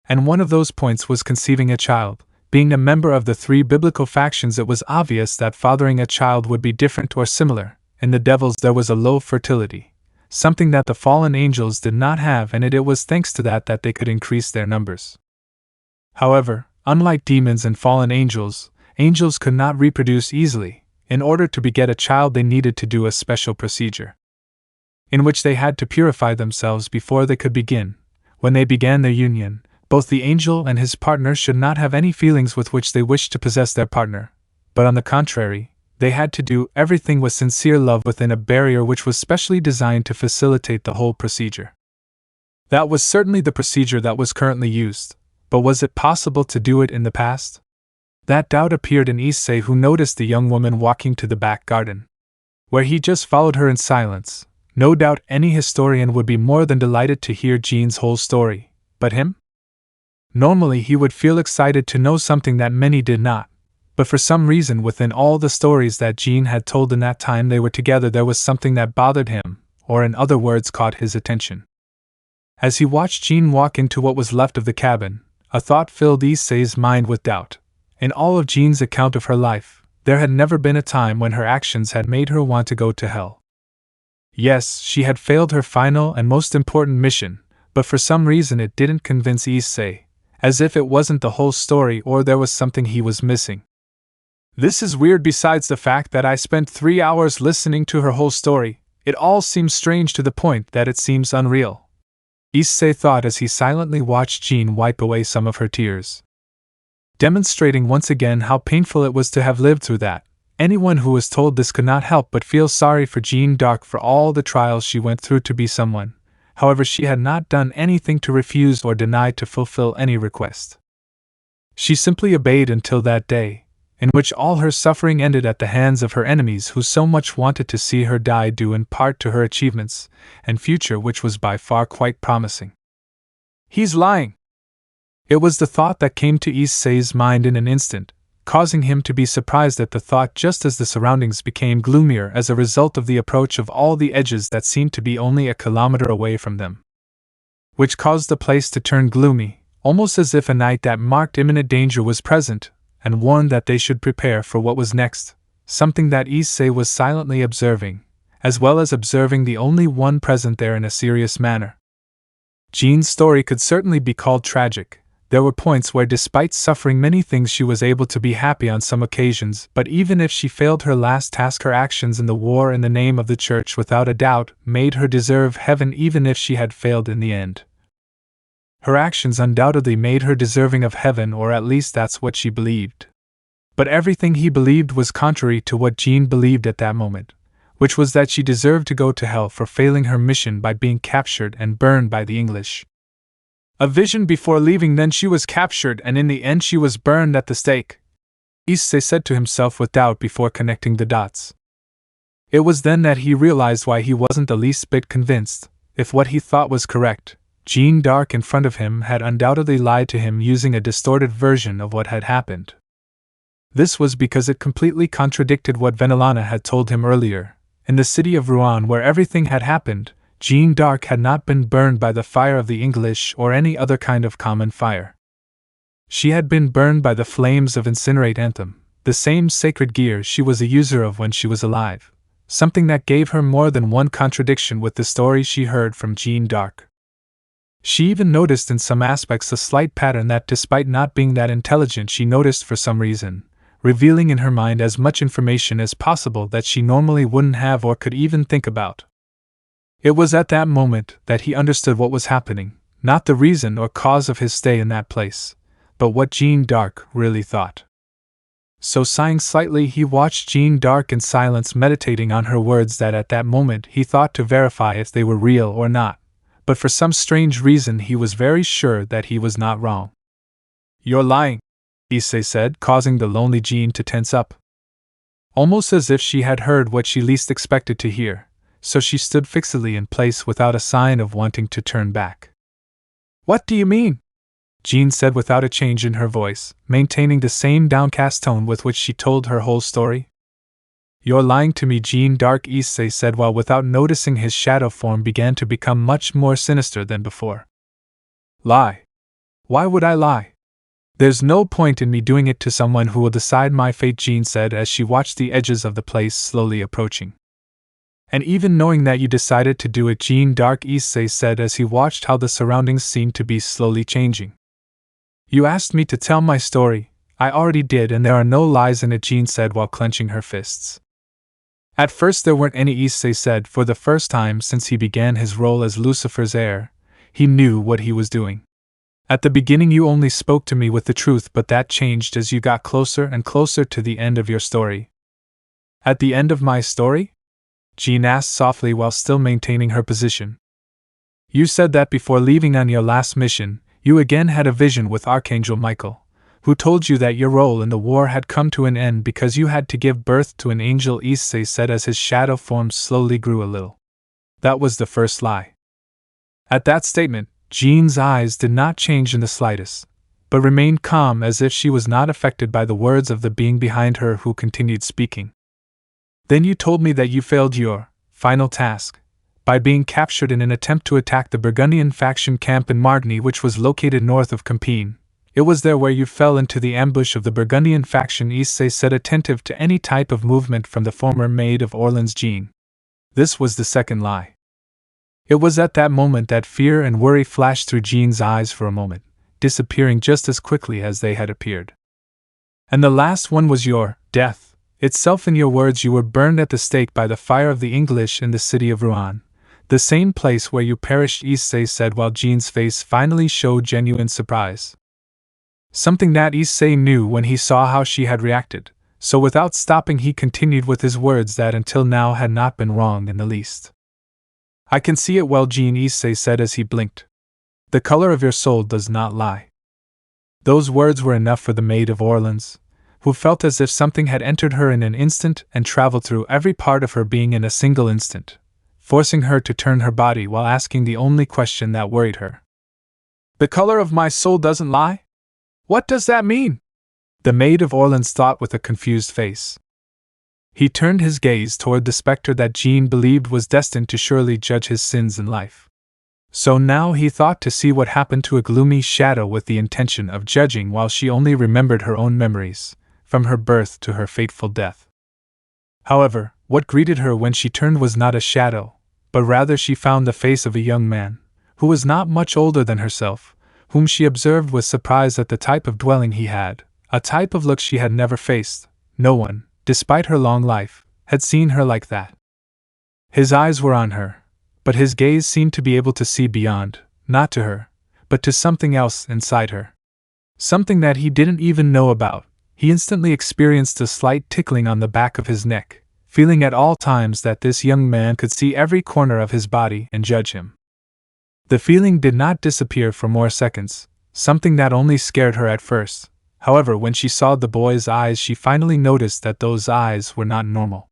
And one of those points was conceiving a child. Being a member of the 3 biblical factions, it was obvious that fathering a child would be different or similar. In the devils there was a low fertility, something that the fallen angels did not have, and it was thanks to that they could increase their numbers. However, unlike demons and fallen angels, angels could not reproduce easily. In order to beget a child they needed to do a special procedure, in which they had to purify themselves before they could begin. When they began their union, both the angel and his partner should not have any feelings with which they wished to possess their partner, but on the contrary, they had to do everything with sincere love within a barrier which was specially designed to facilitate the whole procedure. That was certainly the procedure that was currently used, but was it possible to do it in the past? That doubt appeared in Issei, who noticed the young woman walking to the back garden, where he just followed her in silence. No doubt any historian would be more than delighted to hear Jean's whole story, but him? Normally he would feel excited to know something that many did not. But for some reason within all the stories that Jean had told in that time they were together, there was something that bothered him, or in other words caught his attention. As he watched Jean walk into what was left of the cabin, a thought filled Issei's mind with doubt. In all of Jean's account of her life, there had never been a time when her actions had made her want to go to hell. Yes, she had failed her final and most important mission, but for some reason it didn't convince Issei, as if it wasn't the whole story or there was something he was missing. This is weird. Besides the fact that I spent 3 hours listening to her whole story, it all seems strange to the point that it seems unreal, Issei thought as he silently watched Jean wipe away some of her tears. demonstrating once again how painful it was to have lived through that. Anyone who was told this could not help but feel sorry for Jeanne d'Arc for all the trials she went through to be someone. However, she had not done anything to refuse or deny to fulfill any request. She simply obeyed until that day, in which all her suffering ended at the hands of her enemies who so much wanted to see her die, due in part to her achievements and future, which was by far quite promising. He's lying! It was the thought that came to Issei's mind in an instant, causing him to be surprised at the thought just as the surroundings became gloomier as a result of the approach of all the edges that seemed to be only a kilometer away from them, which caused the place to turn gloomy, almost as if a night that marked imminent danger was present, and warned that they should prepare for what was next, something that Issei was silently observing, as well as observing the only one present there in a serious manner. Jean's story could certainly be called tragic. There were points where, despite suffering many things, she was able to be happy on some occasions, but even if she failed her last task, her actions in the war in the name of the Church without a doubt made her deserve heaven, even if she had failed in the end. Her actions undoubtedly made her deserving of heaven, or at least that's what she believed. But everything he believed was contrary to what Jeanne believed at that moment, which was that she deserved to go to hell for failing her mission by being captured and burned by the English. A vision before leaving, then she was captured, and in the end she was burned at the stake, Issei said to himself with doubt before connecting the dots. It was then that he realized why he wasn't the least bit convinced. If what he thought was correct, Jeanne d'Arc in front of him had undoubtedly lied to him using a distorted version of what had happened. This was because it completely contradicted what Venelana had told him earlier. In the city of Rouen, where everything had happened, Jeanne d'Arc had not been burned by the fire of the English or any other kind of common fire. She had been burned by the flames of Incinerate Anthem, the same sacred gear she was a user of when she was alive, something that gave her more than one contradiction with the story she heard from Jeanne d'Arc. She even noticed in some aspects a slight pattern that, despite not being that intelligent, she noticed for some reason, revealing in her mind as much information as possible that she normally wouldn't have or could even think about. It was at that moment that he understood what was happening, not the reason or cause of his stay in that place, but what Jeanne d'Arc really thought. So, sighing slightly, he watched Jeanne d'Arc in silence, meditating on her words that at that moment he thought to verify if they were real or not. But for some strange reason he was very sure that he was not wrong. "You're lying," Issei said, causing the lonely Jeanne to tense up. Almost as if she had heard what she least expected to hear, so she stood fixedly in place without a sign of wanting to turn back. "What do you mean?" Jeanne said without a change in her voice, maintaining the same downcast tone with which she told her whole story. "You're lying to me, Jeanne d'Arc," Issei said, while without noticing his shadow form began to become much more sinister than before. "Lie? Why would I lie? There's no point in me doing it to someone who will decide my fate," Jeanne said as she watched the edges of the place slowly approaching. "And even knowing that you decided to do it, Jeanne d'Arc," Issei said as he watched how the surroundings seemed to be slowly changing. "You asked me to tell my story. I already did, and there are no lies in it," Jeanne said while clenching her fists. "At first there weren't any," Issei said. For the first time since he began his role as Lucifer's heir, he knew what he was doing. "At the beginning you only spoke to me with the truth, but that changed as you got closer and closer to the end of your story." "At the end of my story?" Jeanne asked softly while still maintaining her position. "You said that before leaving on your last mission, you again had a vision with Archangel Michael, who told you that your role in the war had come to an end because you had to give birth to an angel," Issei said as his shadow form slowly grew a little. "That was the first lie." At that statement, Jeanne's eyes did not change in the slightest, but remained calm as if she was not affected by the words of the being behind her who continued speaking. "Then you told me that you failed your final task by being captured in an attempt to attack the Burgundian faction camp in Margny, which was located north of Compiègne. It was there where you fell into the ambush of the Burgundian faction," Issei said, attentive to any type of movement from the former maid of Orleans, Jeanne. This was the second lie. It was at that moment that fear and worry flashed through Jeanne's eyes for a moment, disappearing just as quickly as they had appeared. "And the last one was your death itself. In your words, you were burned at the stake by the fire of the English in the city of Rouen, the same place where you perished," Issei said while Jeanne's face finally showed genuine surprise. Something that Issei knew when he saw how she had reacted, so without stopping he continued with his words that until now had not been wrong in the least. I can see it well, Jean, Issei said as he blinked. The color of your soul does not lie. Those words were enough for the Maid of Orleans, who felt as if something had entered her in an instant and traveled through every part of her being in a single instant, forcing her to turn her body while asking the only question that worried her. The color of my soul doesn't lie? What does that mean? The Maid of Orleans thought with a confused face. He turned his gaze toward the specter that Jean believed was destined to surely judge his sins in life. So now he thought to see what happened to a gloomy shadow with the intention of judging while she only remembered her own memories, from her birth to her fateful death. However, what greeted her when she turned was not a shadow, but rather she found the face of a young man, who was not much older than herself, whom she observed with surprise at the type of dwelling he had, a type of look she had never faced. No one, despite her long life, had seen her like that. His eyes were on her, but his gaze seemed to be able to see beyond, not to her, but to something else inside her. Something that he didn't even know about. He instantly experienced a slight tickling on the back of his neck, feeling at all times that this young man could see every corner of his body and judge him. The feeling did not disappear for more seconds, something that only scared her at first. However, when she saw the boy's eyes, she finally noticed that those eyes were not normal.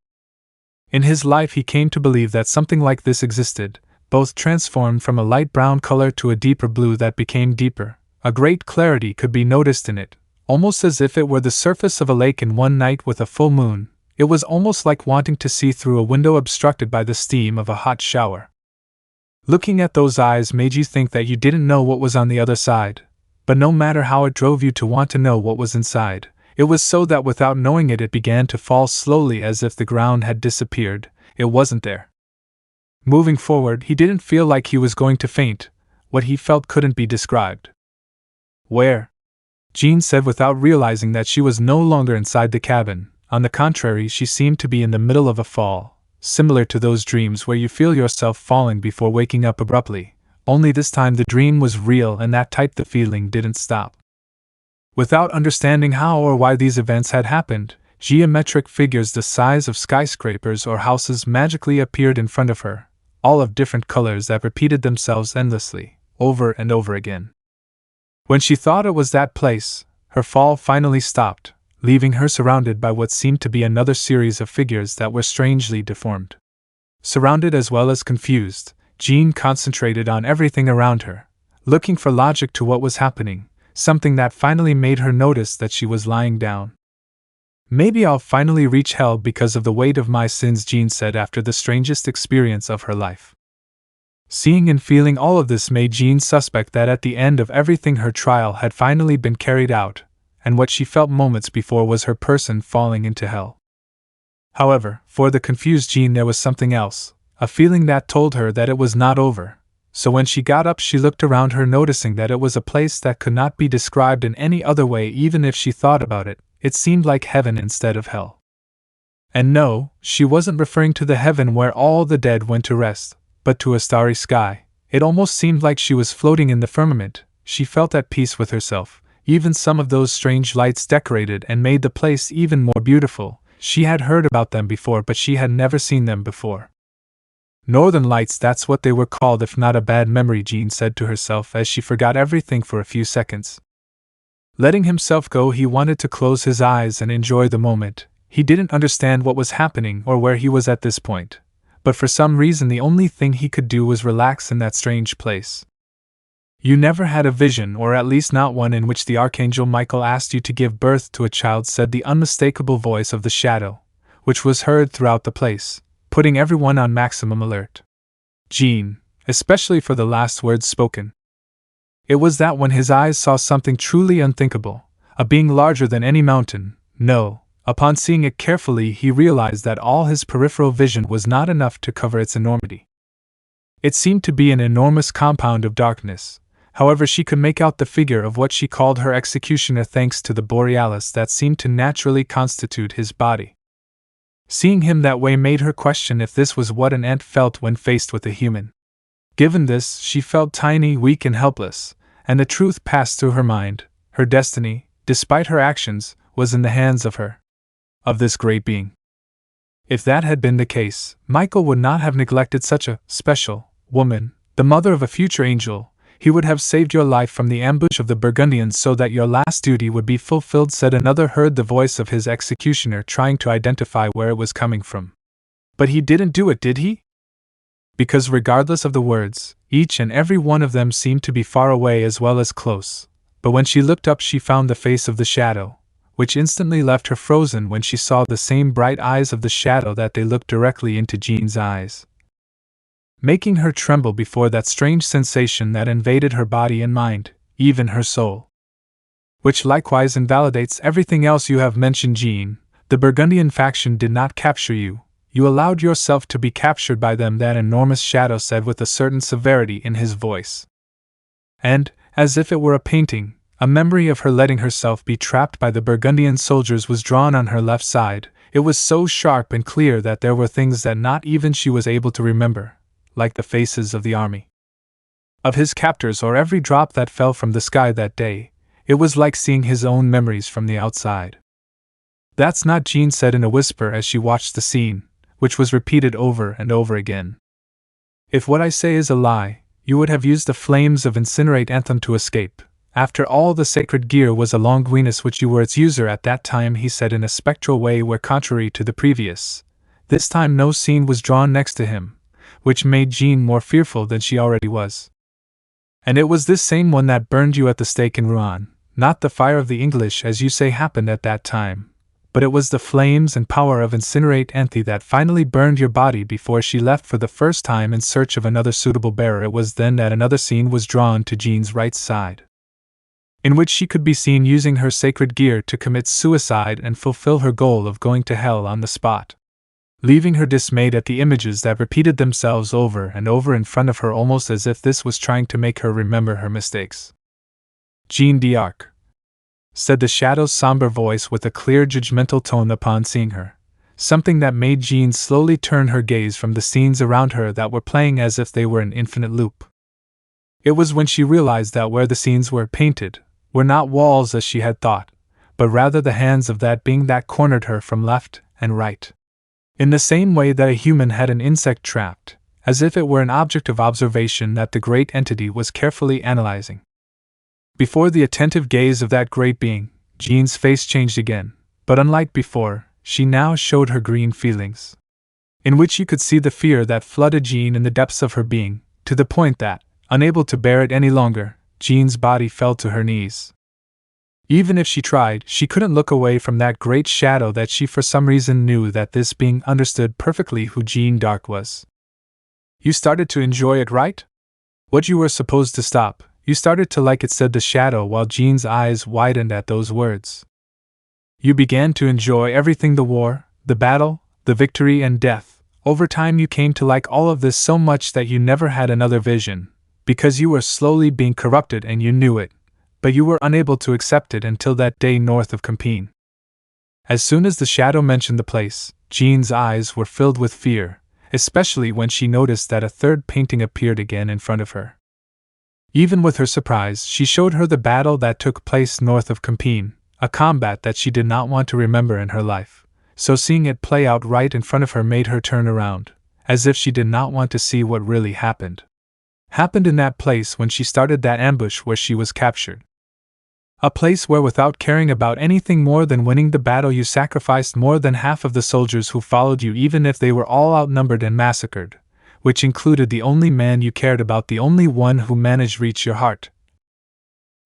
In his life he came to believe that something like this existed, both transformed from a light brown color to a deeper blue that became deeper. A great clarity could be noticed in it, almost as if it were the surface of a lake in one night with a full moon. It was almost like wanting to see through a window obstructed by the steam of a hot shower. Looking at those eyes made you think that you didn't know what was on the other side, but no matter how it drove you to want to know what was inside, it was so that without knowing it, it began to fall slowly as if the ground had disappeared. It wasn't there. Moving forward, he didn't feel like he was going to faint. What he felt couldn't be described. Where? Jean said without realizing that she was no longer inside the cabin. On the contrary, she seemed to be in the middle of a fall, similar to those dreams where you feel yourself falling before waking up abruptly, only this time the dream was real and that type the feeling didn't stop. Without understanding how or why these events had happened, geometric figures the size of skyscrapers or houses magically appeared in front of her, all of different colors that repeated themselves endlessly, over and over again. When she thought it was that place, her fall finally stopped, leaving her surrounded by what seemed to be another series of figures that were strangely deformed. Surrounded as well as confused, Jean concentrated on everything around her, looking for logic to what was happening, something that finally made her notice that she was lying down. Maybe I'll finally reach hell because of the weight of my sins, Jean said after the strangest experience of her life. Seeing and feeling all of this made Jean suspect that at the end of everything her trial had finally been carried out, and what she felt moments before was her person falling into hell. However, for the confused Jean there was something else, a feeling that told her that it was not over. So when she got up she looked around her, noticing that it was a place that could not be described in any other way. Even if she thought about it, it seemed like heaven instead of hell. And no, she wasn't referring to the heaven where all the dead went to rest, but to a starry sky. It almost seemed like she was floating in the firmament. She felt at peace with herself. Even some of those strange lights decorated and made the place even more beautiful. She had heard about them before, but she had never seen them before. Northern Lights, that's what they were called, if not a bad memory, Jean said to herself as she forgot everything for a few seconds. Letting himself go, he wanted to close his eyes and enjoy the moment. He didn't understand what was happening or where he was at this point, but for some reason the only thing he could do was relax in that strange place. You never had a vision, or at least not one, in which the Archangel Michael asked you to give birth to a child, said the unmistakable voice of the shadow, which was heard throughout the place, putting everyone on maximum alert. Jean, especially for the last words spoken. It was that when his eyes saw something truly unthinkable, a being larger than any mountain. No, upon seeing it carefully he realized that all his peripheral vision was not enough to cover its enormity. It seemed to be an enormous compound of darkness. However, she could make out the figure of what she called her executioner thanks to the borealis that seemed to naturally constitute his body. Seeing him that way made her question if this was what an ant felt when faced with a human. Given this, she felt tiny, weak and helpless, and the truth passed through her mind. Her destiny, despite her actions, was in the hands of this great being. If that had been the case, Michael would not have neglected such a special woman, the mother of a future angel. He would have saved your life from the ambush of the Burgundians so that your last duty would be fulfilled, said another, heard the voice of his executioner trying to identify where it was coming from. But he didn't do it, did he? Because regardless of the words, each and every one of them seemed to be far away as well as close. But when she looked up, she found the face of the shadow, which instantly left her frozen when she saw the same bright eyes of the shadow that they looked directly into Jean's eyes, making her tremble before that strange sensation that invaded her body and mind, even her soul. Which likewise invalidates everything else you have mentioned, Jean. The Burgundian faction did not capture you. You allowed yourself to be captured by them, that enormous shadow said with a certain severity in his voice. And, as if it were a painting, a memory of her letting herself be trapped by the Burgundian soldiers was drawn on her left side. It was so sharp and clear that there were things that not even she was able to remember, like the faces of the army of his captors or every drop that fell from the sky that day. It was like seeing his own memories from the outside. That's not, Jean said in a whisper as she watched the scene, which was repeated over and over again. If what I say is a lie, you would have used the flames of Incinerate Anthem to escape. After all, the sacred gear was a Longuinus, which you were its user at that time, he said in a spectral way where, contrary to the previous, this time no scene was drawn next to him, which made Jean more fearful than she already was. And it was this same one that burned you at the stake in Rouen. Not the fire of the English, as you say, happened at that time, but it was the flames and power of Incinerate Anthe that finally burned your body before she left for the first time in search of another suitable bearer. It was then that another scene was drawn to Jean's right side, in which she could be seen using her sacred gear to commit suicide and fulfill her goal of going to hell on the spot, leaving her dismayed at the images that repeated themselves over and over in front of her, almost as if this was trying to make her remember her mistakes. Jean d'Arc, said the shadow's somber voice with a clear judgmental tone upon seeing her, something that made Jean slowly turn her gaze from the scenes around her that were playing as if they were an infinite loop. It was when she realized that where the scenes were painted were not walls as she had thought, but rather the hands of that being that cornered her from left and right, in the same way that a human had an insect trapped, as if it were an object of observation that the great entity was carefully analyzing. Before the attentive gaze of that great being, Jean's face changed again, but unlike before, she now showed her green feelings, in which you could see the fear that flooded Jean in the depths of her being, to the point that, unable to bear it any longer, Jean's body fell to her knees. Even if she tried, she couldn't look away from that great shadow that she for some reason knew that this being understood perfectly who Jean d'Arc was. You started to enjoy it, right? What you were supposed to stop, you started to like it, said the shadow while Jean's eyes widened at those words. You began to enjoy everything, the war, the battle, the victory and death. Over time you came to like all of this so much that you never had another vision, because you were slowly being corrupted and you knew it, but you were unable to accept it until that day north of Compiègne. As soon as the shadow mentioned the place, Jean's eyes were filled with fear, especially when she noticed that a third painting appeared again in front of her. Even with her surprise, she showed her the battle that took place north of Compiègne, a combat that she did not want to remember in her life, so seeing it play out right in front of her made her turn around, as if she did not want to see what really happened in that place when she started that ambush where she was captured. A place where, without caring about anything more than winning the battle, you sacrificed more than half of the soldiers who followed you, even if they were all outnumbered and massacred, which included the only man you cared about, the only one who managed to reach your heart.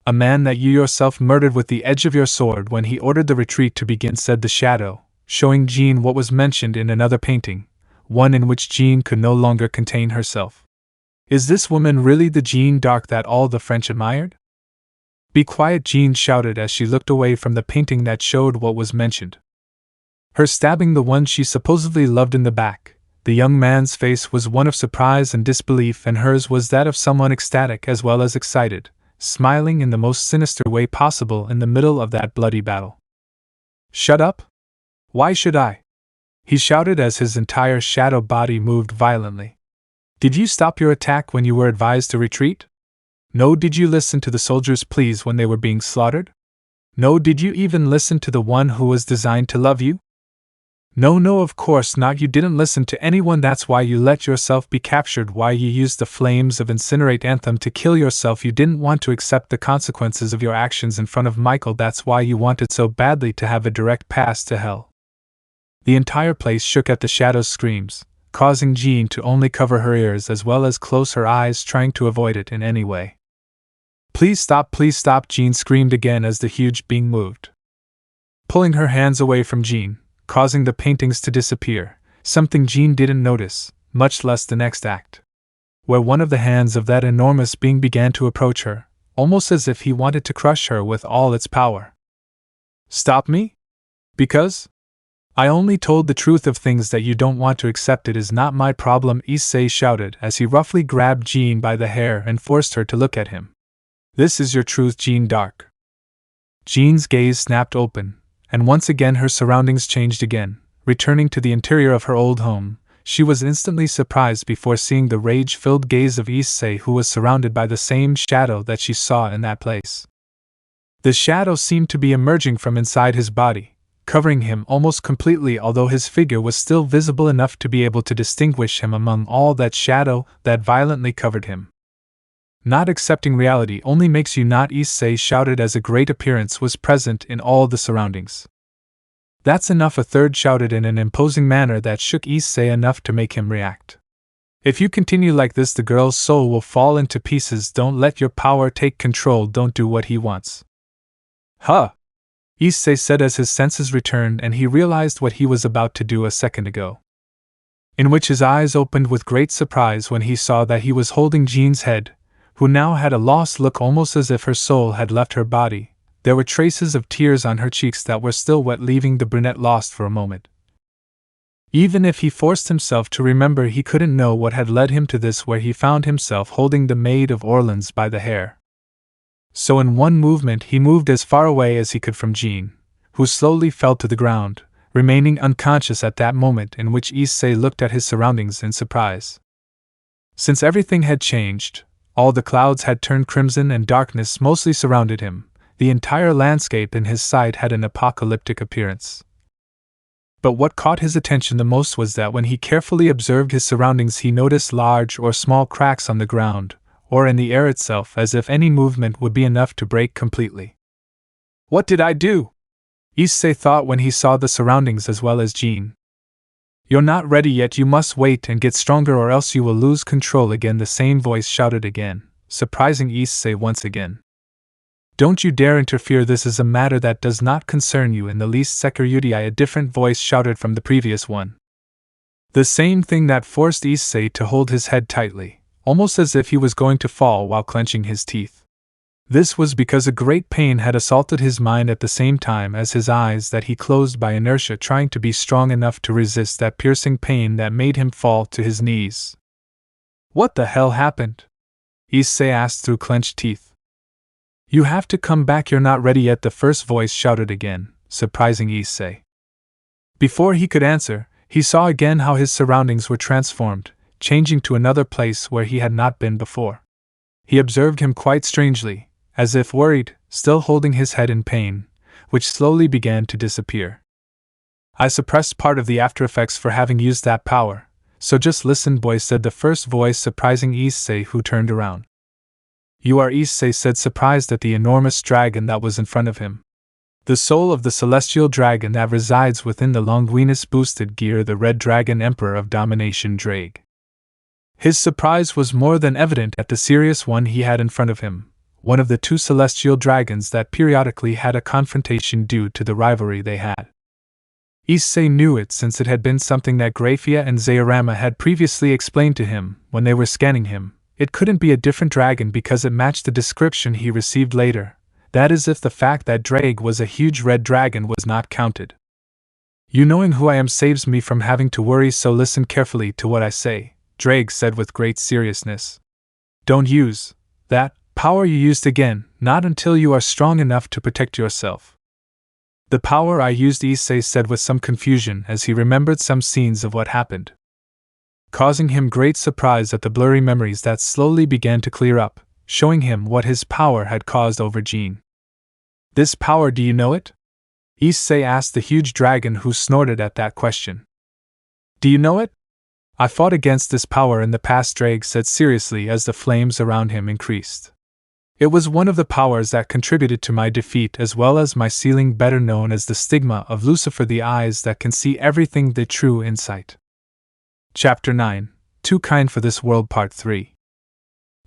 A man that you yourself murdered with the edge of your sword when he ordered the retreat to begin, said the shadow, showing Jean what was mentioned in another painting, one in which Jean could no longer contain herself. Is this woman really the Jean d'Arc that all the French admired? Be quiet, Jean shouted as she looked away from the painting that showed what was mentioned. Her stabbing the one she supposedly loved in the back. The young man's face was one of surprise and disbelief, and hers was that of someone ecstatic as well as excited, smiling in the most sinister way possible in the middle of that bloody battle. Shut up? Why should I? He shouted as his entire shadow body moved violently. Did you stop your attack when you were advised to retreat? No, did you listen to the soldiers' pleas when they were being slaughtered? No, did you even listen to the one who was designed to love you? No, of course not. You didn't listen to anyone. That's why you let yourself be captured, why you used the flames of Incinerate Anthem to kill yourself. You didn't want to accept the consequences of your actions in front of Michael. That's why you wanted so badly to have a direct pass to hell. The entire place shook at the shadow's screams, causing Jean to only cover her ears as well as close her eyes, trying to avoid it in any way. Please stop, Jean screamed again as the huge being moved, pulling her hands away from Jean, causing the paintings to disappear, something Jean didn't notice, much less the next act, where one of the hands of that enormous being began to approach her, almost as if he wanted to crush her with all its power. Stop me? Because? I only told the truth of things that you don't want to accept. It is not my problem, Issei shouted as he roughly grabbed Jean by the hair and forced her to look at him. This is your truth, Jean Dark. Jean's gaze snapped open, and once again her surroundings changed again. Returning to the interior of her old home, she was instantly surprised before seeing the rage-filled gaze of Issei, who was surrounded by the same shadow that she saw in that place. The shadow seemed to be emerging from inside his body, covering him almost completely, although his figure was still visible enough to be able to distinguish him among all that shadow that violently covered him. Not accepting reality only makes you not, Issei shouted as a great appearance was present in all the surroundings. That's enough, a third shouted in an imposing manner that shook Issei enough to make him react. If you continue like this, the girl's soul will fall into pieces. Don't let your power take control, don't do what he wants. Huh! Issei said as his senses returned and he realized what he was about to do a second ago, in which his eyes opened with great surprise when he saw that he was holding Jean's head, who now had a lost look, almost as if her soul had left her body. There were traces of tears on her cheeks that were still wet, leaving the brunette lost for a moment. Even if he forced himself to remember, he couldn't know what had led him to this, where he found himself holding the Maid of Orleans by the hair. So in one movement he moved as far away as he could from Jean, who slowly fell to the ground, remaining unconscious at that moment, in which Issei looked at his surroundings in surprise. Since everything had changed, all the clouds had turned crimson and darkness mostly surrounded him. The entire landscape in his sight had an apocalyptic appearance. But what caught his attention the most was that when he carefully observed his surroundings, he noticed large or small cracks on the ground, or in the air itself, as if any movement would be enough to break completely. What did I do? Issei thought when he saw the surroundings as well as Jean. You're not ready yet, you must wait and get stronger or else you will lose control again, the same voice shouted again, surprising Issei once again. Don't you dare interfere, this is a matter that does not concern you in the least, Security, a different voice shouted from the previous one. The same thing that forced Issei to hold his head tightly, almost as if he was going to fall while clenching his teeth. This was because a great pain had assaulted his mind at the same time as his eyes that he closed by inertia, trying to be strong enough to resist that piercing pain that made him fall to his knees. What the hell happened? Issei asked through clenched teeth. You have to come back, you're not ready yet, the first voice shouted again, surprising Issei. Before he could answer, he saw again how his surroundings were transformed, changing to another place where he had not been before. He observed him quite strangely, as if worried, still holding his head in pain, which slowly began to disappear. I suppressed part of the after effects for having used that power, so just listen, boy, said the first voice, surprising Issei, who turned around. You are, Issei said, surprised at the enormous dragon that was in front of him. The soul of the celestial dragon that resides within the Longinus boosted gear, the Red Dragon Emperor of Domination Drake. His surprise was more than evident at the serious one he had in front of him, one of the two celestial dragons that periodically had a confrontation due to the rivalry they had. Issei knew it since it had been something that Graia and Zairama had previously explained to him when they were scanning him. It couldn't be a different dragon because it matched the description he received later, that is if the fact that Drake was a huge red dragon was not counted. You knowing who I am saves me from having to worry, so listen carefully to what I say, Drake said with great seriousness. Don't use that power you used again, not until you are strong enough to protect yourself. The power I used, Issei said with some confusion as he remembered some scenes of what happened, causing him great surprise at the blurry memories that slowly began to clear up, showing him what his power had caused over Jean. This power, do you know it? Issei asked the huge dragon, who snorted at that question. Do you know it? I fought against this power in the past, Drake said seriously as the flames around him increased. It was one of the powers that contributed to my defeat, as well as my sealing, better known as the stigma of Lucifer, the eyes that can see everything, the true insight. Chapter 9, Too Kind for This World, Part 3.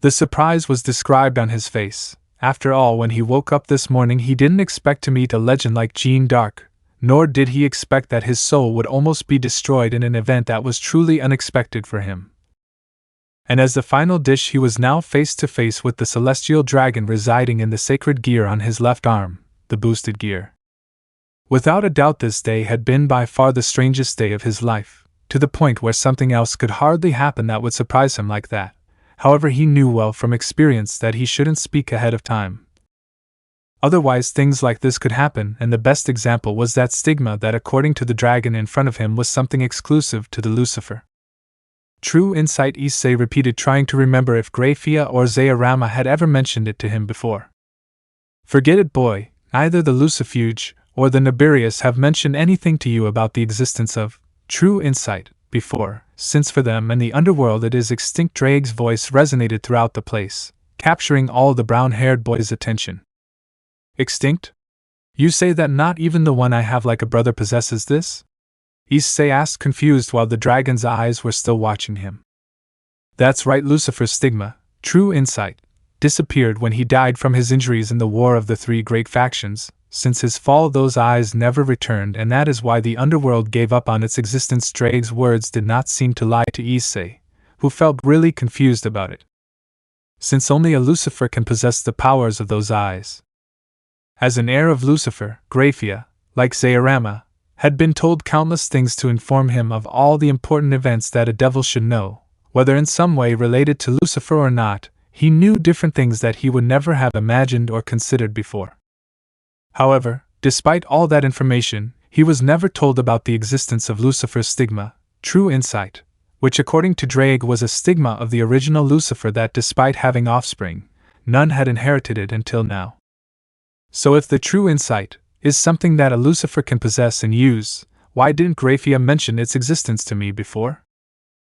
The surprise was described on his face. After all, when he woke up this morning, he didn't expect to meet a legend like Jeanne d'Arc, nor did he expect that his soul would almost be destroyed in an event that was truly unexpected for him. And as the final dish, he was now face to face with the celestial dragon residing in the sacred gear on his left arm, the boosted gear. Without a doubt, this day had been by far the strangest day of his life, to the point where something else could hardly happen that would surprise him like that. However, he knew well from experience that he shouldn't speak ahead of time. Otherwise, things like this could happen, and the best example was that stigma that, according to the dragon in front of him, was something exclusive to the Lucifer. True insight, Issei repeated, trying to remember if Graia or Zairama had ever mentioned it to him before. Forget it, boy. Neither the Lucifuge or the Nibirius have mentioned anything to you about the existence of true insight before, since for them and the underworld it is extinct. Drake's voice resonated throughout the place, capturing all the brown-haired boy's attention. Extinct? You say that not even the one I have like a brother possesses this? Issei asked, confused, while the dragon's eyes were still watching him. That's right, Lucifer's stigma, true insight, disappeared when he died from his injuries in the War of the Three Great Factions. Since his fall, those eyes never returned, and that is why the underworld gave up on its existence. Drake's words did not seem to lie to Issei, who felt really confused about it. Since only a Lucifer can possess the powers of those eyes. As an heir of Lucifer, Graia, like Zairama, had been told countless things to inform him of all the important events that a devil should know, whether in some way related to Lucifer or not. He knew different things that he would never have imagined or considered before. However, despite all that information, he was never told about the existence of Lucifer's stigma, true insight, which according to Drake was a stigma of the original Lucifer that, despite having offspring, none had inherited it until now. So if the true insight is something that a Lucifer can possess and use, why didn't Graia mention its existence to me before?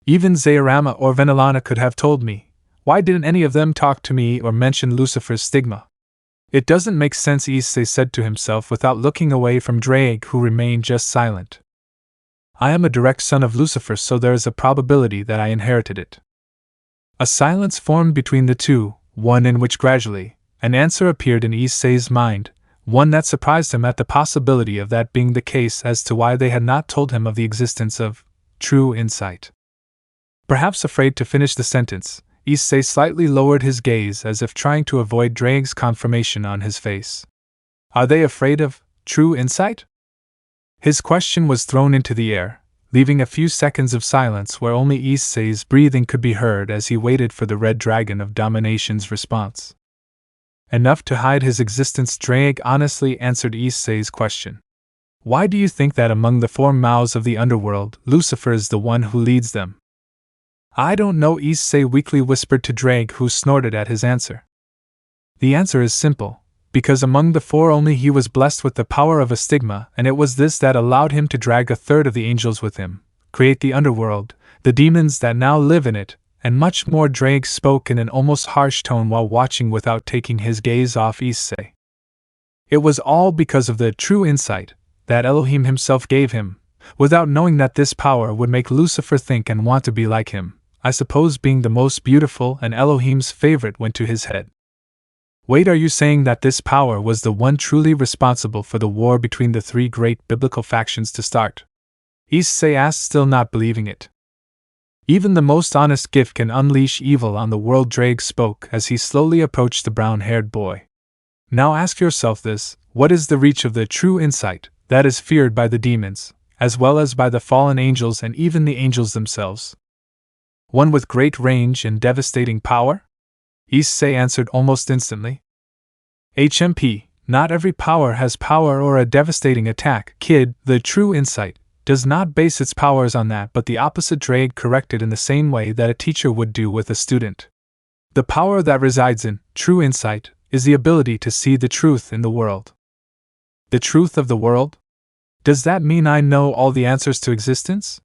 Even Zairama or Venelana could have told me. Why didn't any of them talk to me or mention Lucifer's stigma? It doesn't make sense, Issei said to himself without looking away from Drake, who remained just silent. I am a direct son of Lucifer, so there is a probability that I inherited it. A silence formed between the two, one in which gradually an answer appeared in Issei's mind, one that surprised him at the possibility of that being the case as to why they had not told him of the existence of true insight. Perhaps afraid to finish the sentence, Issei slightly lowered his gaze as if trying to avoid Drake's confirmation on his face. Are they afraid of true insight? His question was thrown into the air, leaving a few seconds of silence where only Issei's breathing could be heard as he waited for the red dragon of domination's response. Enough to hide his existence, Drake honestly answered Issei's question. Why do you think that among the four mouths of the underworld, Lucifer is the one who leads them? I don't know, Issei weakly whispered to Drake, who snorted at his answer. The answer is simple. Because among the four only he was blessed with the power of a stigma, and it was this that allowed him to drag a third of the angels with him, create the underworld, the demons that now live in it, and much more. Drake spoke in an almost harsh tone while watching without taking his gaze off Issei. It was all because of the true insight that Elohim himself gave him, without knowing that this power would make Lucifer think and want to be like him. I suppose being the most beautiful and Elohim's favorite went to his head. Wait, are you saying that this power was the one truly responsible for the war between the three great biblical factions to start? Issei asked, still not believing it. Even the most honest gift can unleash evil on the world, Drake spoke as he slowly approached the brown-haired boy. Now ask yourself this, what is the reach of the true insight that is feared by the demons, as well as by the fallen angels and even the angels themselves? One with great range and devastating power? Issei answered almost instantly. HMP, not every power has power or a devastating attack, kid. The true insight does not base its powers on that, but the opposite. Drake corrected in the same way that a teacher would do with a student. The power that resides in true insight is the ability to see the truth in the world. The truth of the world? Does that mean I know all the answers to existence?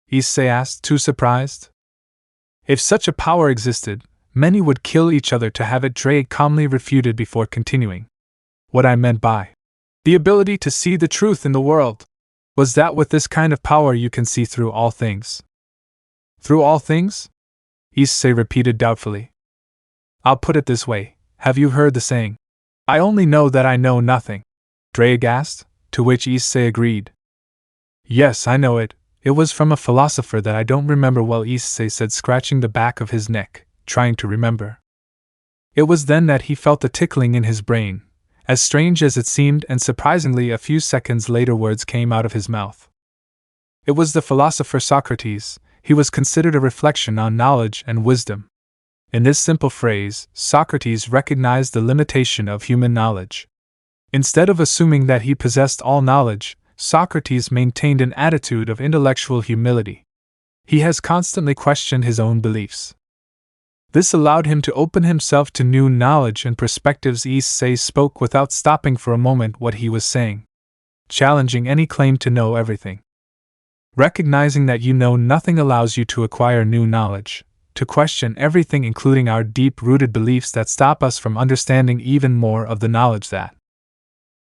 Issei asked, too surprised. If such a power existed, many would kill each other to have it. Drake calmly refuted before continuing. What I meant by the ability to see the truth in the world was that with this kind of power you can see through all things. Through all things? Issei repeated doubtfully. I'll put it this way, have you heard the saying, I only know that I know nothing? Drake asked, to which Issei agreed. Yes, I know it. It was from a philosopher that I don't remember well, Issei said, scratching the back of his neck, trying to remember. It was then that he felt a tickling in his brain, as strange as it seemed, and surprisingly a few seconds later words came out of his mouth. It was the philosopher Socrates. He was considered a reflection on knowledge and wisdom. In this simple phrase, Socrates recognized the limitation of human knowledge. Instead of assuming that he possessed all knowledge, Socrates maintained an attitude of intellectual humility. He has constantly questioned his own beliefs. This allowed him to open himself to new knowledge and perspectives. Issei spoke without stopping for a moment what he was saying, challenging any claim to know everything. Recognizing that you know nothing allows you to acquire new knowledge, to question everything, including our deep-rooted beliefs that stop us from understanding even more of the knowledge that.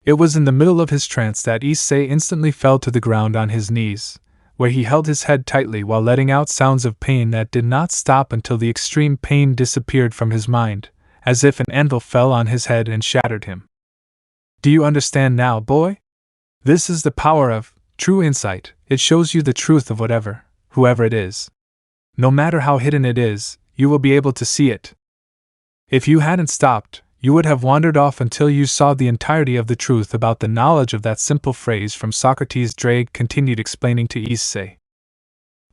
It was in the middle of his trance that Issei instantly fell to the ground on his knees, where he held his head tightly while letting out sounds of pain that did not stop until the extreme pain disappeared from his mind, as if an anvil fell on his head and shattered him. Do you understand now, boy? This is the power of true insight. It shows you the truth of whoever it is. No matter how hidden it is, you will be able to see it. If you hadn't stopped, you would have wandered off until you saw the entirety of the truth about the knowledge of that simple phrase from Socrates. Drake continued explaining to Issei,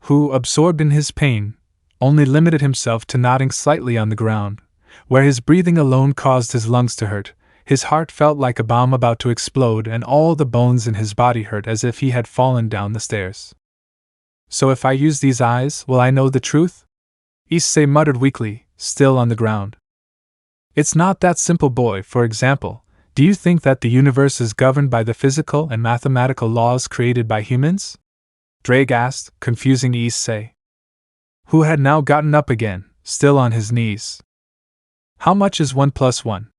who, absorbed in his pain, only limited himself to nodding slightly on the ground, where his breathing alone caused his lungs to hurt. His heart felt like a bomb about to explode, and all the bones in his body hurt as if he had fallen down the stairs. So if I use these eyes, will I know the truth? Issei muttered weakly, still on the ground. It's not that simple, boy. For example, do you think that the universe is governed by the physical and mathematical laws created by humans? Drake asked, confusing Issei, who had now gotten up again, still on his knees. How much is 1 plus 1?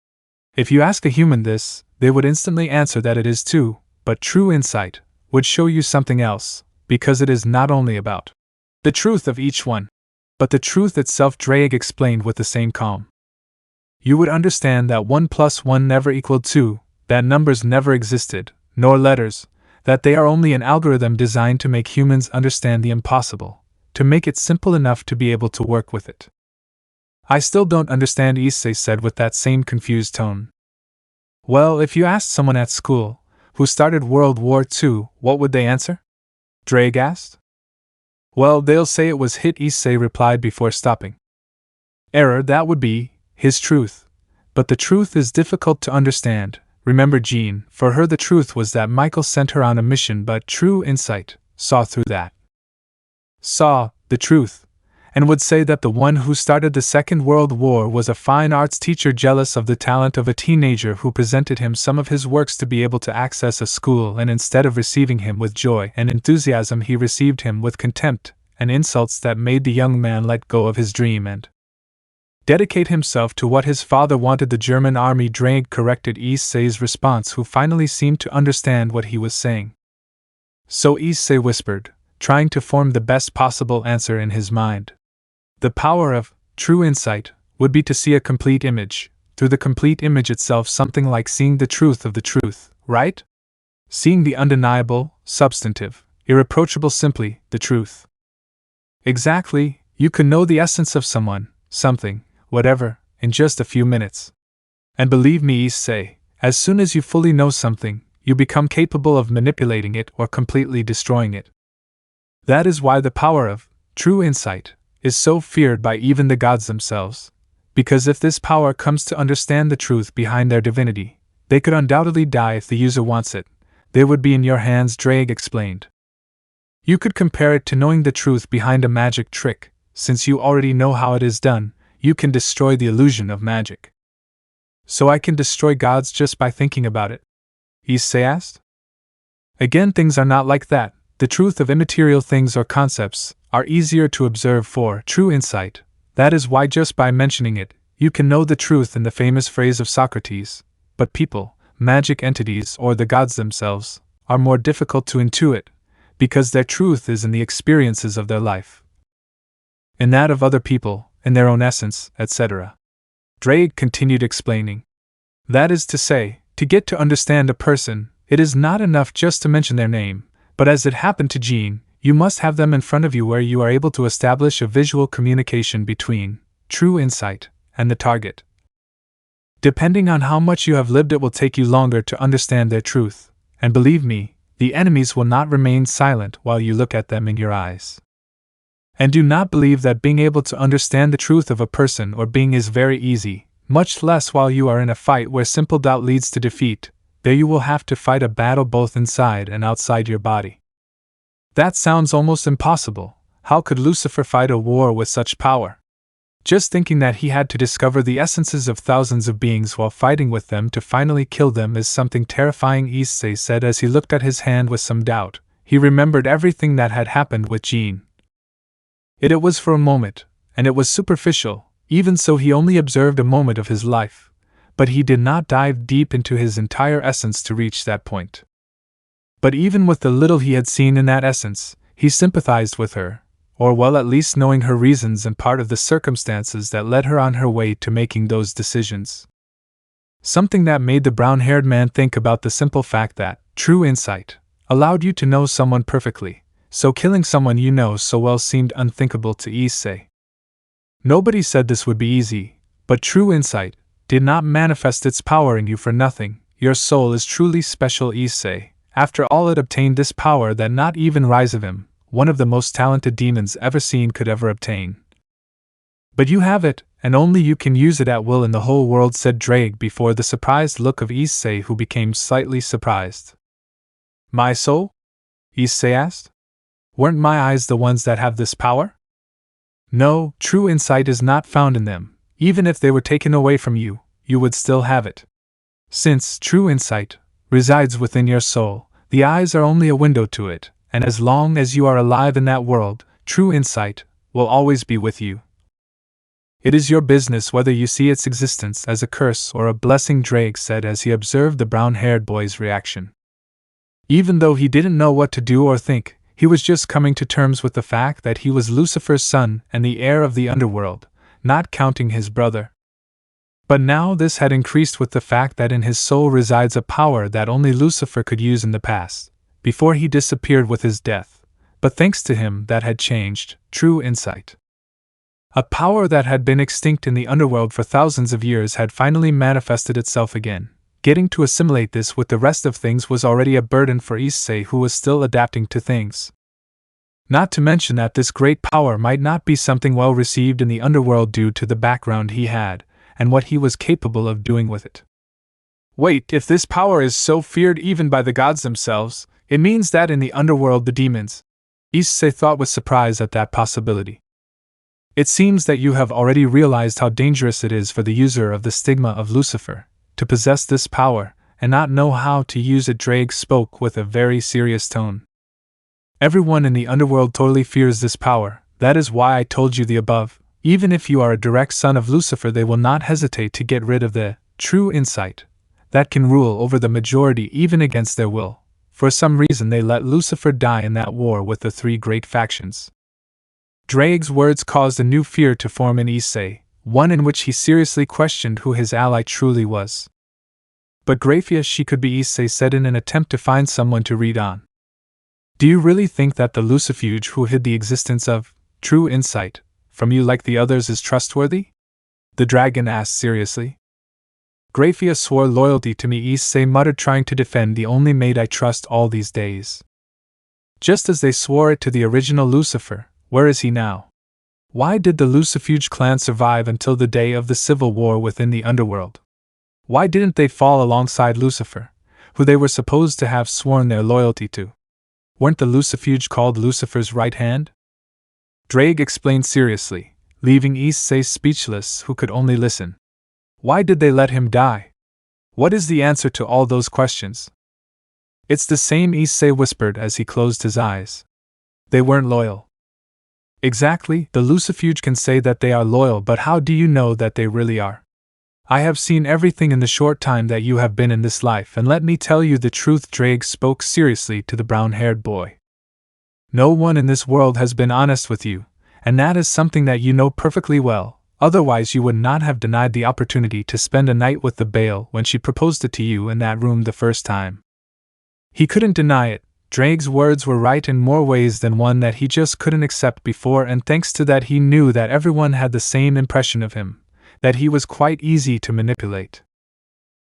If you ask a human this, they would instantly answer that it is 2, but true insight would show you something else, because it is not only about the truth of each one, but the truth itself. Drake explained with the same calm. You would understand that 1 plus 1 never equaled 2, that numbers never existed, nor letters, that they are only an algorithm designed to make humans understand the impossible, to make it simple enough to be able to work with it. I still don't understand, Issei said with that same confused tone. Well, if you asked someone at school, who started World War II, what would they answer? Drake asked. Well, they'll say it was hit, Issei replied before stopping. Error, that would be his truth. But the truth is difficult to understand. Remember Jean, for her the truth was that Michael sent her on a mission, but true insight saw through that. Saw the truth, and would say that the one who started the Second World War was a fine arts teacher jealous of the talent of a teenager who presented him some of his works to be able to access a school, and instead of receiving him with joy and enthusiasm he received him with contempt and insults that made the young man let go of his dream and dedicate himself to what his father wanted. The German army. Drake corrected Issei's response, who finally seemed to understand what he was saying. So Issei whispered, trying to form the best possible answer in his mind. The power of true insight would be to see a complete image, through the complete image itself, something like seeing the truth of the truth, right? Seeing the undeniable, substantive, irreproachable, simply the truth. Exactly, you can know the essence of someone, something, whatever, in just a few minutes. And believe me, Issei, as soon as you fully know something, you become capable of manipulating it or completely destroying it. That is why the power of true insight is so feared by even the gods themselves, because if this power comes to understand the truth behind their divinity, they could undoubtedly die if the user wants it. They would be in your hands, Drake explained. You could compare it to knowing the truth behind a magic trick. Since you already know how it is done, you can destroy the illusion of magic. So I can destroy gods just by thinking about it. Issei asked. Again, things are not like that. The truth of immaterial things or concepts are easier to observe for true insight. That is why just by mentioning it, you can know the truth in the famous phrase of Socrates. But people, magic entities, or the gods themselves, are more difficult to intuit, because their truth is in the experiences of their life, in that of other people, in their own essence, etc. Drake continued explaining. That is to say, to get to understand a person, it is not enough just to mention their name, but as it happened to Jean, you must have them in front of you where you are able to establish a visual communication between true insight and the target. Depending on how much you have lived, it will take you longer to understand their truth, and believe me, the enemies will not remain silent while you look at them in your eyes. And do not believe that being able to understand the truth of a person or being is very easy, much less while you are in a fight where simple doubt leads to defeat. There you will have to fight a battle both inside and outside your body. That sounds almost impossible. How could Lucifer fight a war with such power? Just thinking that he had to discover the essences of thousands of beings while fighting with them to finally kill them is something terrifying, Issei said as he looked at his hand with some doubt. He remembered everything that had happened with Jean. It was for a moment, and it was superficial. Even so, he only observed a moment of his life. But he did not dive deep into his entire essence to reach that point. But even with the little he had seen in that essence, he sympathized with her, or well, at least knowing her reasons and part of the circumstances that led her on her way to making those decisions. Something that made the brown-haired man think about the simple fact that true insight allowed you to know someone perfectly, so killing someone you know so well seemed unthinkable to Issei. Nobody said this would be easy, but true insight did not manifest its power in you for nothing. Your soul is truly special, Issei. After all, it obtained this power that not even Rizavim, one of the most talented demons ever seen, could ever obtain. But you have it, and only you can use it at will in the whole world, said Drake before the surprised look of Issei, who became slightly surprised. My soul? Issei asked. Weren't my eyes the ones that have this power? No, true insight is not found in them. Even if they were taken away from you, you would still have it. Since true insight resides within your soul, the eyes are only a window to it, and as long as you are alive in that world, true insight will always be with you. It is your business whether you see its existence as a curse or a blessing, Drake said as he observed the brown-haired boy's reaction. Even though he didn't know what to do or think, he was just coming to terms with the fact that he was Lucifer's son and the heir of the underworld, not counting his brother. But now this had increased with the fact that in his soul resides a power that only Lucifer could use in the past, before he disappeared with his death, but thanks to him that had changed, true insight. A power that had been extinct in the underworld for thousands of years had finally manifested itself again. Getting to assimilate this with the rest of things was already a burden for Issei, who was still adapting to things. Not to mention that this great power might not be something well received in the underworld due to the background he had, and what he was capable of doing with it. Wait, if this power is so feared even by the gods themselves, it means that in the underworld the demons, Issei thought with surprise at that possibility. It seems that you have already realized how dangerous it is for the user of the stigma of Lucifer to possess this power and not know how to use it. Drake spoke with a very serious tone. Everyone in the underworld totally fears this power. That is why I told you the above. Even if you are a direct son of Lucifer, they will not hesitate to get rid of the true insight that can rule over the majority even against their will. For some reason they let Lucifer die in that war with the three great factions. Drake's words caused a new fear to form in Issei, one in which he seriously questioned who his ally truly was. But Graia, she could be, Issei said in an attempt to find someone to read on. Do you really think that the Lucifuge who hid the existence of true insight from you like the others is trustworthy? The dragon asked seriously. Graia swore loyalty to me, Issei muttered, trying to defend the only maid I trust all these days. Just as they swore it to the original Lucifer. Where is he now? Why did the Lucifuge clan survive until the day of the civil war within the underworld? Why didn't they fall alongside Lucifer, who they were supposed to have sworn their loyalty to? Weren't the Lucifuge called Lucifer's right hand? Drake explained seriously, leaving Issei speechless, who could only listen. Why did they let him die? What is the answer to all those questions? It's the same, Issei whispered as he closed his eyes. They weren't loyal. Exactly, the Lucifuge can say that they are loyal, but how do you know that they really are? I have seen everything in the short time that you have been in this life, and let me tell you the truth. Drake spoke seriously to the brown-haired boy. No one in this world has been honest with you, and that is something that you know perfectly well, otherwise you would not have denied the opportunity to spend a night with the Baal when she proposed it to you in that room the first time. He couldn't deny it. Drake's words were right in more ways than one that he just couldn't accept before, and thanks to that he knew that everyone had the same impression of him, that he was quite easy to manipulate.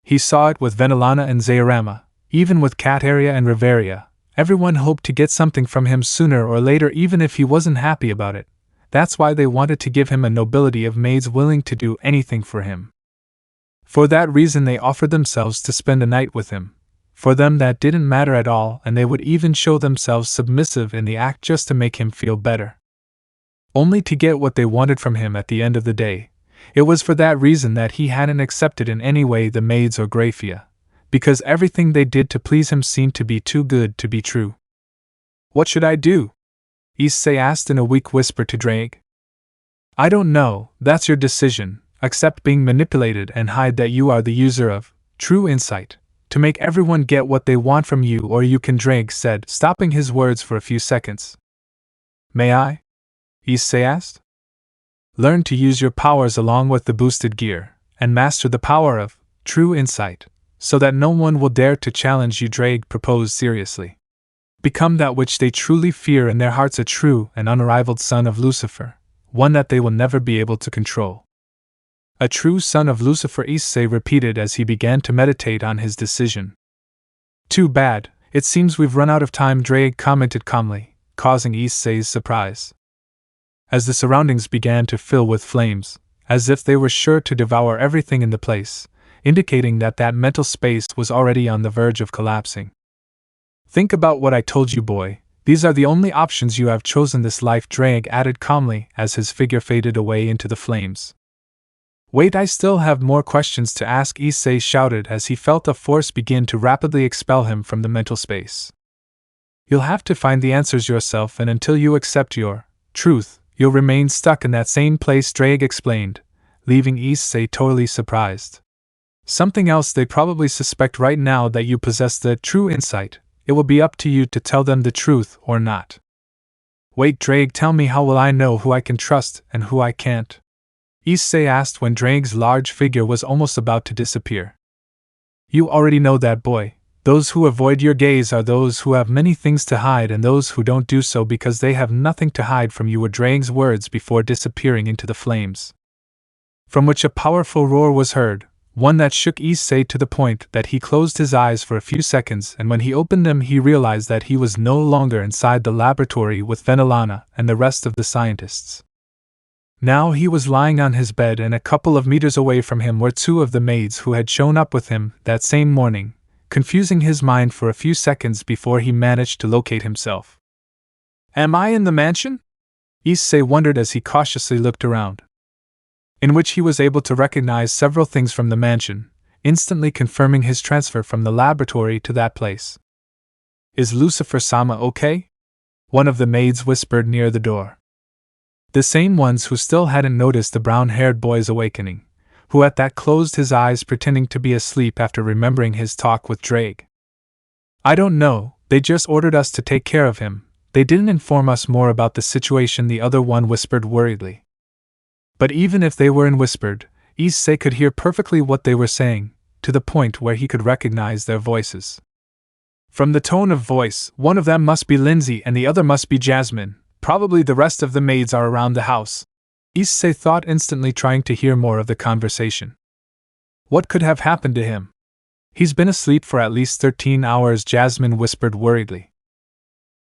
He saw it with Venelana and Zairama, even with Kateria and Riveria. Everyone hoped to get something from him sooner or later, even if he wasn't happy about it. That's why they wanted to give him a nobility of maids willing to do anything for him. For that reason they offered themselves to spend a night with him. For them that didn't matter at all, and they would even show themselves submissive in the act just to make him feel better. Only to get what they wanted from him at the end of the day. It was for that reason that he hadn't accepted in any way the maids or Graia, because everything they did to please him seemed to be too good to be true. What should I do? Issei asked in a weak whisper to Drake. I don't know, that's your decision. Accept being manipulated and hide that you are the user of true insight, to make everyone get what they want from you, or you can, Drake said, stopping his words for a few seconds. May I? Issei asked. Learn to use your powers along with the boosted gear, and master the power of true insight, so that no one will dare to challenge you, Drake proposed seriously. Become that which they truly fear in their hearts, a true and unrivaled son of Lucifer, one that they will never be able to control. A true son of Lucifer, Issei repeated as he began to meditate on his decision. Too bad, it seems we've run out of time, Drake commented calmly, causing Issei's surprise. As the surroundings began to fill with flames, as if they were sure to devour everything in the place, indicating that that mental space was already on the verge of collapsing. Think about what I told you, boy. These are the only options you have chosen this life, Drake added calmly as his figure faded away into the flames. Wait, I still have more questions to ask, Issei shouted as he felt a force begin to rapidly expel him from the mental space. You'll have to find the answers yourself, and until you accept your truth, you'll remain stuck in that same place, Drake explained, leaving Issei totally surprised. Something else, they probably suspect right now that you possess the true insight. It will be up to you to tell them the truth or not. Wait, Drake, tell me, how will I know who I can trust and who I can't? Issei asked when Drake's large figure was almost about to disappear. You already know that, boy. Those who avoid your gaze are those who have many things to hide, and those who don't do so because they have nothing to hide from you, were Drake's words before disappearing into the flames. From which a powerful roar was heard, one that shook Issei to the point that he closed his eyes for a few seconds, and when he opened them he realized that he was no longer inside the laboratory with Venelana and the rest of the scientists. Now he was lying on his bed, and a couple of meters away from him were two of the maids who had shown up with him that same morning, confusing his mind for a few seconds before he managed to locate himself. Am I in the mansion? Issei wondered as he cautiously looked around. In which he was able to recognize several things from the mansion, instantly confirming his transfer from the laboratory to that place. Is Lucifer-sama okay? One of the maids whispered near the door. The same ones who still hadn't noticed the brown-haired boy's awakening, who at that closed his eyes pretending to be asleep after remembering his talk with Drake. I don't know, they just ordered us to take care of him. They didn't inform us more about the situation, the other one whispered worriedly. But even if they weren't whispered, Issei could hear perfectly what they were saying, to the point where he could recognize their voices. From the tone of voice, one of them must be Lindsay and the other must be Jasmine. Probably the rest of the maids are around the house. Issei thought instantly, trying to hear more of the conversation. What could have happened to him? He's been asleep for at least 13 hours, Jasmine whispered worriedly.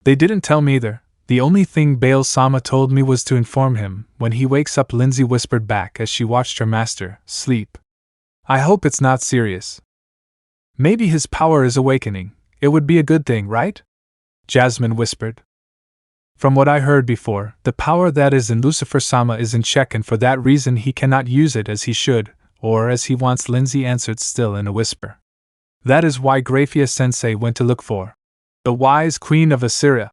They didn't tell me either. The only thing Baal-sama told me was to inform him when he wakes up, Lindsay whispered back as she watched her master sleep. I hope it's not serious. Maybe his power is awakening. It would be a good thing, right? Jasmine whispered. From what I heard before, the power that is in Lucifer-sama is in check, and for that reason he cannot use it as he should, or as he wants, Lindsay answered still in a whisper. That is why Graia-sensei went to look for the wise queen of Assyria,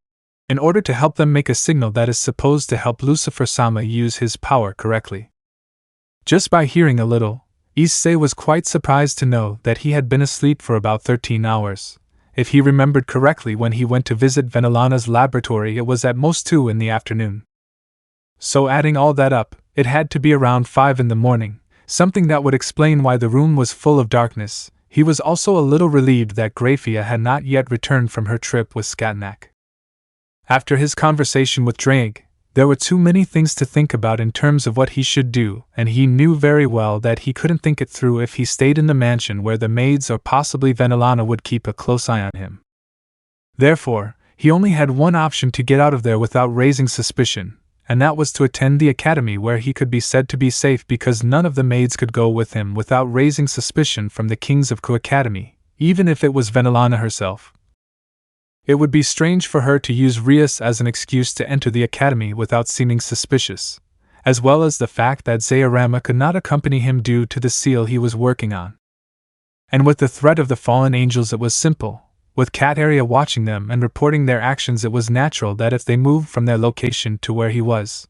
in order to help them make a signal that is supposed to help Lucifer-sama use his power correctly. Just by hearing a little, Issei was quite surprised to know that he had been asleep for about 13 hours. If he remembered correctly, when he went to visit Venelana's laboratory it was at most 2 in the afternoon. So adding all that up, it had to be around 5 in the morning, something that would explain why the room was full of darkness. He was also a little relieved that Graia had not yet returned from her trip with Skatnak. After his conversation with Drake, there were too many things to think about in terms of what he should do, and he knew very well that he couldn't think it through if he stayed in the mansion where the maids or possibly Venelana would keep a close eye on him. Therefore, he only had one option to get out of there without raising suspicion, and that was to attend the academy where he could be said to be safe because none of the maids could go with him without raising suspicion from the kings of Ku Academy, even if it was Venelana herself. It would be strange for her to use Rias as an excuse to enter the academy without seeming suspicious, as well as the fact that Zairama could not accompany him due to the seal he was working on. And with the threat of the fallen angels it was simple. With Kateria watching them and reporting their actions, it was natural that if they moved from their location to where he was,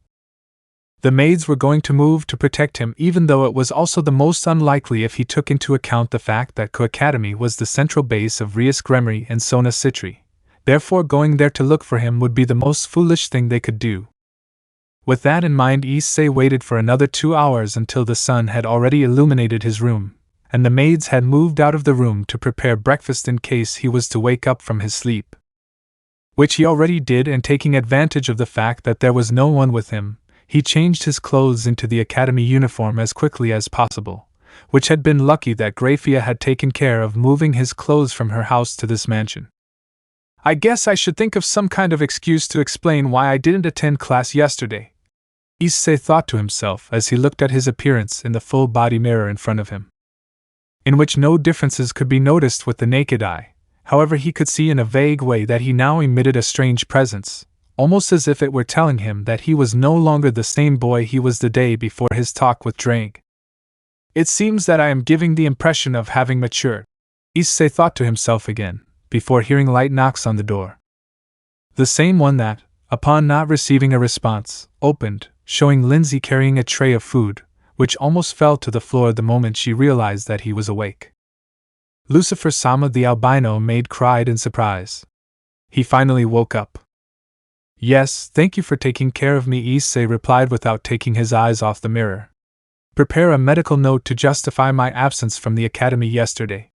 the maids were going to move to protect him, even though it was also the most unlikely if he took into account the fact that Ku Academy was the central base of Rias Gremry and Sona Citri. Therefore going there to look for him would be the most foolish thing they could do. With that in mind, Issei waited for another 2 hours until the sun had already illuminated his room, and the maids had moved out of the room to prepare breakfast in case he was to wake up from his sleep. Which he already did, and taking advantage of the fact that there was no one with him, he changed his clothes into the academy uniform as quickly as possible, which had been lucky that Graia had taken care of moving his clothes from her house to this mansion. I guess I should think of some kind of excuse to explain why I didn't attend class yesterday, Issei thought to himself as he looked at his appearance in the full-body mirror in front of him, in which no differences could be noticed with the naked eye. However, he could see in a vague way that he now emitted a strange presence, almost as if it were telling him that he was no longer the same boy he was the day before his talk with Drake. It seems that I am giving the impression of having matured, Issei thought to himself again, before hearing light knocks on the door. The same one that, upon not receiving a response, opened, showing Lindsay carrying a tray of food, which almost fell to the floor the moment she realized that he was awake. Lucifer-sama, the albino maid, cried in surprise. He finally woke up. Yes, thank you for taking care of me, Issei replied without taking his eyes off the mirror. Prepare a medical note to justify my absence from the academy yesterday.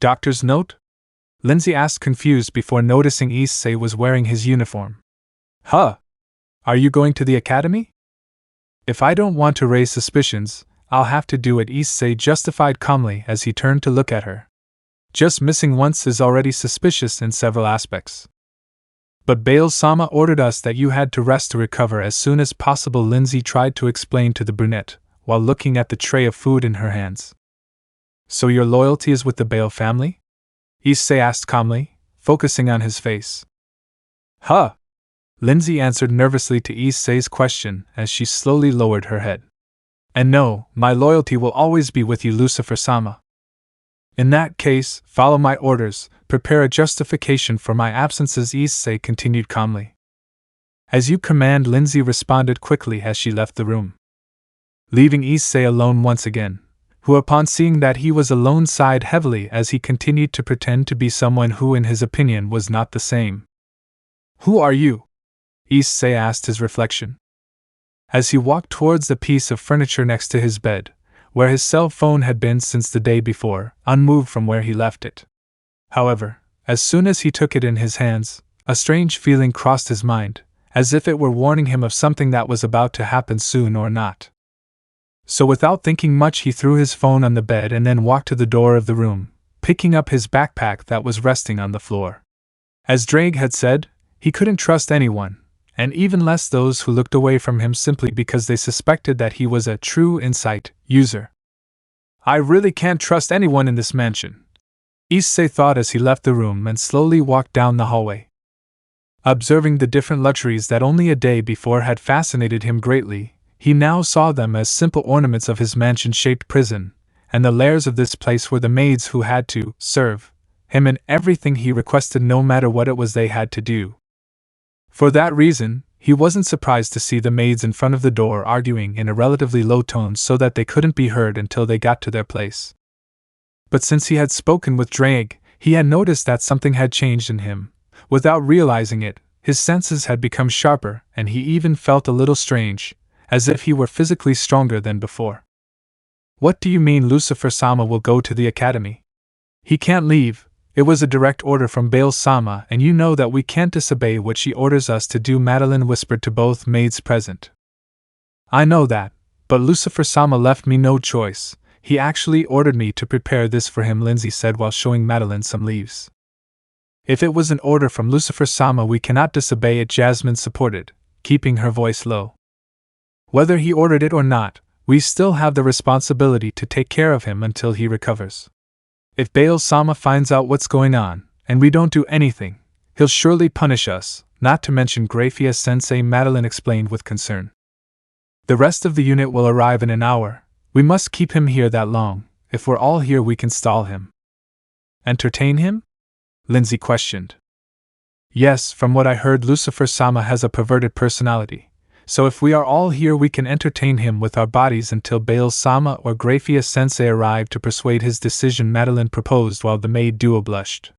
Doctor's note? Lindsay asked, confused before noticing Issei was wearing his uniform. Huh? Are you going to the academy? If I don't want to raise suspicions, I'll have to do it, Issei justified calmly as he turned to look at her. Just missing once is already suspicious in several aspects. But Bale-sama ordered us that you had to rest to recover as soon as possible, Lindsay tried to explain to the brunette, while looking at the tray of food in her hands. So your loyalty is with the Bale family? Issei asked calmly, focusing on his face. Huh? Lindsay answered nervously to Issei's question as she slowly lowered her head. And no, my loyalty will always be with you, Lucifer-sama. In that case, follow my orders, prepare a justification for my absences, Issei continued calmly. As you command, Lindsay responded quickly as she left the room, leaving Issei alone once again, who upon seeing that he was alone sighed heavily as he continued to pretend to be someone who in his opinion was not the same. Who are you? Issei asked his reflection, as he walked towards the piece of furniture next to his bed, where his cell phone had been since the day before, unmoved from where he left it. However, as soon as he took it in his hands, a strange feeling crossed his mind, as if it were warning him of something that was about to happen soon or not. So without thinking much, he threw his phone on the bed and then walked to the door of the room, picking up his backpack that was resting on the floor. As Drake had said, he couldn't trust anyone, and even less those who looked away from him simply because they suspected that he was a true insight user. I really can't trust anyone in this mansion, Issei thought as he left the room and slowly walked down the hallway. Observing the different luxuries that only a day before had fascinated him greatly, he now saw them as simple ornaments of his mansion-shaped prison, and the lairs of this place were the maids who had to serve him in everything he requested, no matter what it was they had to do. For that reason, he wasn't surprised to see the maids in front of the door arguing in a relatively low tone so that they couldn't be heard until they got to their place. But since he had spoken with Drake, he had noticed that something had changed in him. Without realizing it, his senses had become sharper, and he even felt a little strange, as if he were physically stronger than before. "What do you mean Lucifer-sama will go to the academy? He can't leave. It was a direct order from Baal-sama, and you know that we can't disobey what she orders us to do," Madeline whispered to both maids present. "I know that, but Lucifer-sama left me no choice. He actually ordered me to prepare this for him," Lindsay said while showing Madeline some leaves. "If it was an order from Lucifer-sama, we cannot disobey it," Jasmine supported, keeping her voice low. "Whether he ordered it or not, we still have the responsibility to take care of him until he recovers. If Baal-sama finds out what's going on, and we don't do anything, he'll surely punish us, not to mention Graia-sensei," Madeline explained with concern. "The rest of the unit will arrive in an hour. We must keep him here that long. If we're all here, we can stall him." "Entertain him?" Lindsay questioned. "Yes, from what I heard, Lucifer-sama has a perverted personality. So if we are all here, we can entertain him with our bodies until Baal-sama or Graia-sensei arrive to persuade his decision," Madeline proposed while the maid duo blushed.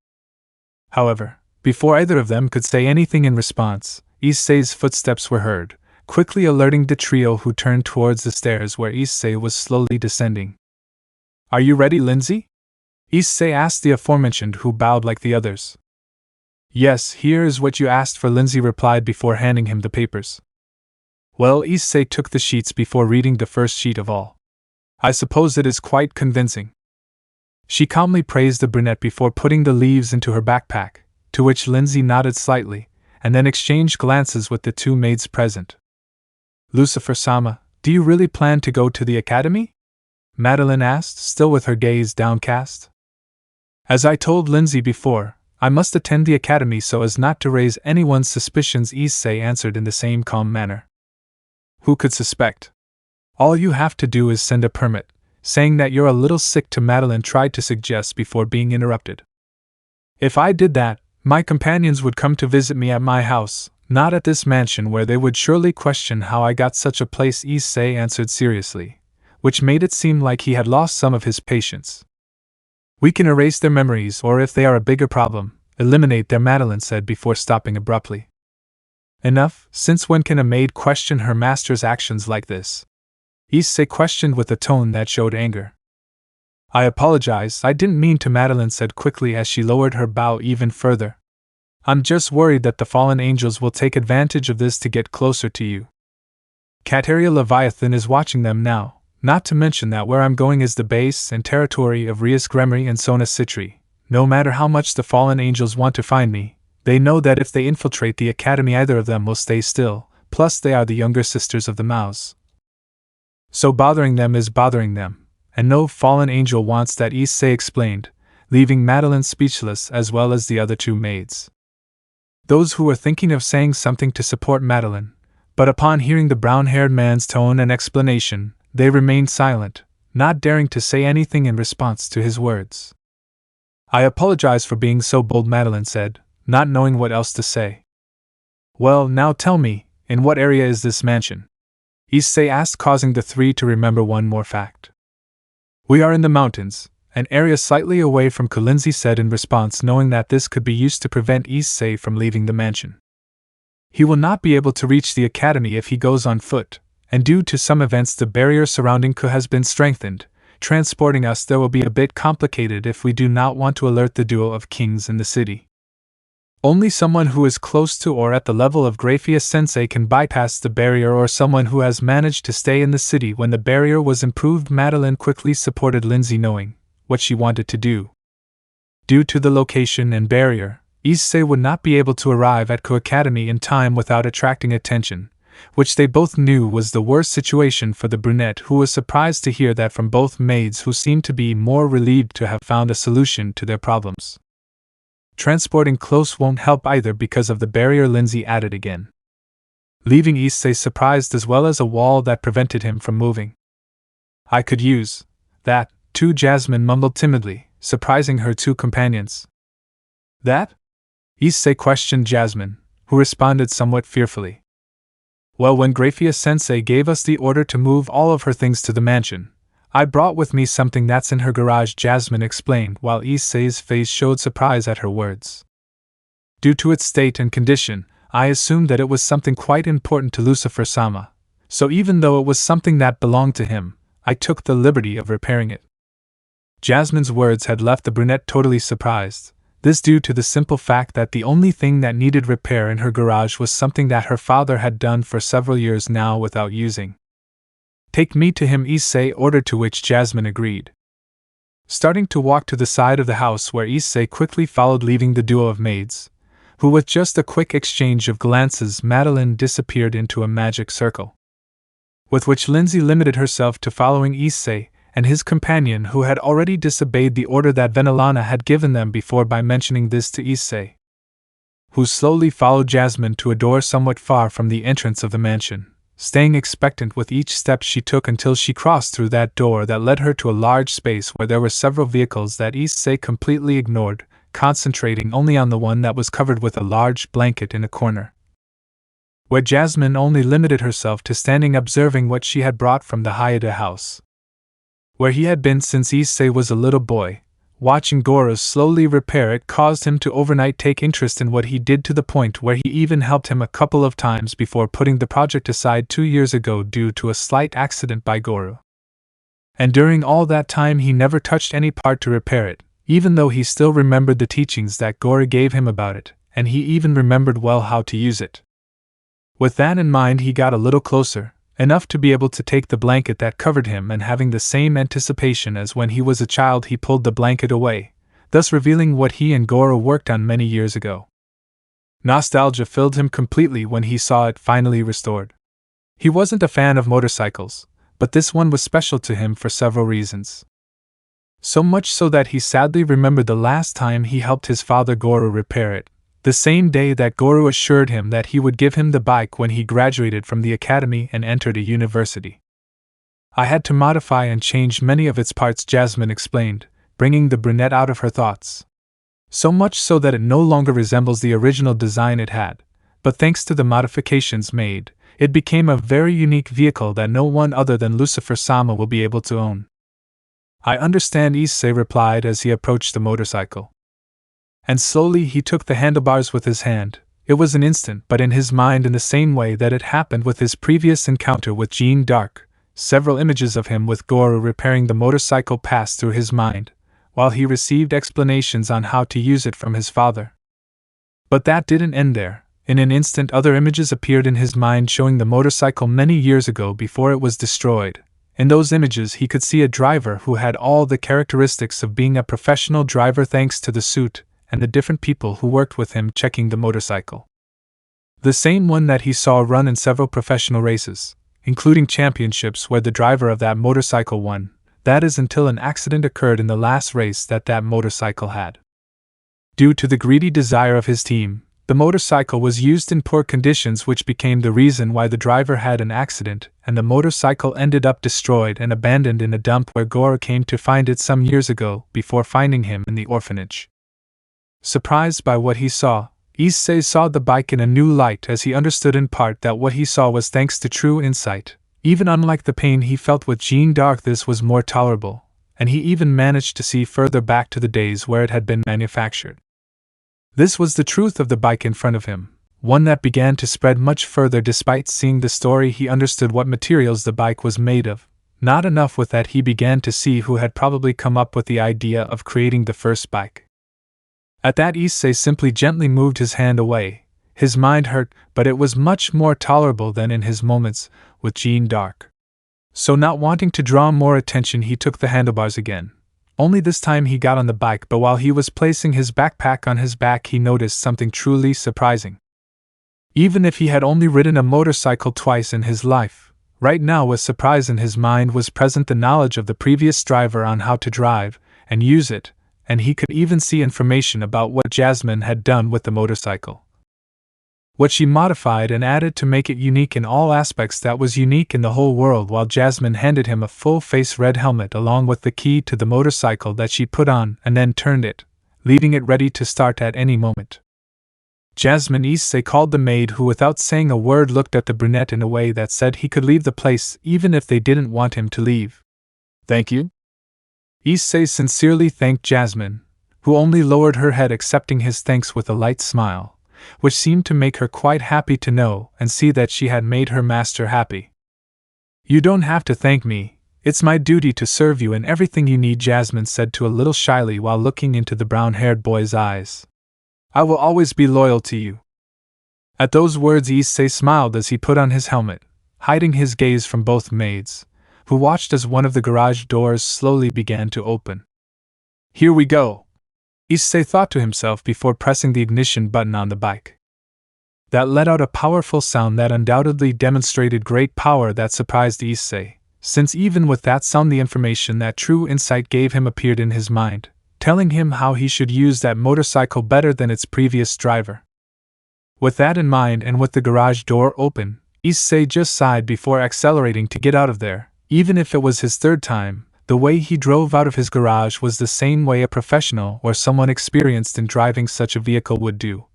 However, before either of them could say anything in response, Issei's footsteps were heard, quickly alerting the trio, who turned towards the stairs where Issei was slowly descending. "Are you ready, Lindsay?" Issei asked the aforementioned, who bowed like the others. "Yes, here is what you asked for," Lindsay replied before handing him the papers. "Well," Issei took the sheets before reading the first sheet of all. "I suppose it is quite convincing." She calmly praised the brunette before putting the leaves into her backpack, to which Lindsay nodded slightly, and then exchanged glances with the two maids present. "Lucifer-sama, do you really plan to go to the academy?" Madeline asked, still with her gaze downcast. "As I told Lindsay before, I must attend the academy so as not to raise anyone's suspicions," Issei answered in the same calm manner. "Who could suspect? All you have to do is send a permit, saying that you're a little sick to," Madeline tried to suggest before being interrupted. "If I did that, my companions would come to visit me at my house, not at this mansion where they would surely question how I got such a place," Issei answered seriously, which made it seem like he had lost some of his patience. "We can erase their memories, or if they are a bigger problem, eliminate them," Madeline said before stopping abruptly. "Enough, since when can a maid question her master's actions like this?" Issei questioned with a tone that showed anger. "I apologize, I didn't mean to," Madeline said quickly as she lowered her bow even further. "I'm just worried that the fallen angels will take advantage of this to get closer to you. Kateria Leviathan is watching them now, not to mention that where I'm going is the base and territory of Rias Gremry and Sona Citri. No matter how much the fallen angels want to find me, they know that if they infiltrate the academy, either of them will stay still, plus they are the younger sisters of the Maus. So bothering them is bothering them, and no fallen angel wants that," Issei explained, leaving Madeline speechless as well as the other two maids. Those who were thinking of saying something to support Madeline, but upon hearing the brown-haired man's tone and explanation, they remained silent, not daring to say anything in response to his words. "I apologize for being so bold," Madeline said, not knowing what else to say. "Well, now tell me, in what area is this mansion?" Issei asked, causing the three to remember one more fact. "We are in the mountains, an area slightly away from," Lindsay said in response, knowing that this could be used to prevent Issei from leaving the mansion. "He will not be able to reach the academy if he goes on foot, and due to some events the barrier surrounding Ku has been strengthened. Transporting us there will be a bit complicated if we do not want to alert the duo of kings in the city. Only someone who is close to or at the level of Graia-sensei can bypass the barrier, or someone who has managed to stay in the city when the barrier was improved." Madeline quickly supported Lindsay, knowing what she wanted to do. Due to the location and barrier, Issei would not be able to arrive at Ku Academy in time without attracting attention, which they both knew was the worst situation for the brunette, who was surprised to hear that from both maids, who seemed to be more relieved to have found a solution to their problems. "Transporting close won't help either because of the barrier," Lindsay added again, leaving Issei surprised, as well as a wall that prevented him from moving. "I could use that, too, Jasmine mumbled timidly, surprising her two companions. That? Issei questioned Jasmine, who responded somewhat fearfully. Well, when Graia-sensei gave us the order to move all of her things to the mansion, I brought with me something that's in her garage, Jasmine explained, while Issei's face showed surprise at her words. Due to its state and condition, I assumed that it was something quite important to Lucifer-sama, so even though it was something that belonged to him, I took the liberty of repairing it. Jasmine's words had left the brunette totally surprised, this due to the simple fact that the only thing that needed repair in her garage was something that her father had done for several years now without using. Take me to him, Issei ordered, to which Jasmine agreed. Starting to walk to the side of the house where Issei quickly followed, leaving the duo of maids, who with just a quick exchange of glances Madeline disappeared into a magic circle. With which Lindsay limited herself to following Issei and his companion, who had already disobeyed the order that Venelana had given them before by mentioning this to Issei, who slowly followed Jasmine to a door somewhat far from the entrance of the mansion, staying expectant with each step she took until she crossed through that door that led her to a large space where there were several vehicles that Issei completely ignored, concentrating only on the one that was covered with a large blanket in a corner, where Jasmine only limited herself to standing observing what she had brought from the Heredero house, where he had been since Issei was a little boy. Watching Goro slowly repair it caused him to overnight take interest in what he did, to the point where he even helped him a couple of times before putting the project aside 2 years ago due to a slight accident by Goro. And during all that time he never touched any part to repair it, even though he still remembered the teachings that Goro gave him about it, and he even remembered well how to use it. With that in mind, he got a little closer, enough to be able to take the blanket that covered him, and having the same anticipation as when he was a child, he pulled the blanket away, thus revealing what he and Goro worked on many years ago. Nostalgia filled him completely when he saw it finally restored. He wasn't a fan of motorcycles, but this one was special to him for several reasons. So much so that he sadly remembered the last time he helped his father Goro repair it, the same day that Goro assured him that he would give him the bike when he graduated from the academy and entered a university. I had to modify and change many of its parts, Jasmine explained, bringing the brunette out of her thoughts. So much so that it no longer resembles the original design it had, but thanks to the modifications made, it became a very unique vehicle that no one other than Lucifer-sama will be able to own. I understand, Issei replied as he approached the motorcycle. And slowly he took the handlebars with his hand. It was an instant, but in his mind, in the same way that it happened with his previous encounter with Jean d'Arc, several images of him with Goro repairing the motorcycle passed through his mind, while he received explanations on how to use it from his father. But that didn't end there. In an instant other images appeared in his mind showing the motorcycle many years ago before it was destroyed. In those images he could see a driver who had all the characteristics of being a professional driver thanks to the suit and the different people who worked with him checking the motorcycle. The same one that he saw run in several professional races, including championships where the driver of that motorcycle won, that is until an accident occurred in the last race that motorcycle had. Due to the greedy desire of his team, the motorcycle was used in poor conditions, which became the reason why the driver had an accident, and the motorcycle ended up destroyed and abandoned in a dump where Goro came to find it some years ago before finding him in the orphanage. Surprised by what he saw, Issei saw the bike in a new light as he understood in part that what he saw was thanks to true insight. Even unlike the pain he felt with Jean d'Arc, this was more tolerable, and he even managed to see further back to the days where it had been manufactured. This was the truth of the bike in front of him, one that began to spread much further. Despite seeing the story, he understood what materials the bike was made of. Not enough with that, he began to see who had probably come up with the idea of creating the first bike. At that, Issei simply gently moved his hand away. His mind hurt, but it was much more tolerable than in his moments with Jean d'Arc. So not wanting to draw more attention, he took the handlebars again. Only this time he got on the bike, but while he was placing his backpack on his back, he noticed something truly surprising. Even if he had only ridden a motorcycle twice in his life, right now with surprise in his mind was present the knowledge of the previous driver on how to drive and use it, and he could even see information about what Jasmine had done with the motorcycle. what she modified and added to make it unique in all aspects that was unique in the whole world, while Jasmine handed him a full-face red helmet along with the key to the motorcycle that she put on and then turned it, leaving it ready to start at any moment. Jasmine Issei called the maid, who without saying a word looked at the brunette in a way that said he could leave the place even if they didn't want him to leave. "Thank you?" Issei sincerely thanked Jasmine, who only lowered her head accepting his thanks with a light smile, which seemed to make her quite happy to know and see that she had made her master happy. "You don't have to thank me, it's my duty to serve you in everything you need," Jasmine said a little shyly while looking into the brown-haired boy's eyes. "I will always be loyal to you." At those words Issei smiled as he put on his helmet, hiding his gaze from both maids, who watched as one of the garage doors slowly began to open. "Here we go," Issei thought to himself before pressing the ignition button on the bike. That let out a powerful sound that undoubtedly demonstrated great power that surprised Issei, since even with that sound the information that true insight gave him appeared in his mind, telling him how he should use that motorcycle better than its previous driver. With that in mind and with the garage door open, Issei just sighed before accelerating to get out of there. Even if it was his third time, the way he drove out of his garage was the same way a professional or someone experienced in driving such a vehicle would do.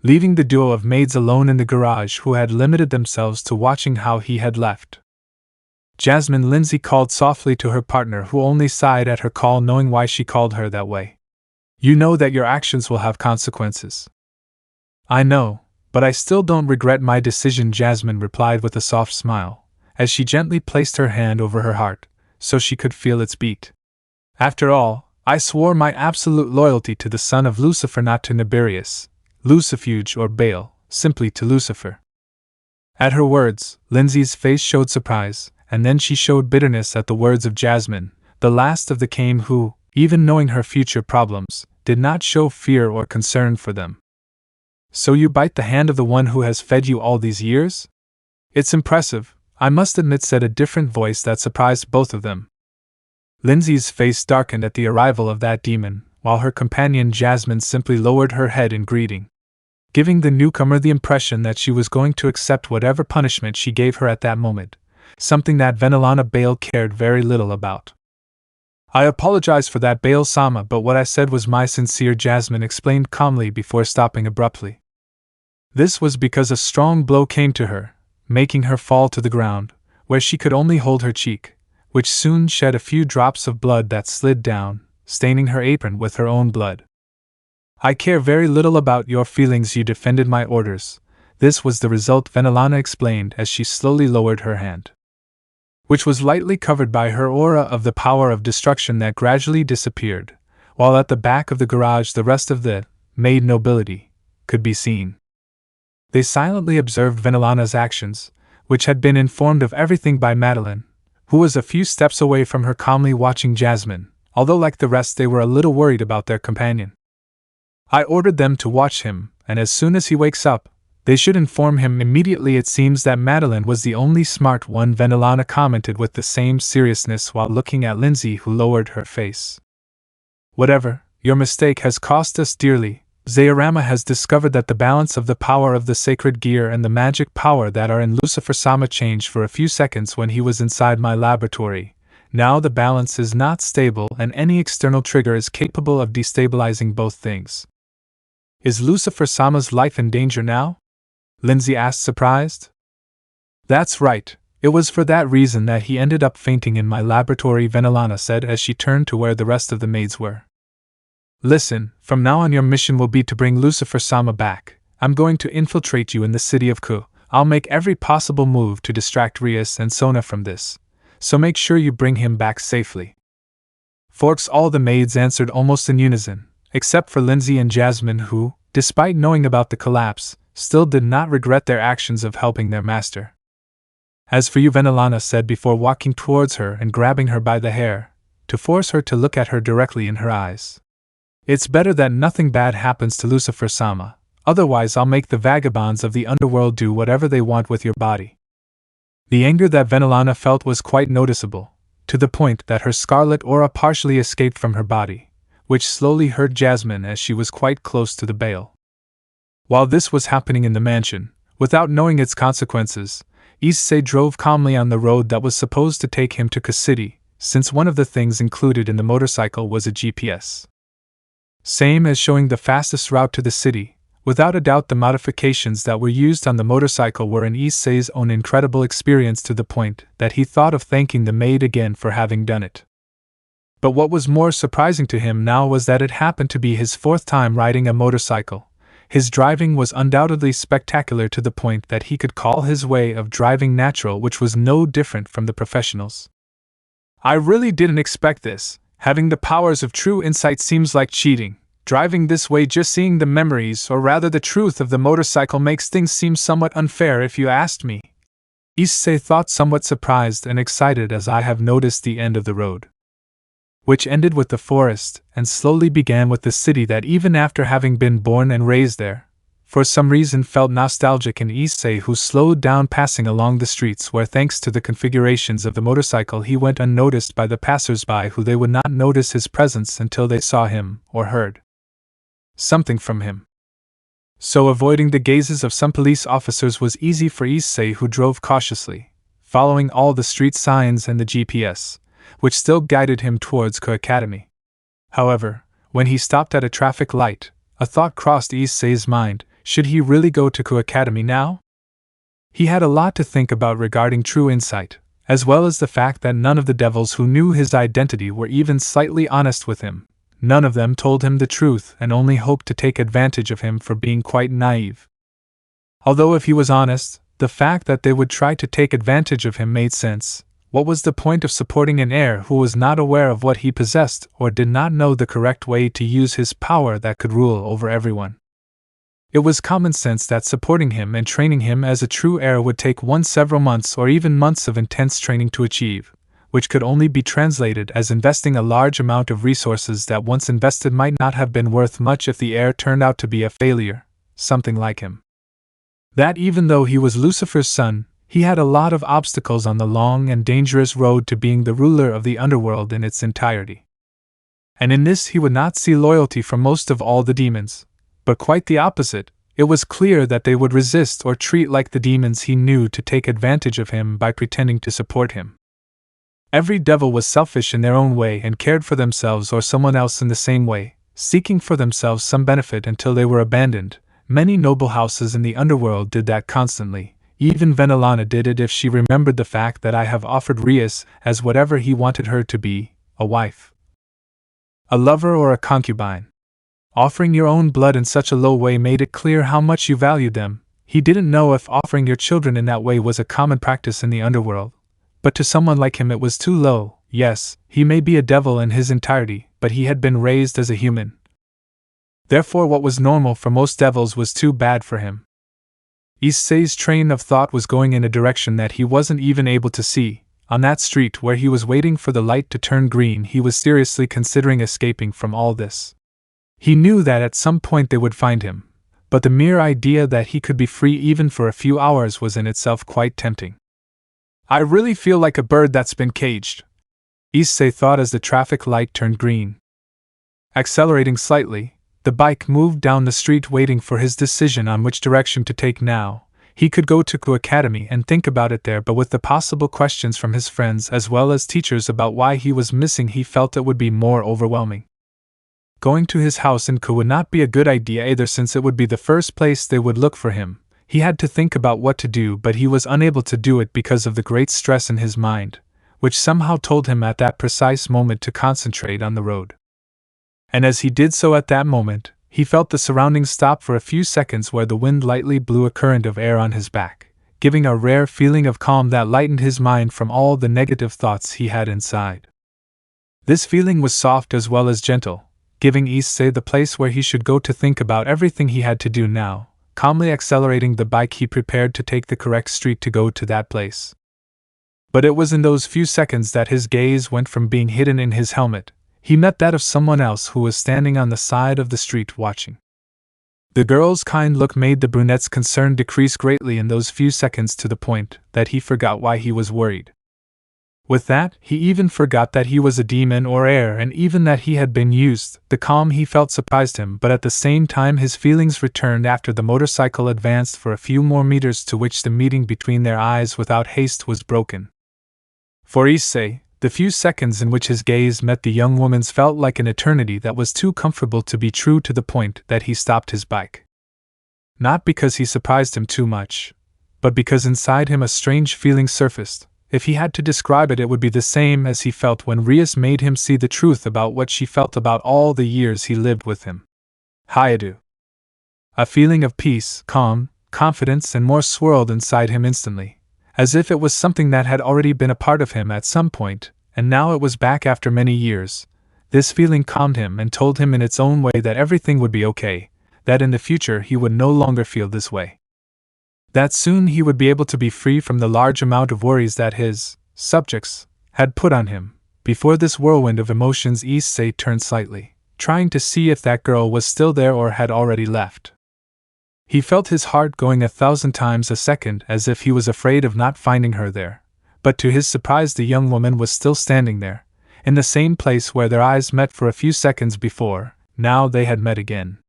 Leaving the duo of maids alone in the garage who had limited themselves to watching how he had left, Jasmine Lindsay called softly to her partner, who only sighed at her call, knowing why she called her that way. "You know that your actions will have consequences." "I know, but I still don't regret my decision," Jasmine replied with a soft smile, as she gently placed her hand over her heart, so she could feel its beat. "After all, I swore my absolute loyalty to the son of Lucifer, not to Nibirius, Lucifuge or Baal, simply to Lucifer." At her words, Lindsay's face showed surprise, and then she showed bitterness at the words of Jasmine, the last of the Kame who, even knowing her future problems, did not show fear or concern for them. "So you bite the hand of the one who has fed you all these years? It's impressive, I must admit," said a different voice that surprised both of them. Lindsay's face darkened at the arrival of that demon, while her companion Jasmine simply lowered her head in greeting, giving the newcomer the impression that she was going to accept whatever punishment she gave her at that moment, something that Venelana Baal cared very little about. "I apologize for that, Baal-sama, but what I said was my sincere," Jasmine explained calmly before stopping abruptly. This was because a strong blow came to her, making her fall to the ground, where she could only hold her cheek, which soon shed a few drops of blood that slid down, staining her apron with her own blood. "I care very little about your feelings, you defended my orders." This was the result, Venelana explained as she slowly lowered her hand, which was lightly covered by her aura of the power of destruction that gradually disappeared, while at the back of the garage the rest of the maid nobility could be seen. They silently observed Venelana's actions, which had been informed of everything by Madeline, who was a few steps away from her calmly watching Jasmine, although like the rest they were a little worried about their companion. "I ordered them to watch him, and as soon as he wakes up, they should inform him immediately." It seems that Madeline was the only smart one, Venelana commented with the same seriousness while looking at Lindsay, who lowered her face. "Whatever, your mistake has cost us dearly. Zairama has discovered that the balance of the power of the sacred gear and the magic power that are in Lucifer-sama changed for a few seconds when he was inside my laboratory. Now the balance is not stable and any external trigger is capable of destabilizing both things." "Is Lucifer-sama's life in danger now?" Lindsay asked, surprised. "That's right, it was for that reason that he ended up fainting in my laboratory," Venelana said as she turned to where the rest of the maids were. "Listen, from now on your mission will be to bring Lucifer-sama back. I'm going to infiltrate you in the city of Ku. I'll make every possible move to distract Rias and Sona from this, so make sure you bring him back safely." Forks, all the maids answered almost in unison, except for Lindsay and Jasmine who, despite knowing about the collapse, still did not regret their actions of helping their master. "As for you," Venelana said before walking towards her and grabbing her by the hair, to force her to look at her directly in her eyes. "It's better that nothing bad happens to Lucifer-sama, otherwise I'll make the vagabonds of the underworld do whatever they want with your body." The anger that Venelana felt was quite noticeable, to the point that her scarlet aura partially escaped from her body, which slowly hurt Jasmine as she was quite close to the Baal. While this was happening in the mansion, without knowing its consequences, Issei drove calmly on the road that was supposed to take him to Ka City, since one of the things included in the motorcycle was a GPS. Same as showing the fastest route to the city, without a doubt the modifications that were used on the motorcycle were in Issei's own incredible experience to the point that he thought of thanking the maid again for having done it. But what was more surprising to him now was that it happened to be his 4th time riding a motorcycle. His driving was undoubtedly spectacular to the point that he could call his way of driving natural, which was no different from the professionals. I really didn't expect this. Having the powers of true insight seems like cheating. Driving this way, just seeing the memories, or rather the truth of the motorcycle, makes things seem somewhat unfair if you asked me. Issei thought, somewhat surprised and excited as I have noticed the end of the road, which ended with the forest and slowly began with the city that, even after having been born and raised there, for some reason felt nostalgic in Issei, who slowed down passing along the streets where, thanks to the configurations of the motorcycle, he went unnoticed by the passers-by, who they would not notice his presence until they saw him or heard something from him. So avoiding the gazes of some police officers was easy for Issei, who drove cautiously, following all the street signs and the GPS, which still guided him towards Ka Academy. However, when he stopped at a traffic light, a thought crossed Issei's mind: should he really go to Ka Academy now? He had a lot to think about regarding true insight, as well as the fact that none of the devils who knew his identity were even slightly honest with him. None of them told him the truth and only hoped to take advantage of him for being quite naive. Although if he was honest, the fact that they would try to take advantage of him made sense. What was the point of supporting an heir who was not aware of what he possessed or did not know the correct way to use his power that could rule over everyone? It was common sense that supporting him and training him as a true heir would take one several months or even months of intense training to achieve, which could only be translated as investing a large amount of resources that, once invested, might not have been worth much if the heir turned out to be a failure, something like him. That even though he was Lucifer's son, he had a lot of obstacles on the long and dangerous road to being the ruler of the underworld in its entirety. And in this he would not see loyalty from most of all the demons, but quite the opposite. It was clear that they would resist or treat like the demons he knew to take advantage of him by pretending to support him. Every devil was selfish in their own way and cared for themselves or someone else in the same way, seeking for themselves some benefit until they were abandoned. Many noble houses in the underworld did that constantly. Even Venelana did it if she remembered the fact that I have offered Rias as whatever he wanted her to be: a wife, a lover, or a concubine. Offering your own blood in such a low way made it clear how much you valued them. He didn't know if offering your children in that way was a common practice in the underworld, but to someone like him it was too low. Yes, he may be a devil in his entirety, but he had been raised as a human. Therefore what was normal for most devils was too bad for him. Issei's train of thought was going in a direction that he wasn't even able to see. On that street where he was waiting for the light to turn green, he was seriously considering escaping from all this. He knew that at some point they would find him, but the mere idea that he could be free even for a few hours was in itself quite tempting. I really feel like a bird that's been caged, Issei thought as the traffic light turned green. Accelerating slightly, the bike moved down the street, waiting for his decision on which direction to take now. He could go to Ka Academy and think about it there, but with the possible questions from his friends as well as teachers about why he was missing, he felt it would be more overwhelming. Going to his house in Ka would not be a good idea either, since it would be the first place they would look for him. He had to think about what to do, but he was unable to do it because of the great stress in his mind, which somehow told him at that precise moment to concentrate on the road. And as he did so at that moment, he felt the surroundings stop for a few seconds, where the wind lightly blew a current of air on his back, giving a rare feeling of calm that lightened his mind from all the negative thoughts he had inside. This feeling was soft as well as gentle, giving Issei the place where he should go to think about everything he had to do now. Calmly accelerating the bike, he prepared to take the correct street to go to that place. But it was in those few seconds that his gaze went from being hidden in his helmet. He met that of someone else who was standing on the side of the street watching. The girl's kind look made the brunette's concern decrease greatly in those few seconds, to the point that he forgot why he was worried. With that, he even forgot that he was a demon or heir and even that he had been used. The calm he felt surprised him, but at the same time his feelings returned after the motorcycle advanced for a few more meters, to which the meeting between their eyes without haste was broken. For Issei, the few seconds in which his gaze met the young woman's felt like an eternity that was too comfortable to be true, to the point that he stopped his bike. Not because he surprised him too much, but because inside him a strange feeling surfaced. If he had to describe it, it would be the same as he felt when Rias made him see the truth about what she felt about all the years he lived with him. Heredero. A feeling of peace, calm, confidence and more swirled inside him instantly, as if it was something that had already been a part of him at some point, and now it was back after many years. This feeling calmed him and told him in its own way that everything would be okay, that in the future he would no longer feel this way. That soon he would be able to be free from the large amount of worries that his subjects had put on him. Before this whirlwind of emotions, Issei turned slightly, trying to see if that girl was still there or had already left. He felt his heart going 1,000 times a second, as if he was afraid of not finding her there. But to his surprise, the young woman was still standing there, in the same place where their eyes met for a few seconds before. Now they had met again.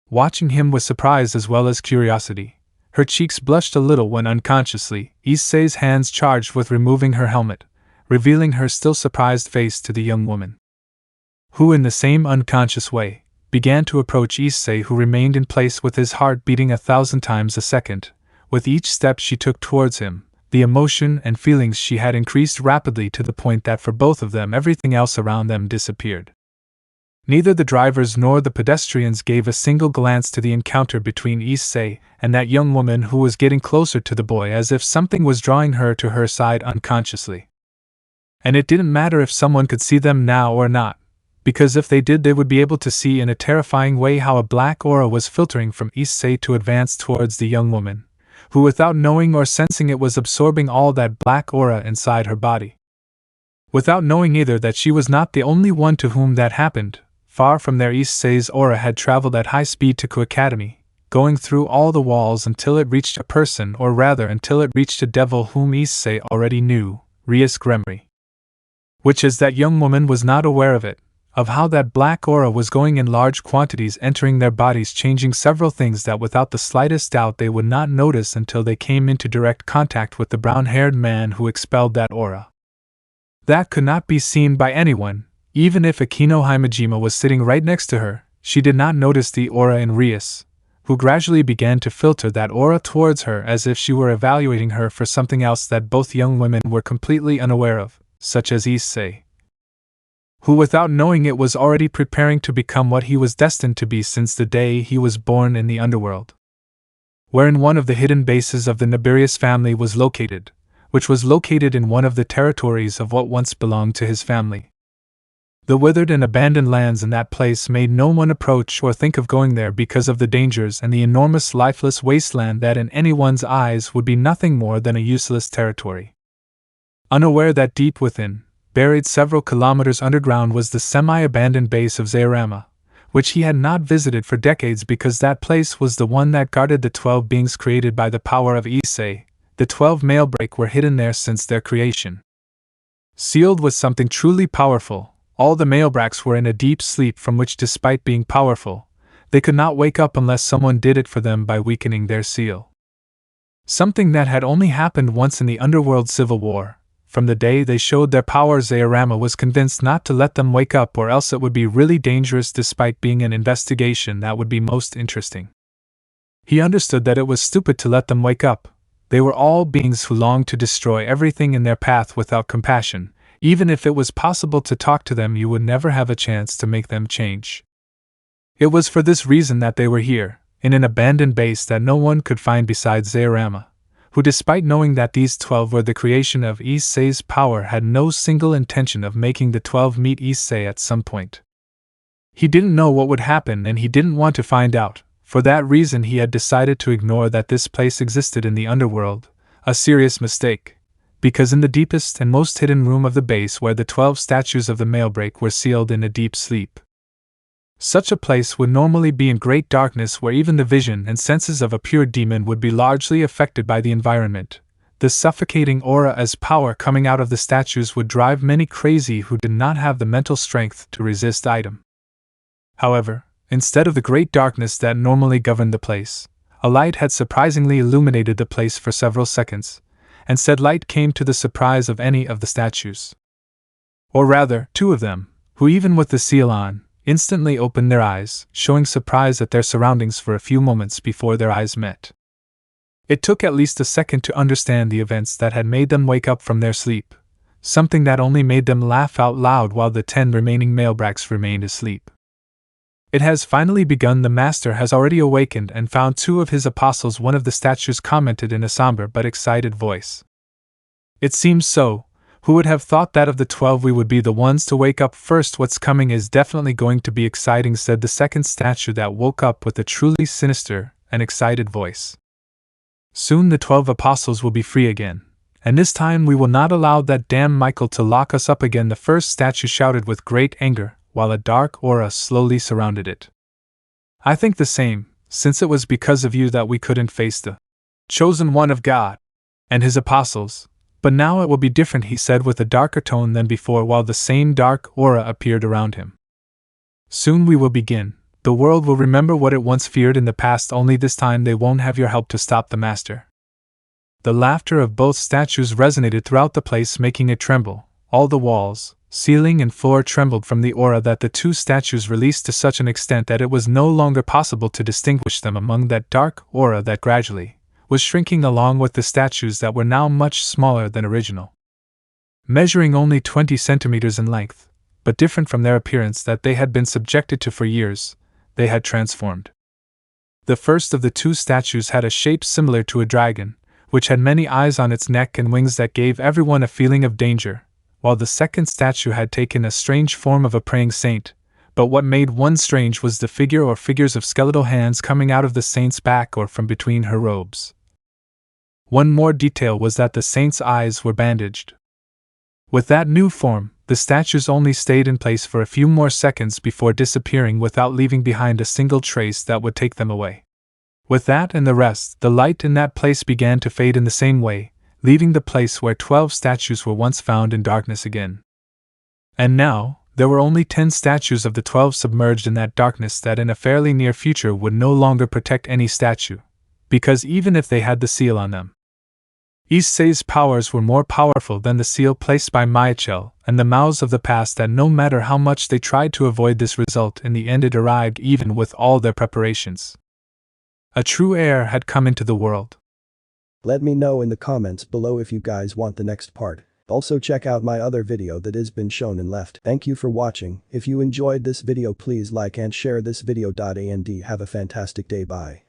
Watching him with surprise as well as curiosity, her cheeks blushed a little when unconsciously Issei's hands charged with removing her helmet, revealing her still surprised face to the young woman, who in the same unconscious way began to approach Issei, who remained in place with his heart beating 1,000 times a second. With each step she took towards him, the emotion and feelings she had increased rapidly, to the point that for both of them everything else around them disappeared. Neither the drivers nor the pedestrians gave a single glance to the encounter between Issei and that young woman, who was getting closer to the boy as if something was drawing her to her side unconsciously. And it didn't matter if someone could see them now or not, because if they did, they would be able to see in a terrifying way how a black aura was filtering from Issei to advance towards the young woman, who without knowing or sensing it was absorbing all that black aura inside her body. Without knowing either that she was not the only one to whom that happened. Far from there, Issei's aura had traveled at high speed to Ku Academy, going through all the walls until it reached a person, or rather until it reached a devil whom Issei already knew, Rias. Which is that young woman was not aware of it, of how that black aura was going in large quantities, entering their bodies, changing several things that without the slightest doubt they would not notice until they came into direct contact with the brown-haired man who expelled that aura. That could not be seen by anyone. Even if Akeno Himejima was sitting right next to her, she did not notice the aura in Rias, who gradually began to filter that aura towards her as if she were evaluating her for something else that both young women were completely unaware of, such as Issei, who without knowing it was already preparing to become what he was destined to be since the day he was born in the underworld, wherein one of the hidden bases of the Nibirius family was located, which was located in one of the territories of what once belonged to his family. The withered and abandoned lands in that place made no one approach or think of going there because of the dangers and the enormous lifeless wasteland that in anyone's eyes would be nothing more than a useless territory. Unaware that deep within, buried several kilometers underground, was the semi-abandoned base of Zairama, which he had not visited for decades because that place was the one that guarded the 12 beings created by the power of Issei. The 12 Mailbreak were hidden there since their creation, sealed with something truly powerful. All the Mailbracks were in a deep sleep from which, despite being powerful, they could not wake up unless someone did it for them by weakening their seal. Something that had only happened once in the Underworld Civil War. From the day they showed their power, Zairama was convinced not to let them wake up, or else it would be really dangerous despite being an investigation that would be most interesting. He understood that it was stupid to let them wake up. They were all beings who longed to destroy everything in their path without compassion. Even if it was possible to talk to them, you would never have a chance to make them change. It was for this reason that they were here, in an abandoned base that no one could find besides Zairama, who, despite knowing that these 12 were the creation of Issei's power, had no single intention of making the 12 meet Issei at some point. He didn't know what would happen, and he didn't want to find out. For that reason he had decided to ignore that this place existed in the underworld, a serious mistake. Because in the deepest and most hidden room of the base where the 12 statues of the Mailbreak were sealed in a deep sleep. Such a place would normally be in great darkness, where even the vision and senses of a pure demon would be largely affected by the environment. The suffocating aura as power coming out of the statues would drive many crazy who did not have the mental strength to resist item. However, instead of the great darkness that normally governed the place, a light had surprisingly illuminated the place for several seconds, and said light came to the surprise of any of the statues. Or rather, two of them, who even with the seal on, instantly opened their eyes, showing surprise at their surroundings for a few moments before their eyes met. It took at least a second to understand the events that had made them wake up from their sleep, something that only made them laugh out loud while the 10 remaining male bracks remained asleep. It has finally begun. The master has already awakened and found 2 of his apostles. One of the statues commented in a somber but excited voice. It seems so. Who would have thought that of the 12 we would be the ones to wake up first? What's coming is definitely going to be exciting, said the second statue that woke up with a truly sinister and excited voice. Soon the 12 apostles will be free again, and this time we will not allow that damn Michael to lock us up again, the first statue shouted with great anger, while a dark aura slowly surrounded it. I think the same, since it was because of you that we couldn't face the chosen one of God and his apostles, but now it will be different, he said with a darker tone than before while the same dark aura appeared around him. Soon we will begin. The world will remember what it once feared in the past, only this time they won't have your help to stop the master. The laughter of both statues resonated throughout the place, making it tremble. All the walls, ceiling and floor trembled from the aura that the 2 statues released to such an extent that it was no longer possible to distinguish them among that dark aura that gradually was shrinking along with the statues that were now much smaller than original. Measuring only 20 centimeters in length, but different from their appearance that they had been subjected to for years, they had transformed. The first of the 2 statues had a shape similar to a dragon, which had many eyes on its neck and wings that gave everyone a feeling of danger, while the second statue had taken a strange form of a praying saint, but what made one strange was the figure or figures of skeletal hands coming out of the saint's back or from between her robes. One more detail was that the saint's eyes were bandaged. With that new form, the statues only stayed in place for a few more seconds before disappearing without leaving behind a single trace that would take them away. With that and the rest, the light in that place began to fade in the same way, leaving the place where 12 statues were once found in darkness again. And now, there were only 10 statues of the 12 submerged in that darkness that in a fairly near future would no longer protect any statue, because even if they had the seal on them, Issei's powers were more powerful than the seal placed by Michael and the mouths of the past, that no matter how much they tried to avoid this result, in the end it arrived even with all their preparations. A true heir had come into the world. Let me know in the comments below if you guys want the next part. Also check out my other video that has been shown and left. Thank you for watching. If you enjoyed this video, please like and share this video. And have a fantastic day. Bye.